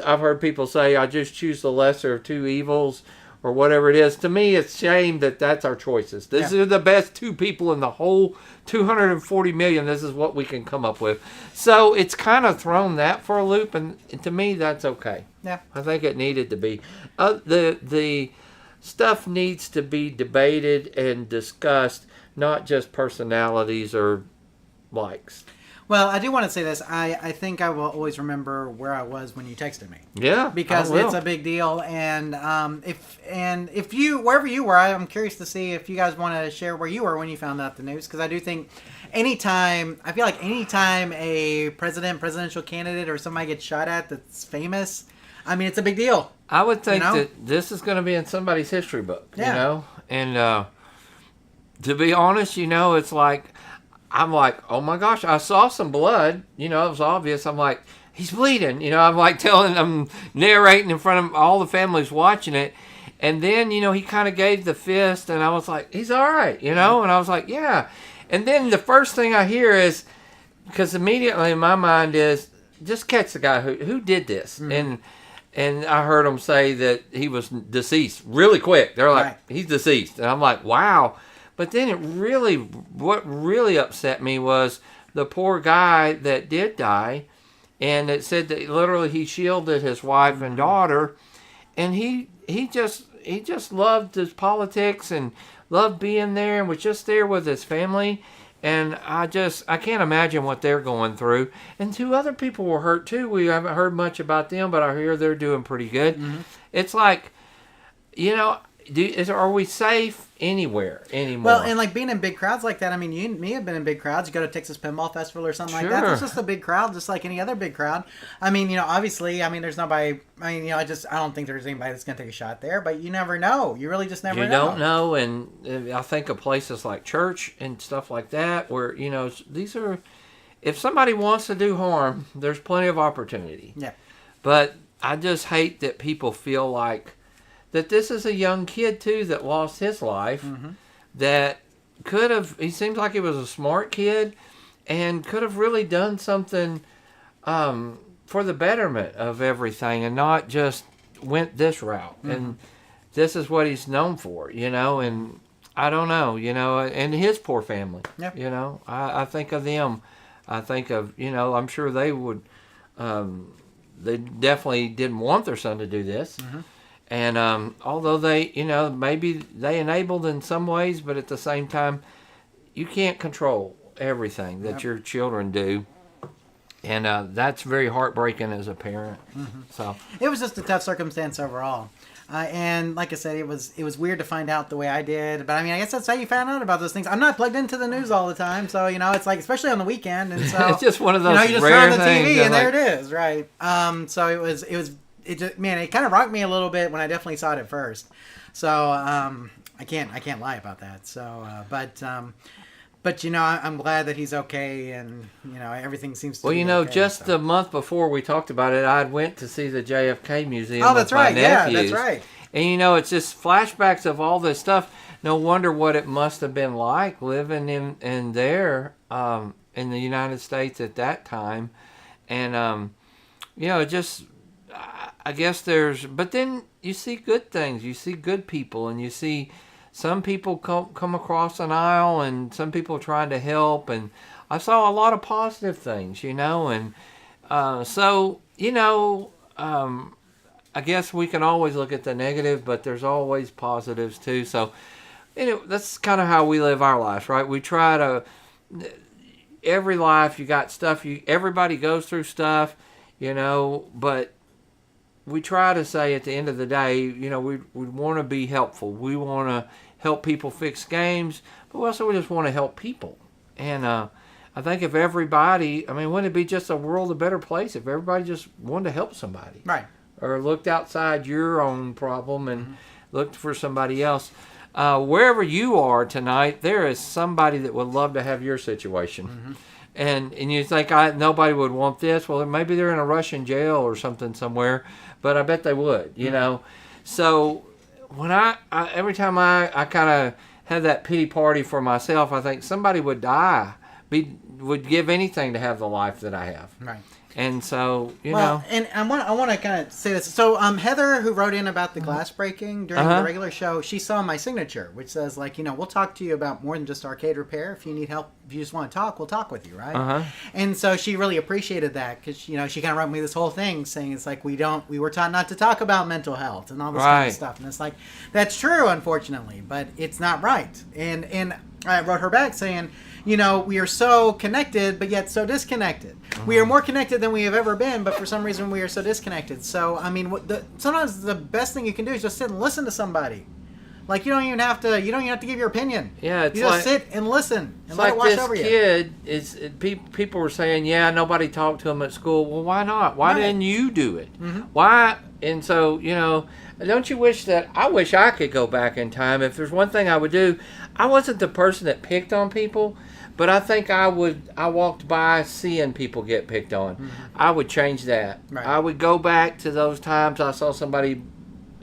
I've heard people say, I just choose the lesser of two evils, or whatever it is. To me, it's shame that that's our choices. These are the best two people in the whole 240 million. This is what we can come up with. So it's kind of thrown that for a loop, and to me, that's okay. Yeah. I think it needed to be. The stuff needs to be debated and discussed, not just personalities or likes. Well, I do want to say this. I think I will always remember where I was when you texted me. Yeah, because it's a big deal. And if you, wherever you were, I'm curious to see if you guys want to share where you were when you found out the news. Because I do think anytime a presidential candidate or somebody gets shot at that's famous, I mean, it's a big deal. I would think that this is going to be in somebody's history book, you know? And to be honest, it's like, I'm like, oh my gosh, I saw some blood. It was obvious. I'm like, he's bleeding. I'm like I'm narrating in front of all the families watching it. And then, he kind of gave the fist, and I was like, he's all right, and I was like, yeah. And then the first thing I hear is, because immediately in my mind is, just catch the guy who did this. Mm-hmm. And I heard them say that he was deceased really quick. They're like, he's deceased. And I'm like, wow. But then what really upset me was the poor guy that did die, and it said that literally he shielded his wife and daughter, and he just loved his politics and loved being there and was just there with his family, and I can't imagine what they're going through. And 2 other people were hurt too. We haven't heard much about them, but I hear they're doing pretty good. Mm-hmm. It's like, are we safe anywhere anymore? Well, and like being in big crowds like that, I mean, you and me have been in big crowds. You go to Texas Pinball Festival or something like that. It's just a big crowd, just like any other big crowd. I mean, obviously, there's nobody. I mean, I don't think there's anybody that's going to take a shot there, but you never know. You really just never know. You don't know, and I think of places like church and stuff like that where, these are, if somebody wants to do harm, there's plenty of opportunity. Yeah. But I just hate that people feel like that this is a young kid, too, that lost his life, that could have, he seems like he was a smart kid, and could have really done something for the betterment of everything, and not just went this route. Mm-hmm. And this is what he's known for, and I don't know, and his poor family, I think of them. I think of, I'm sure they would, they definitely didn't want their son to do this. Mm-hmm. And although they, maybe they enabled in some ways, but at the same time, you can't control everything that your children do. And that's very heartbreaking as a parent. Mm-hmm. So it was just a tough circumstance overall. And like I said, it was weird to find out the way I did. But I mean, I guess that's how you found out about those things. I'm not plugged into the news all the time, so it's like, especially on the weekend. And so it's just one of those you just rare turn on the things TV and there it is, right? So it was. It just, man, it kind of rocked me a little bit when I definitely saw it at first. So I can't lie about that. So but I'm glad that he's okay, and everything seems to. Well, okay, just a month before we talked about it, I went to see the JFK Museum. Oh, that's right. Yeah, that's right. And it's just flashbacks of all this stuff. No wonder what it must have been like living in there in the United States at that time, and just. I guess but then you see good things. You see good people, and you see some people come across an aisle, and some people trying to help. And I saw a lot of positive things, and so I guess we can always look at the negative, but there's always positives too. So that's kind of how we live our lives, right? We try to. Every life you got stuff. Everybody goes through stuff, but. We try to say at the end of the day, we want to be helpful. We want to help people fix games, but we just want to help people. And I think if everybody, wouldn't it be just a world a better place if everybody just wanted to help somebody? Right. Or looked outside your own problem and looked for somebody else. Wherever you are tonight, there is somebody that would love to have your situation. Mm-hmm. And you think nobody would want this. Well, maybe they're in a Russian jail or something somewhere, but I bet they would, So when every time I kind of have that pity party for myself, I think somebody would die, would give anything to have the life that I have. Right. And so, you know. And I want to kind of say this. So, Heather, who wrote in about the glass breaking during the regular show, she saw my signature, which says, like, we'll talk to you about more than just arcade repair. If you need help, if you just want to talk, we'll talk with you, right? And so she really appreciated that because, she kind of wrote me this whole thing saying it's like we were taught not to talk about mental health and all this kind of stuff. And it's like, that's true, unfortunately, but it's not right. And I wrote her back saying, we are so connected, but yet so disconnected. We are more connected than we have ever been, but for some reason we are so disconnected. So, I mean, sometimes the best thing you can do is just sit and listen to somebody. Like, you don't even have to give your opinion. Yeah, it's you just sit and listen and let it wash over you. People were saying, yeah, nobody talked to him at school. Well, why not? Why didn't you do it? Why? And so, don't you wish that? I wish I could go back in time. If there's one thing I would do, I wasn't the person that picked on people, but I think I walked by seeing people get picked on. I would change that. Right. I would go back to those times I saw somebody,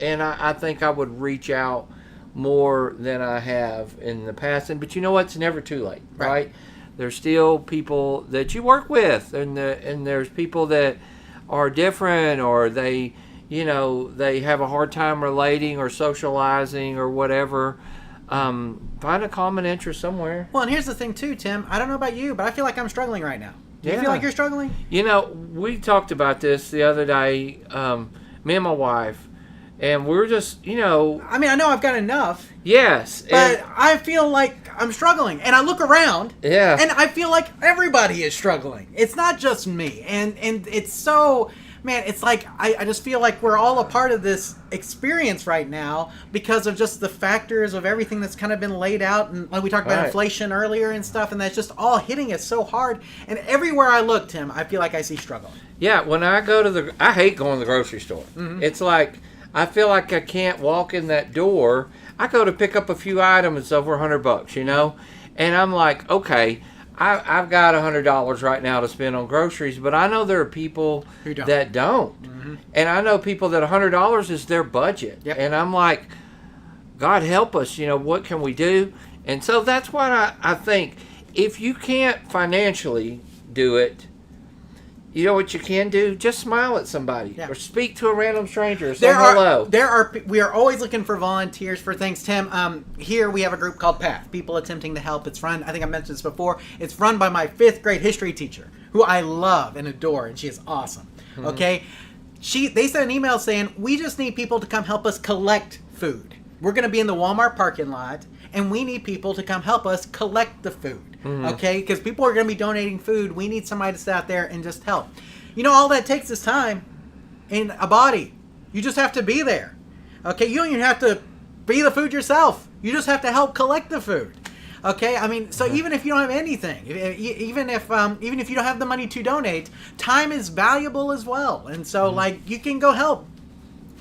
and I think I would reach out more than I have in the past. But you know what? It's never too late, right? There's still people that you work with, and there's people that are different, or they have a hard time relating or socializing or whatever. Find a common interest somewhere. Well, and here's the thing too, Tim. I don't know about you, but I feel like I'm struggling right now. Do you feel like you're struggling? We talked about this the other day, me and my wife, and we were just, I mean, I know I've got enough. Yes. But I feel like I'm struggling. And I look around. Yeah. And I feel like everybody is struggling. It's not just me. And it's so... Man, it's like I just feel like we're all a part of this experience right now because of just the factors of everything that's kind of been laid out. And like we talked about inflation earlier and stuff, and that's just all hitting us so hard. And everywhere I look, Tim, I feel like I see struggle. Yeah, when I go I hate going to the grocery store. It's like I feel like I can't walk in that door. I go to pick up a few items, it's over $100, and I'm like, okay, I've got $100 right now to spend on groceries, but I know there are people that don't. And I know people that $100 is their budget. Yep. And I'm like, God help us, what can we do? And so that's why I think if you can't financially do it, you know what you can do? Just smile at somebody or speak to a random stranger or say hello. We are always looking for volunteers for things, Tim. Here we have a group called PATH, People Attempting to Help. It's run, I think I mentioned this before, it's run by my 5th grade history teacher, who I love and adore, and she is awesome. Okay? They sent an email saying, we just need people to come help us collect food. We're going to be in the Walmart parking lot, and we need people to come help us collect the food. Okay? Because people are going to be donating food. We need somebody to sit out there and just help. All that takes is time and a body. You just have to be there. Okay? You don't even have to be the food yourself. You just have to help collect the food. Okay? I mean, so even if you don't have anything, even if you don't have the money to donate, time is valuable as well. And so, like, you can go help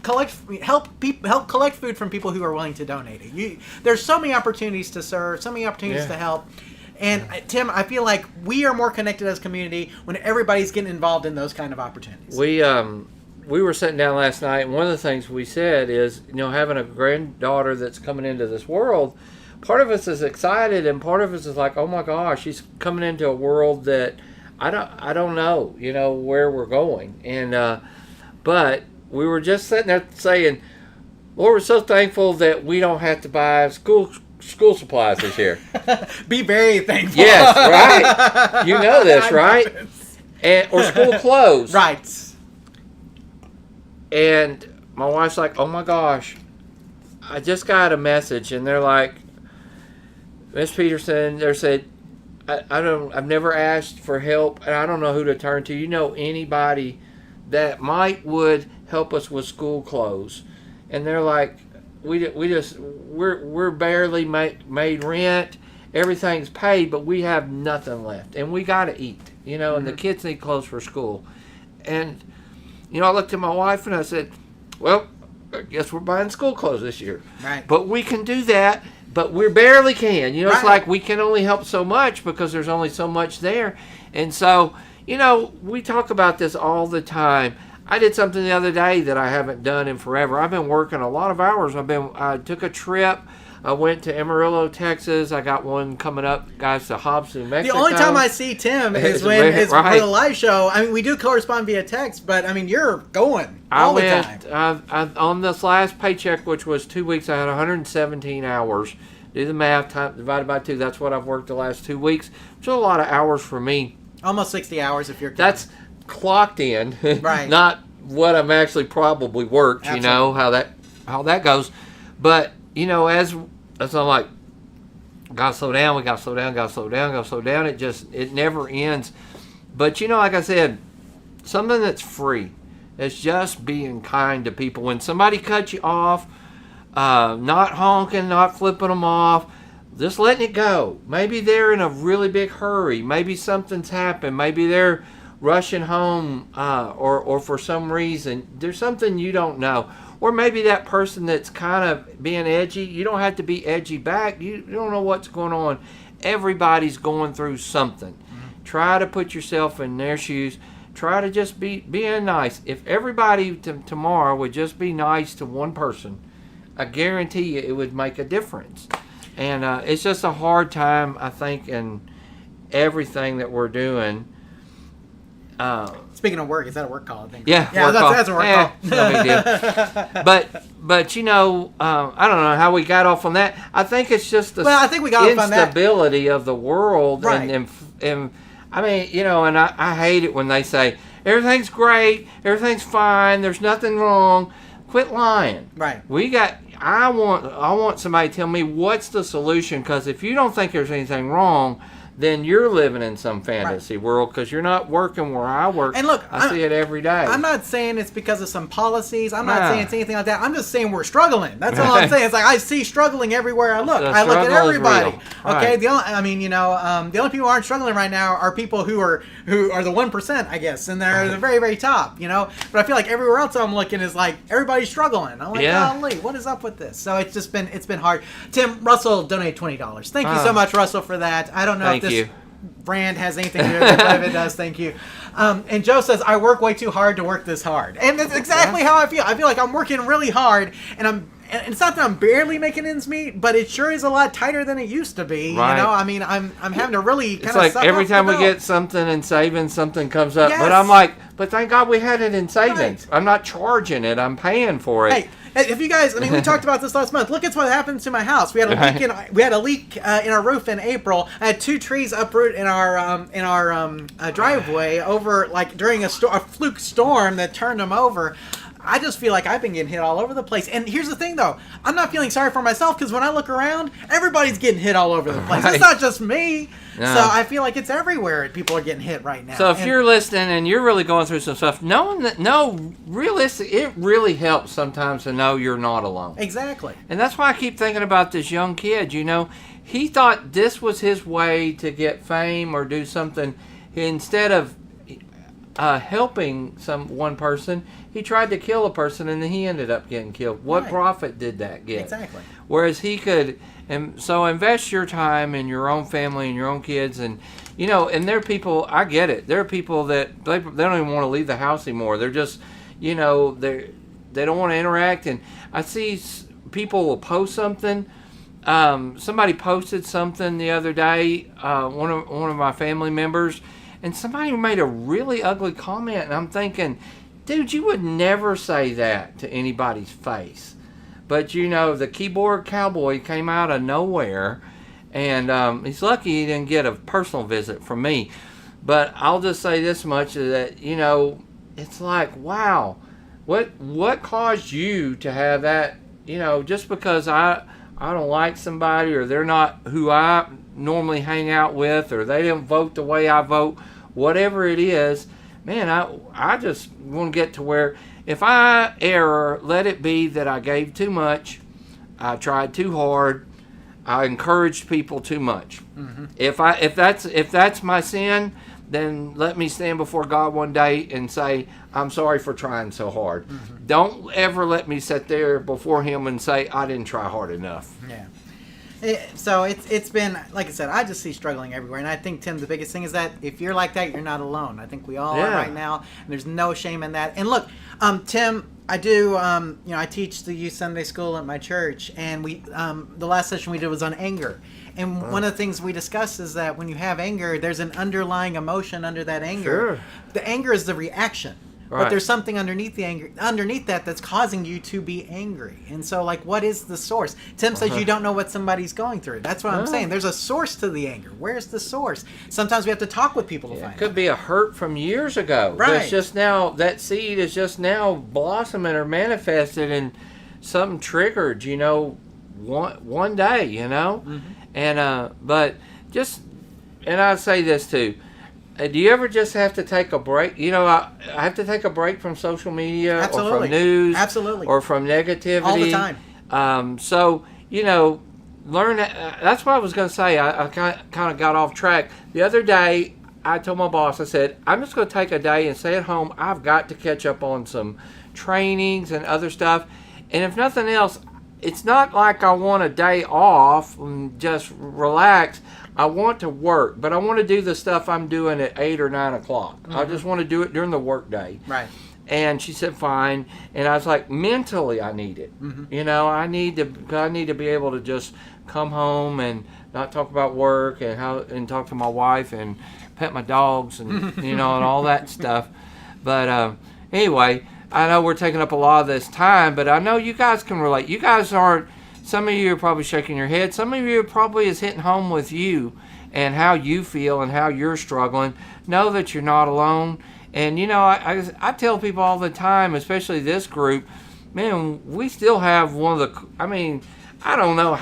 collect food from people who are willing to donate it. There's so many opportunities to serve, so many opportunities to help. And Tim, I feel like we are more connected as a community when everybody's getting involved in those kind of opportunities. We were sitting down last night, and one of the things we said is, having a granddaughter that's coming into this world, part of us is excited, and part of us is like, oh my gosh, she's coming into a world that I don't know, where we're going. And but we were just sitting there saying, Lord, we're so thankful that we don't have to buy school supplies this year. Be very thankful. Yes, right. You know this, right? Or school clothes. Right. And my wife's like, oh my gosh, I just got a message, and they're like, Miss Peterson, they said, I've never asked for help, and I don't know who to turn to. You know anybody that would help us with school clothes? And they're like, we're barely made rent, everything's paid, but we have nothing left, and we got to eat, and the kids need clothes for school. And I looked at my wife and I said, well, I guess we're buying school clothes this year. Right. But we can do that, but we barely can. It's like we can only help so much because there's only so much there. And so, we talk about this all the time. I did something the other day that I haven't done in forever. I've been working a lot of hours. I took a trip. I went to Amarillo, Texas. I got one coming up, guys, to Hobbs, New Mexico. The only time I see Tim is when it's for the live show. I mean, we do correspond via text, but I mean, you're going all the time. On this last paycheck, which was 2 weeks, I had 117 hours. Do the math, divided by 2. That's what I've worked the last 2 weeks. Which is a lot of hours for me. Almost 60 hours if you're counting. That's clocked in, right? Not what I'm actually probably worked. Absolutely. You know how that goes. But you know, as I'm like, gotta slow down. We gotta slow down. Gotta slow down. Gotta slow down. It never ends. But you know, like I said, something that's free is just being kind to people. When somebody cuts you off, not honking, not flipping them off, just letting it go. Maybe they're in a really big hurry. Maybe something's happened. Maybe they're rushing home, or for some reason there's something you don't know. Or maybe that person that's kind of being edgy, you don't have to be edgy back. You don't know what's going on. Everybody's going through something. Mm-hmm. Try to put yourself in their shoes. Try to just being nice. If everybody tomorrow would just be nice to one person, I guarantee you it would make a difference. And it's just a hard time, I think, in everything that we're doing. Speaking of work, is that a work call? I think. Yeah, that's a work call. No big deal. But you know, I don't know how we got off on that. I think it's just the instability of the world, right? And I mean, you know, and I hate it when they say everything's great, everything's fine, there's nothing wrong. Quit lying. Right. I want somebody to tell me what's the solution, because if you don't think there's anything wrong, then you're living in some fantasy world, because you're not working where I work. And look, I see it every day. I'm not saying it's because of some policies. I'm not saying it's anything like that. I'm just saying we're struggling. That's all I'm saying. It's like I see struggling everywhere I look. I look at everybody. Okay, right. The only people who aren't struggling right now are people who are the 1%, I guess, and they're the very, very top. You know, but I feel like everywhere else I'm looking is like everybody's struggling. I'm like, golly, what is up with this? So it's been hard. Tim Russell donated $20. Thank you so much, Russell, for that. I don't know if this brand has anything to do with it, but if it does, thank you. And Joe says, I work way too hard to work this hard. And that's exactly how I feel. I feel like I'm working really hard, and it's not that I'm barely making ends meet, but it sure is a lot tighter than it used to be. Right. You know, I mean, I'm having to really kind of It's like every time we get something in savings, something comes up. Yes. But I'm like, but thank God we had it in savings. Right. I'm not charging it. I'm paying for it. Hey, if you guys, I mean, we talked about this last month. Look at what happened to my house. We had a leak in our roof in April. I had 2 trees uproot in our driveway over during a fluke storm that turned them over. I just feel like I've been getting hit all over the place. And here's the thing, though. I'm not feeling sorry for myself, because when I look around, everybody's getting hit all over the place. Right. It's not just me. No. So I feel like it's everywhere. People are getting hit right now. So if you're listening and you're really going through some stuff, knowing that, it really helps sometimes to know you're not alone. Exactly. And that's why I keep thinking about this young kid. You know, he thought this was his way to get fame or do something. Instead of helping one person, he tried to kill a person, and then he ended up getting killed. What profit did that get? Exactly. Whereas he could, and so invest your time in your own family and your own kids, and you know, and there are people, I get it. There are people that they don't even want to leave the house anymore. They're just, you know, they don't want to interact. And I see people will post something. Somebody posted something the other day. One of my family members. And somebody made a really ugly comment, and I'm thinking, dude, you would never say that to anybody's face. But, you know, the keyboard cowboy came out of nowhere, and he's lucky he didn't get a personal visit from me. But I'll just say this much, that, you know, it's like, wow, what caused you to have that, you know, just because I don't like somebody, or they're not who I normally hang out with, or they didn't vote the way I vote, whatever it is, man, I just want to get to where if I err, let it be that I gave too much, I tried too hard, I encouraged people too much. Mm-hmm. If that's my sin, then let me stand before God one day and say, I'm sorry for trying so hard. Mm-hmm. Don't ever let me sit there before Him and say, I didn't try hard enough. Yeah. It's been, like I said, I just see struggling everywhere. And I think, Tim, the biggest thing is that if you're like that, you're not alone. I think we all are right now. And there's no shame in that. And look, Tim, I do, I teach the youth Sunday school at my church. And the last session we did was on anger. And one of the things we discussed is that when you have anger, there's an underlying emotion under that anger. Sure. The anger is the reaction. Right. But there's something underneath the anger, underneath that's causing you to be angry. And so, like, what is the source? Tim says you don't know what somebody's going through. That's what I'm saying. There's a source to the anger. Where's the source? Sometimes we have to talk with people to find out. It could be a hurt from years ago. Right. That's just now, that seed is just now blossoming or manifested and something triggered, one day, Mm-hmm. And, but just, and I'll say this too. Do you ever just have to take a break? I have to take a break from social media or from news or from negativity. All the time. So, learn. That's what I was going to say. I kind of got off track. The other day, I told my boss, I said, I'm just going to take a day and stay at home. I've got to catch up on some trainings and other stuff. And if nothing else, it's not like I want a day off and just relax. I want to work, but I want to do the stuff I'm doing at 8 or 9 o'clock. I just want to do it during the work day. Right. And she said, fine. And I was like, mentally, I need it. I need to be able to just come home and not talk about work and talk to my wife and pet my dogs and, and all that stuff. But anyway, I know we're taking up a lot of this time, but I know you guys can relate. You guys aren't. Some of you are probably shaking your head. Some of you probably is hitting home with you and how you feel and how you're struggling. Know that you're not alone. And, I tell people all the time, especially this group, man, we still have one of the, I don't know,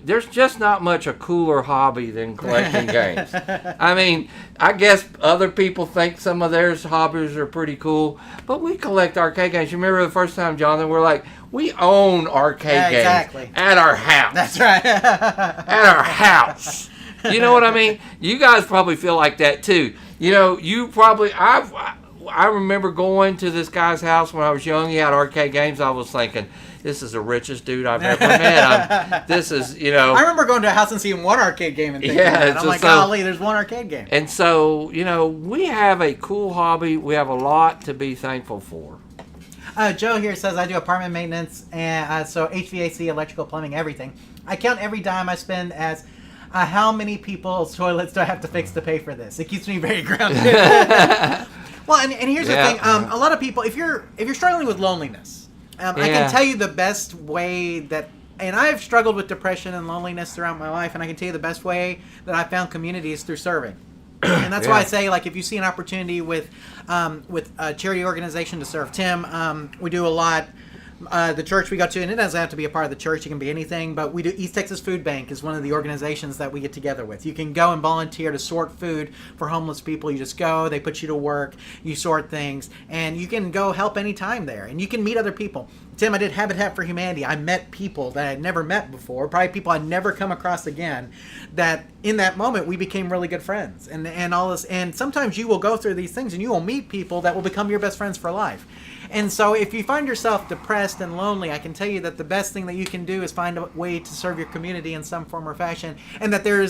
there's just not much a cooler hobby than collecting games. I guess other people think some of their hobbies are pretty cool, but we collect arcade games. You remember the first time, Jonathan, we're like, we own arcade games at our house. That's right. At our house. You know what I mean? You guys probably feel like that too. You probably, I remember going to this guy's house when I was young. He had arcade games. I was thinking, this is the richest dude I've ever met. This is, I remember going to a house and seeing one arcade game and thinking that. I'm like, golly, there's one arcade game. And so, we have a cool hobby. We have a lot to be thankful for. Joe here says, I do apartment maintenance, and so HVAC, electrical, plumbing, everything. I count every dime I spend as how many people's toilets do I have to fix to pay for this? It keeps me very grounded. Well, and here's the thing. A lot of people, if you're struggling with loneliness, I can tell you the best way that, and I've struggled with depression and loneliness throughout my life, and I can tell you the best way that I found community is through serving. And that's why I say, like, if you see an opportunity with a charity organization to serve. Tim, we do a lot. The church we go to, and it doesn't have to be a part of the church, it can be anything, but we do. East Texas Food Bank is one of the organizations that we get together with. You can go and volunteer to sort food for homeless people. You just go, they put you to work, you sort things, and you can go help anytime there, and you can meet other people. Tim, I did Habitat for Humanity. I met people that I'd never met before, probably people I'd never come across again, that in that moment we became really good friends, and all this. And sometimes you will go through these things and you will meet people that will become your best friends for life. And so if you find yourself depressed and lonely, I can tell you that the best thing that you can do is find a way to serve your community in some form or fashion, and that there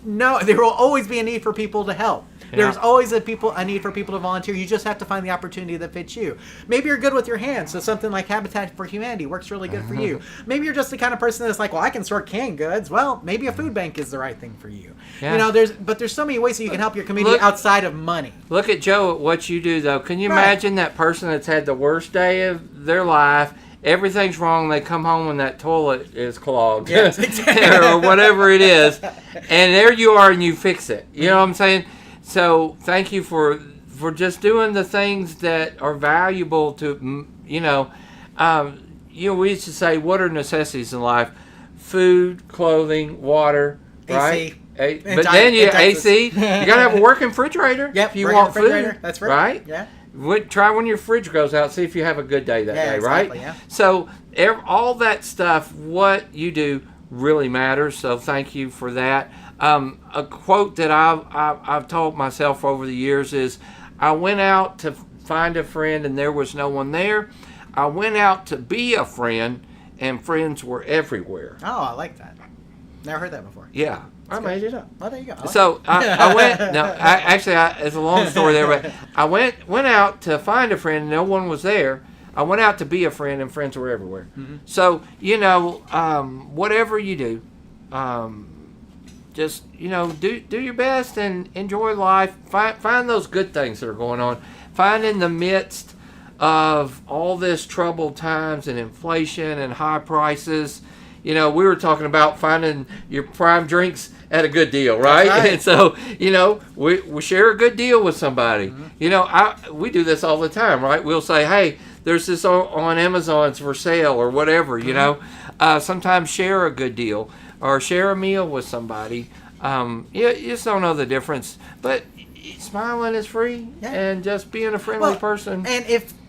will always be a need for people to help. Yeah. There's always a need for people to volunteer. You just have to find the opportunity that fits you. Maybe you're good with your hands, so something like Habitat for Humanity works really good for you. Maybe you're just the kind of person that's like, well, I can sort canned goods. Well, maybe a food bank is the right thing for you. Yeah. There's so many ways that you can help your community outside of money. Look at Joe, at what you do, though. Can you imagine that person that's had the worst day of their life? Everything's wrong. They come home and that toilet is clogged, yes, exactly. or whatever it is, and there you are, and you fix it. You know what I'm saying? So thank you for just doing the things that are valuable to we used to say, what are necessities in life? Food, clothing, water, right? AC. But then AC. You gotta have a working refrigerator. Yep. If you want food, that's right. Yeah. Try when your fridge goes out, see if you have a good day that day, exactly, right? Yeah. So all that stuff, what you do really matters. So thank you for that. A quote that I've told myself over the years is, I went out to find a friend and there was no one there. I went out to be a friend and friends were everywhere. Oh, I like that. Never heard that before. Yeah, I made it up. Well, there you go. So I went. No, it's a long story there, but I went out to find a friend. No one was there. I went out to be a friend, and friends were everywhere. Mm-hmm. So whatever you do, just do your best and enjoy life. Find those good things that are going on. Find in the midst of all this troubled times and inflation and high prices. We were talking about finding your prime drinks at a good deal, right? That's right. And so, we share a good deal with somebody. Mm-hmm. We do this all the time, right? We'll say, hey, there's this on Amazon's for sale or whatever, mm-hmm. Sometimes share a good deal or share a meal with somebody. You just don't know the difference. But smiling is free, and just being a friendly person. And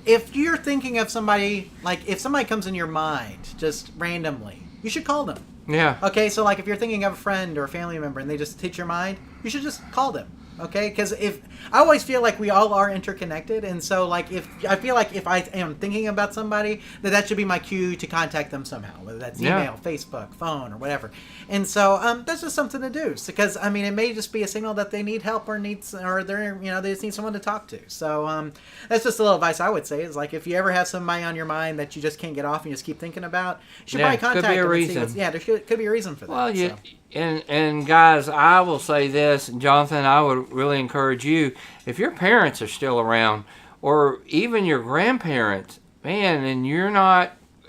if you're thinking of somebody, like if somebody comes in your mind just randomly, you should call them. Yeah. Okay, so like if you're thinking of a friend or a family member and they just hit your mind, you should just call them. Okay, because I always feel like we all are interconnected, and so like if I am thinking about somebody, that should be my cue to contact them somehow, whether that's email, Facebook, phone, or whatever. And so that's just something to do, because it may just be a signal that they need help or they just need someone to talk to. So that's just a little advice I would say is like if you ever have somebody on your mind that you just can't get off and you just keep thinking about, you should probably contact them. Could be a reason. There could be a reason for that. Well, yeah. And guys, I will say this, and Jonathan, I would really encourage you, if your parents are still around, or even your grandparents, man, and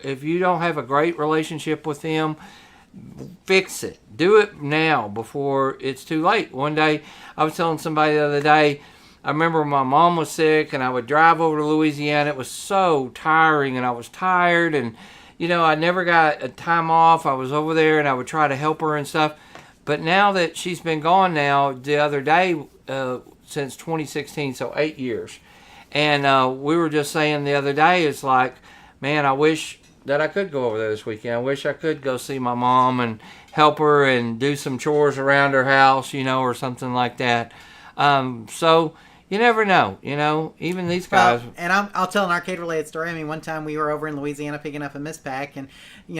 if you don't have a great relationship with them, fix it. Do it now before it's too late. One day, I was telling somebody the other day, I remember my mom was sick, and I would drive over to Louisiana. It was so tiring, and I was tired, and I never got a time off. I was over there, and I would try to help her and stuff. But now that she's been gone now, the other day, since 2016, so 8 years. And we were just saying the other day, it's like, man, I wish that I could go over there this weekend. I wish I could go see my mom and help her and do some chores around her house, or something like that. So you never know, even these guys. Well, and I'll tell an arcade-related story. One time we were over in Louisiana picking up a mispack, and, we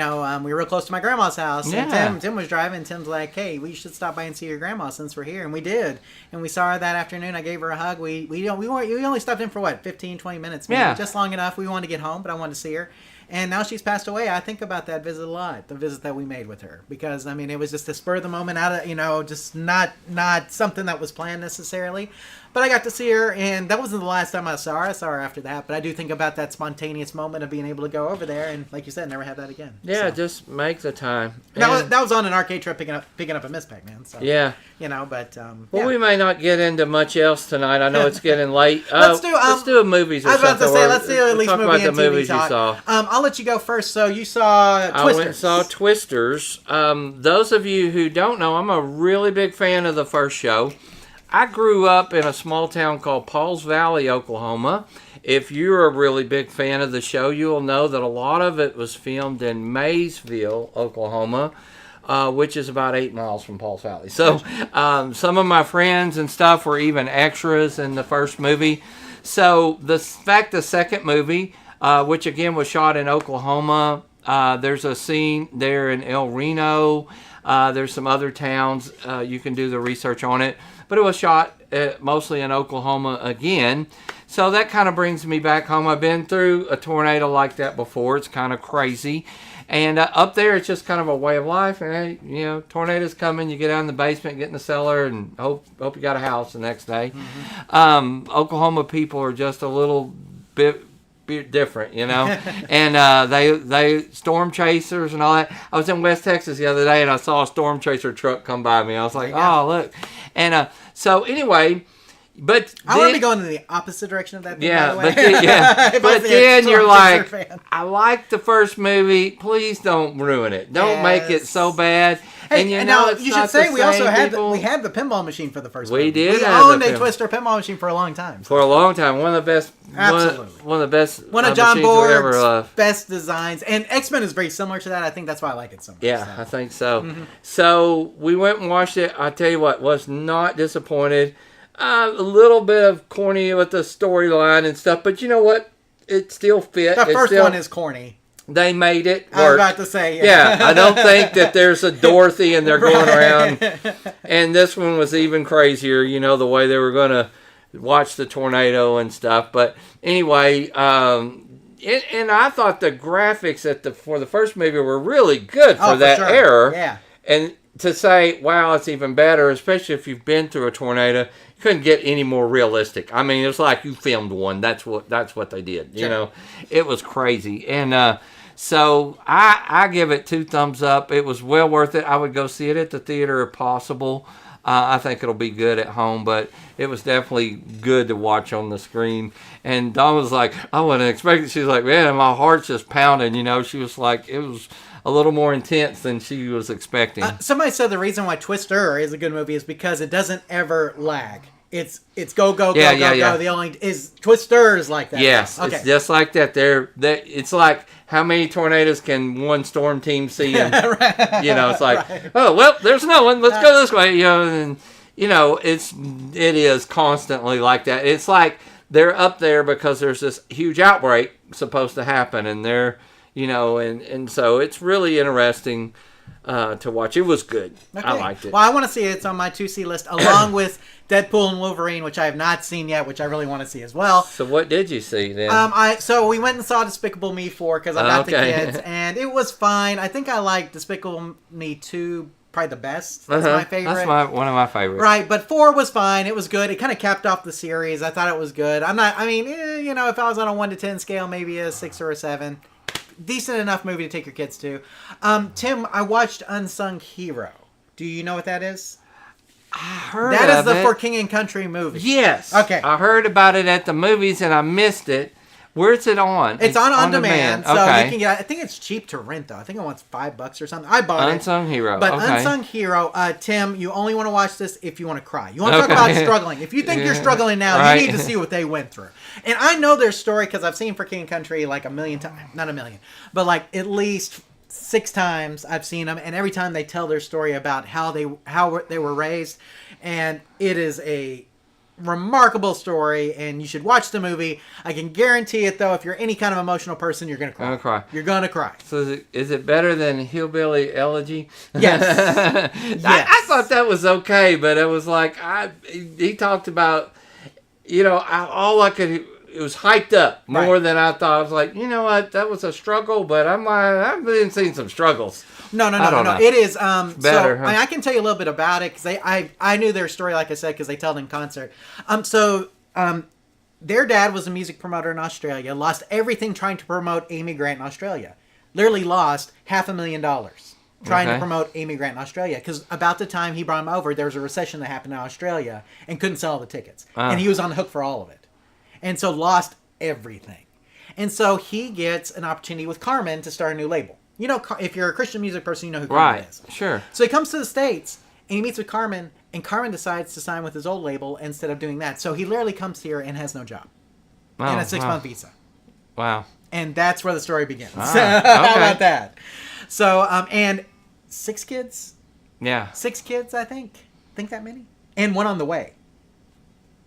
were real close to my grandma's house. Yeah. And Tim was driving, and Tim's like, hey, we should stop by and see your grandma since we're here. And we did. And we saw her that afternoon. I gave her a hug. We only stopped in for, 15, 20 minutes, maybe. Yeah. Just long enough. We wanted to get home, but I wanted to see her. And now she's passed away. I think about that visit a lot, the visit that we made with her. Because, it was just a spur of the moment out of, just not something that was planned necessarily. But I got to see her, and that wasn't the last time I saw her. I saw her after that. But I do think about that spontaneous moment of being able to go over there, and like you said, never have that again. Yeah, just make the time. That was on an arcade trip picking up a mispack, man. So, yeah. But... well, we may not get into much else tonight. I know it's getting late. Let's do a movies or something. I was about to say, let's do at least talk movie about and the TV movies talk. you saw. I'll let you go first. So you saw Twisters. I went and saw Twisters. Those of you who don't know, I'm a really big fan of the first show. I grew up in a small town called Pauls Valley, Oklahoma. If you're a really big fan of the show, you'll know that a lot of it was filmed in Maysville, Oklahoma, which is about 8 miles from Pauls Valley. So some of my friends and stuff were even extras in the first movie. So the second movie, which again was shot in Oklahoma, there's a scene there in El Reno. There's some other towns. You can do the research on it. But it was shot mostly in Oklahoma again. So that kind of brings me back home. I've been through a tornado like that before. It's kind of crazy. And up there, it's just kind of a way of life. And, tornadoes coming. You get down in the basement, get in the cellar, and hope you got a house the next day. Mm-hmm. Oklahoma people are just a little bit different, and they storm chasers and all that. I was in West Texas the other day and I saw a storm chaser truck come by me. I was like, oh, look. And so anyway, but I want to be going in the opposite direction of that thing, yeah, by the way. but then you're like, I like the first movie. Please don't ruin it. Don't make it so bad. Hey, and now you should say we also had the pinball machine for the first movie. We did. We owned a Twister pinball machine for a long time. For a long time, one of the best. Absolutely, one of the best. One of John Board's best designs, and X-Men is very similar to that. I think that's why I like it so much. Yeah, so. I think so. Mm-hmm. So we went and watched it. I tell you what, was not disappointed. A little bit of corny with the storyline and stuff, but you know what? It still fit. The first one is corny. they made it work. I was about to say, I don't think that there's a Dorothy and they're going around. And this one was even crazier, the way they were going to watch the tornado and stuff. But anyway, and I thought the graphics for the first movie were really good for that era. Yeah. And to say, wow, it's even better, especially if you've been through a tornado, you couldn't get any more realistic. I mean, it's like you filmed one. That's what they did. Sure. It was crazy. And so I give it 2 thumbs up. It was well worth it. I would go see it at the theater if possible. I think it'll be good at home, but it was definitely good to watch on the screen. And Dawn was like, I wasn't expecting. She was like, man, my heart's just pounding. She was like, it was a little more intense than she was expecting. Somebody said the reason why Twister is a good movie is because it doesn't ever lag. It's go, go, go, go. The only is Twister is like that. Yes, okay. It's just like that. It's like how many tornadoes can one storm team see? And, right. It's like, right. Oh, well, there's no one. Let's go this way. And it is constantly like that. It's like they're up there because there's this huge outbreak supposed to happen, and they're, and so it's really interesting to watch. It was good. Okay. I liked it. Well, I want to see it. It's on my 2C list, along with Deadpool and Wolverine, which I have not seen yet, which I really want to see as well. So what did you see then? So we went and saw Despicable Me 4 because I got the kids, and it was fine. I think I like Despicable Me 2 probably the best. That's my favorite. That's one of my favorites. Right, but 4 was fine. It was good. It kind of capped off the series. I thought it was good. If I was on a 1 to 10 scale, maybe a 6 or a 7. Decent enough movie to take your kids to. Tim, I watched Unsung Hero. Do you know what that is? I heard that of is the it. For King and Country movie. Yes. Okay. I heard about it at the movies and I missed it. Where's it on? It's on demand. So okay. you can get. I think it's cheap to rent though. I think it wants $5 or something. I bought Unsung Hero. But okay. Unsung Hero, Tim, you only want to watch this if you want to cry. You want to talk about struggling. If you think you're struggling now, right. You need to see what they went through. And I know their story because I've seen For King and Country like a million times. Not a million, but like at least 6 times I've seen them, and every time they tell their story about how they were raised, and it is a remarkable story, and you should watch the movie. I can guarantee it though, if you're any kind of emotional person, you're gonna cry. You're gonna cry. So is it better than Hillbilly Elegy? Yes. Yes. I thought that was okay, but it was like he talked about, it was hyped up more than I thought. I was like, you know what, that was a struggle, but I've been seeing some struggles. No. It is better. So I can tell you a little bit about it because I knew their story, like I said, because they tell it in concert. Their dad was a music promoter in Australia. Lost everything trying to promote Amy Grant in Australia. Literally lost $500,000 trying to promote Amy Grant in Australia because about the time he brought him over, there was a recession that happened in Australia and couldn't sell all the tickets, and he was on the hook for all of it, and so lost everything. And so he gets an opportunity with Carmen to start a new label. If you're a Christian music person, you know who Carmen is. Sure. So he comes to the States, and he meets with Carmen, and Carmen decides to sign with his old label instead of doing that. So he literally comes here and has no job. And a 6-month visa. Wow. And that's where the story begins. Okay. How about that? So, and 6 kids? Yeah. 6 kids, I think. Think that many? And 1 on the way.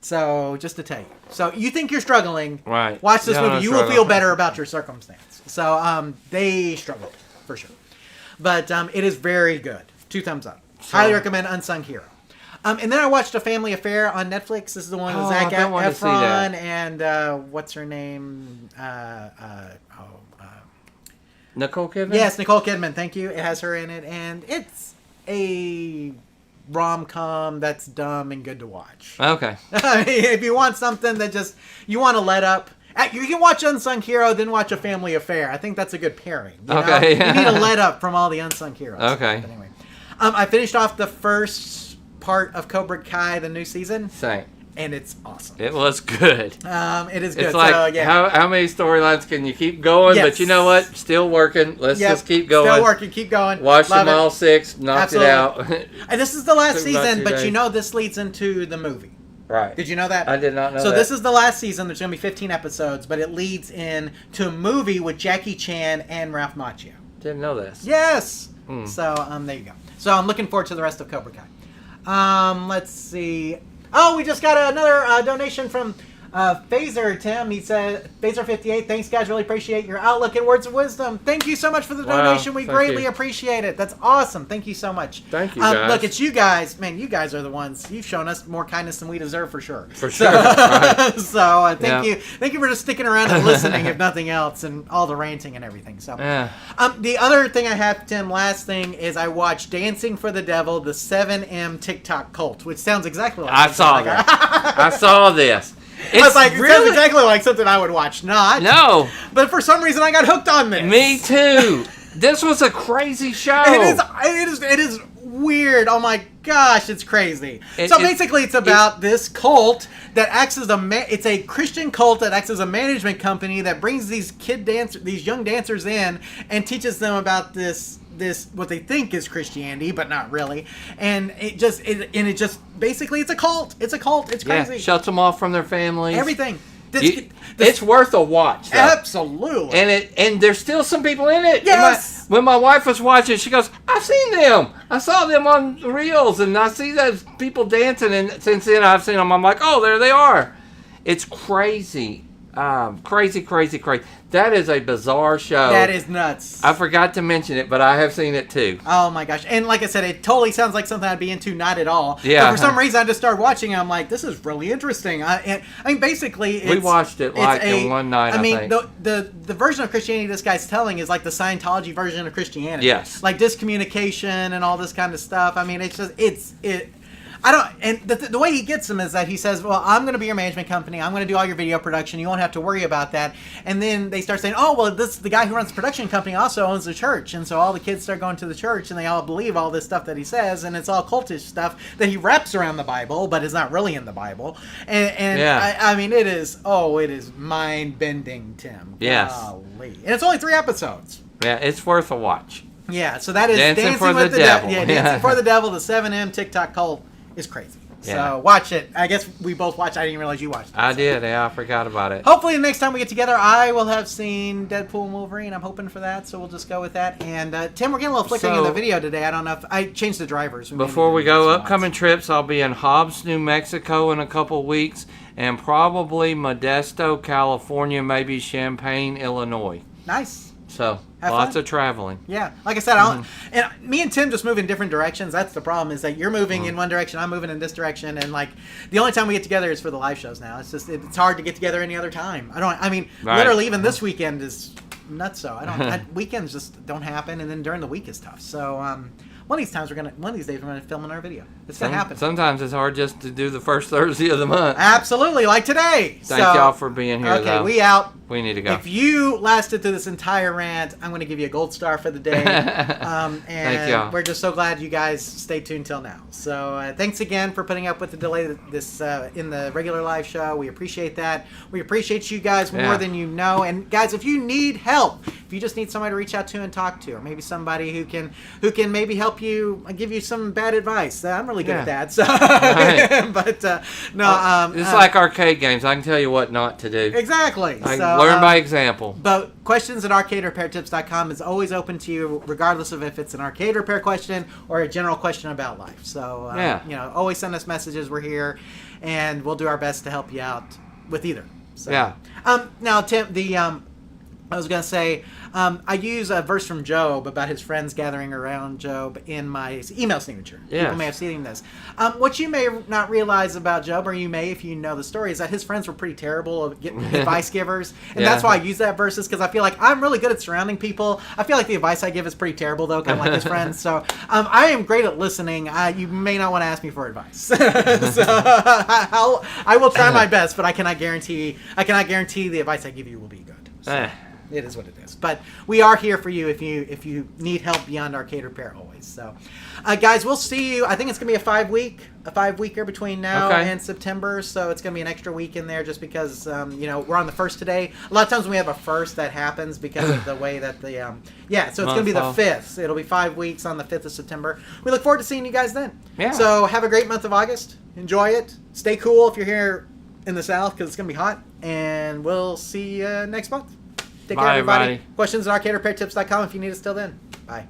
So, just to tell you. So, you think you're struggling. Right. Watch this movie. You will feel better about your circumstance. So, they struggled, for sure. But it is very good. 2 thumbs up. Highly recommend Unsung Hero. And then I watched A Family Affair on Netflix. This is the one with Zac Efron and what's her name? Nicole Kidman? Yes, Nicole Kidman. Thank you. It has her in it. And it's a rom-com that's dumb and good to watch. Okay. If you want something that just, you want to let up, you can watch Unsung Hero, then watch A Family Affair. I think that's a good pairing. Okay. You need to let up from all the Unsung Heroes. Okay. But anyway, I finished off the first part of Cobra Kai, the new season. Same. And it's awesome. It was good. It is good. It's like, how many storylines can you keep going? Yes. But you know what? Still working. Let's just keep going. Still working. Keep going. Watch them all 6. Knocked it out. And this is the last season, but this leads into the movie. Right. Did you know that? I did not know that. So this is the last season. There's going to be 15 episodes, but it leads in to a movie with Jackie Chan and Ralph Macchio. Didn't know this. Yes. So there you go. So I'm looking forward to the rest of Cobra Kai. Let's see. Oh, we just got another donation from Phaser, Tim, he said, Phaser58, thanks guys, really appreciate your outlook and words of wisdom. Thank you so much for the donation. We greatly appreciate it. That's awesome. Thank you so much. Thank you, guys. Look, it's you guys. Man, you guys are the ones. You've shown us more kindness than we deserve for sure. For sure. Right. So thank you. Thank you for just sticking around and listening, if nothing else, and all the ranting and everything. So, the other thing I have, Tim, last thing is I watched Dancing for the Devil, the 7M TikTok cult, which sounds exactly like I saw that. I saw this. I was like, it sounds exactly like something I would watch. Not. No. But for some reason, I got hooked on this. Me too. This was a crazy show. It is weird. Oh my gosh, it's crazy. Basically, it's about this cult that acts as it's a Christian cult that acts as a management company that brings these young dancers in and teaches them about this what they think is Christianity, but not really. And it just basically it's a cult. It's a cult. It's crazy. Yeah, shuts them off from their families. Everything. It's worth a watch, though. Absolutely. And there's still some people in it. Yes. When my wife was watching, she goes, "I've seen them. I saw them on reels, and I see those people dancing." And since then, I've seen them. I'm like, "Oh, there they are." It's crazy. Crazy. That is a bizarre show. That is nuts. I forgot to mention it, but I have seen it too. Oh my gosh. And like I said, it totally sounds like something I'd be into, not at all. Yeah. But for some reason, I just started watching it. I'm like, this is really interesting. I mean, basically, we watched it in one night, I think. The version of Christianity this guy's telling is like the Scientology version of Christianity. Yes. Like discommunication and all this kind of stuff. I mean, the way he gets them is that he says, well, I'm going to be your management company. I'm going to do all your video production. You won't have to worry about that. And then they start saying, oh, well, the guy who runs the production company also owns the church. And so all the kids start going to the church and they all believe all this stuff that he says. And it's all cultish stuff that he wraps around the Bible, but is not really in the Bible. I mean, it is mind-bending, Tim. Yes. Golly. And it's only 3 episodes. Yeah, it's worth a watch. Yeah, so that is Dancing for the Devil. Yeah, Dancing for the Devil, the 7M TikTok cult. Is crazy. Yeah. So watch it. I guess we both watched. I didn't even realize you watched it. I did. Yeah, I forgot about it. Hopefully the next time we get together, I will have seen Deadpool and Wolverine. I'm hoping for that, so we'll just go with that. And Tim, we're getting a little flickering in the video today. I don't know if I changed the drivers. Before we go, upcoming trips, I'll be in Hobbs, New Mexico in a couple weeks, and probably Modesto, California, maybe Champaign, Illinois. Nice. So Have lots fun. of traveling. Yeah, like I said, and me and Tim just move in different directions. That's the problem, is that you're moving in one direction, I'm moving in this direction, and like the only time we get together is for the live shows now. It's just it's hard to get together any other time. Literally even this weekend is nuts. So weekends just don't happen, and then during the week is tough. So one of these days we're gonna film our video. It's gonna happen. Sometimes it's hard just to do the first Thursday of the month. Absolutely, like today. Thank y'all for being here. Okay, though. we out. We need to go. If you lasted through this entire rant, I'm going to give you a gold star for the day. Thank y'all. We're just so glad you guys stayed tuned till now. So thanks again for putting up with the delay in the regular live show. We appreciate that. We appreciate you guys more than you know. And guys, if you need help, if you just need somebody to reach out to and talk to, or maybe somebody who can maybe help you, give you some bad advice. I'm really good at that. So, right. But no, it's like arcade games. I can tell you what not to do. Exactly. Learn by example. But questions at arcaderepairtips.com is always open to you, regardless of if it's an arcade repair question or a general question about life. So, always send us messages. We're here, and we'll do our best to help you out with either. So, yeah. Now, Tim, I was going to say, I use a verse from Job about his friends gathering around Job in my email signature. Yes. People may have seen this. What you may not realize about Job, or you may if you know the story, is that his friends were pretty terrible advice givers. And that's why I use that verse, is because I feel like I'm really good at surrounding people. I feel like the advice I give is pretty terrible, though, kind of like his friends. So I am great at listening. You may not want to ask me for advice. So I will try my best, but I cannot guarantee the advice I give you will be good. So. It is what it is. But we are here for you if you need help beyond arcade repair always. So, guys, we'll see you. I think it's going to be a 5-weeker between now and September. So it's going to be an extra week in there just because, we're on the 1st today. A lot of times when we have a 1st, that happens because of the way that the, so it's going to be the 5th. It'll be 5 weeks on the 5th of September. We look forward to seeing you guys then. Yeah. So have a great month of August. Enjoy it. Stay cool if you're here in the South because it's going to be hot. And we'll see you next month. Take care, everybody. Questions at arcaderepairtips.com if you need us till then. Bye.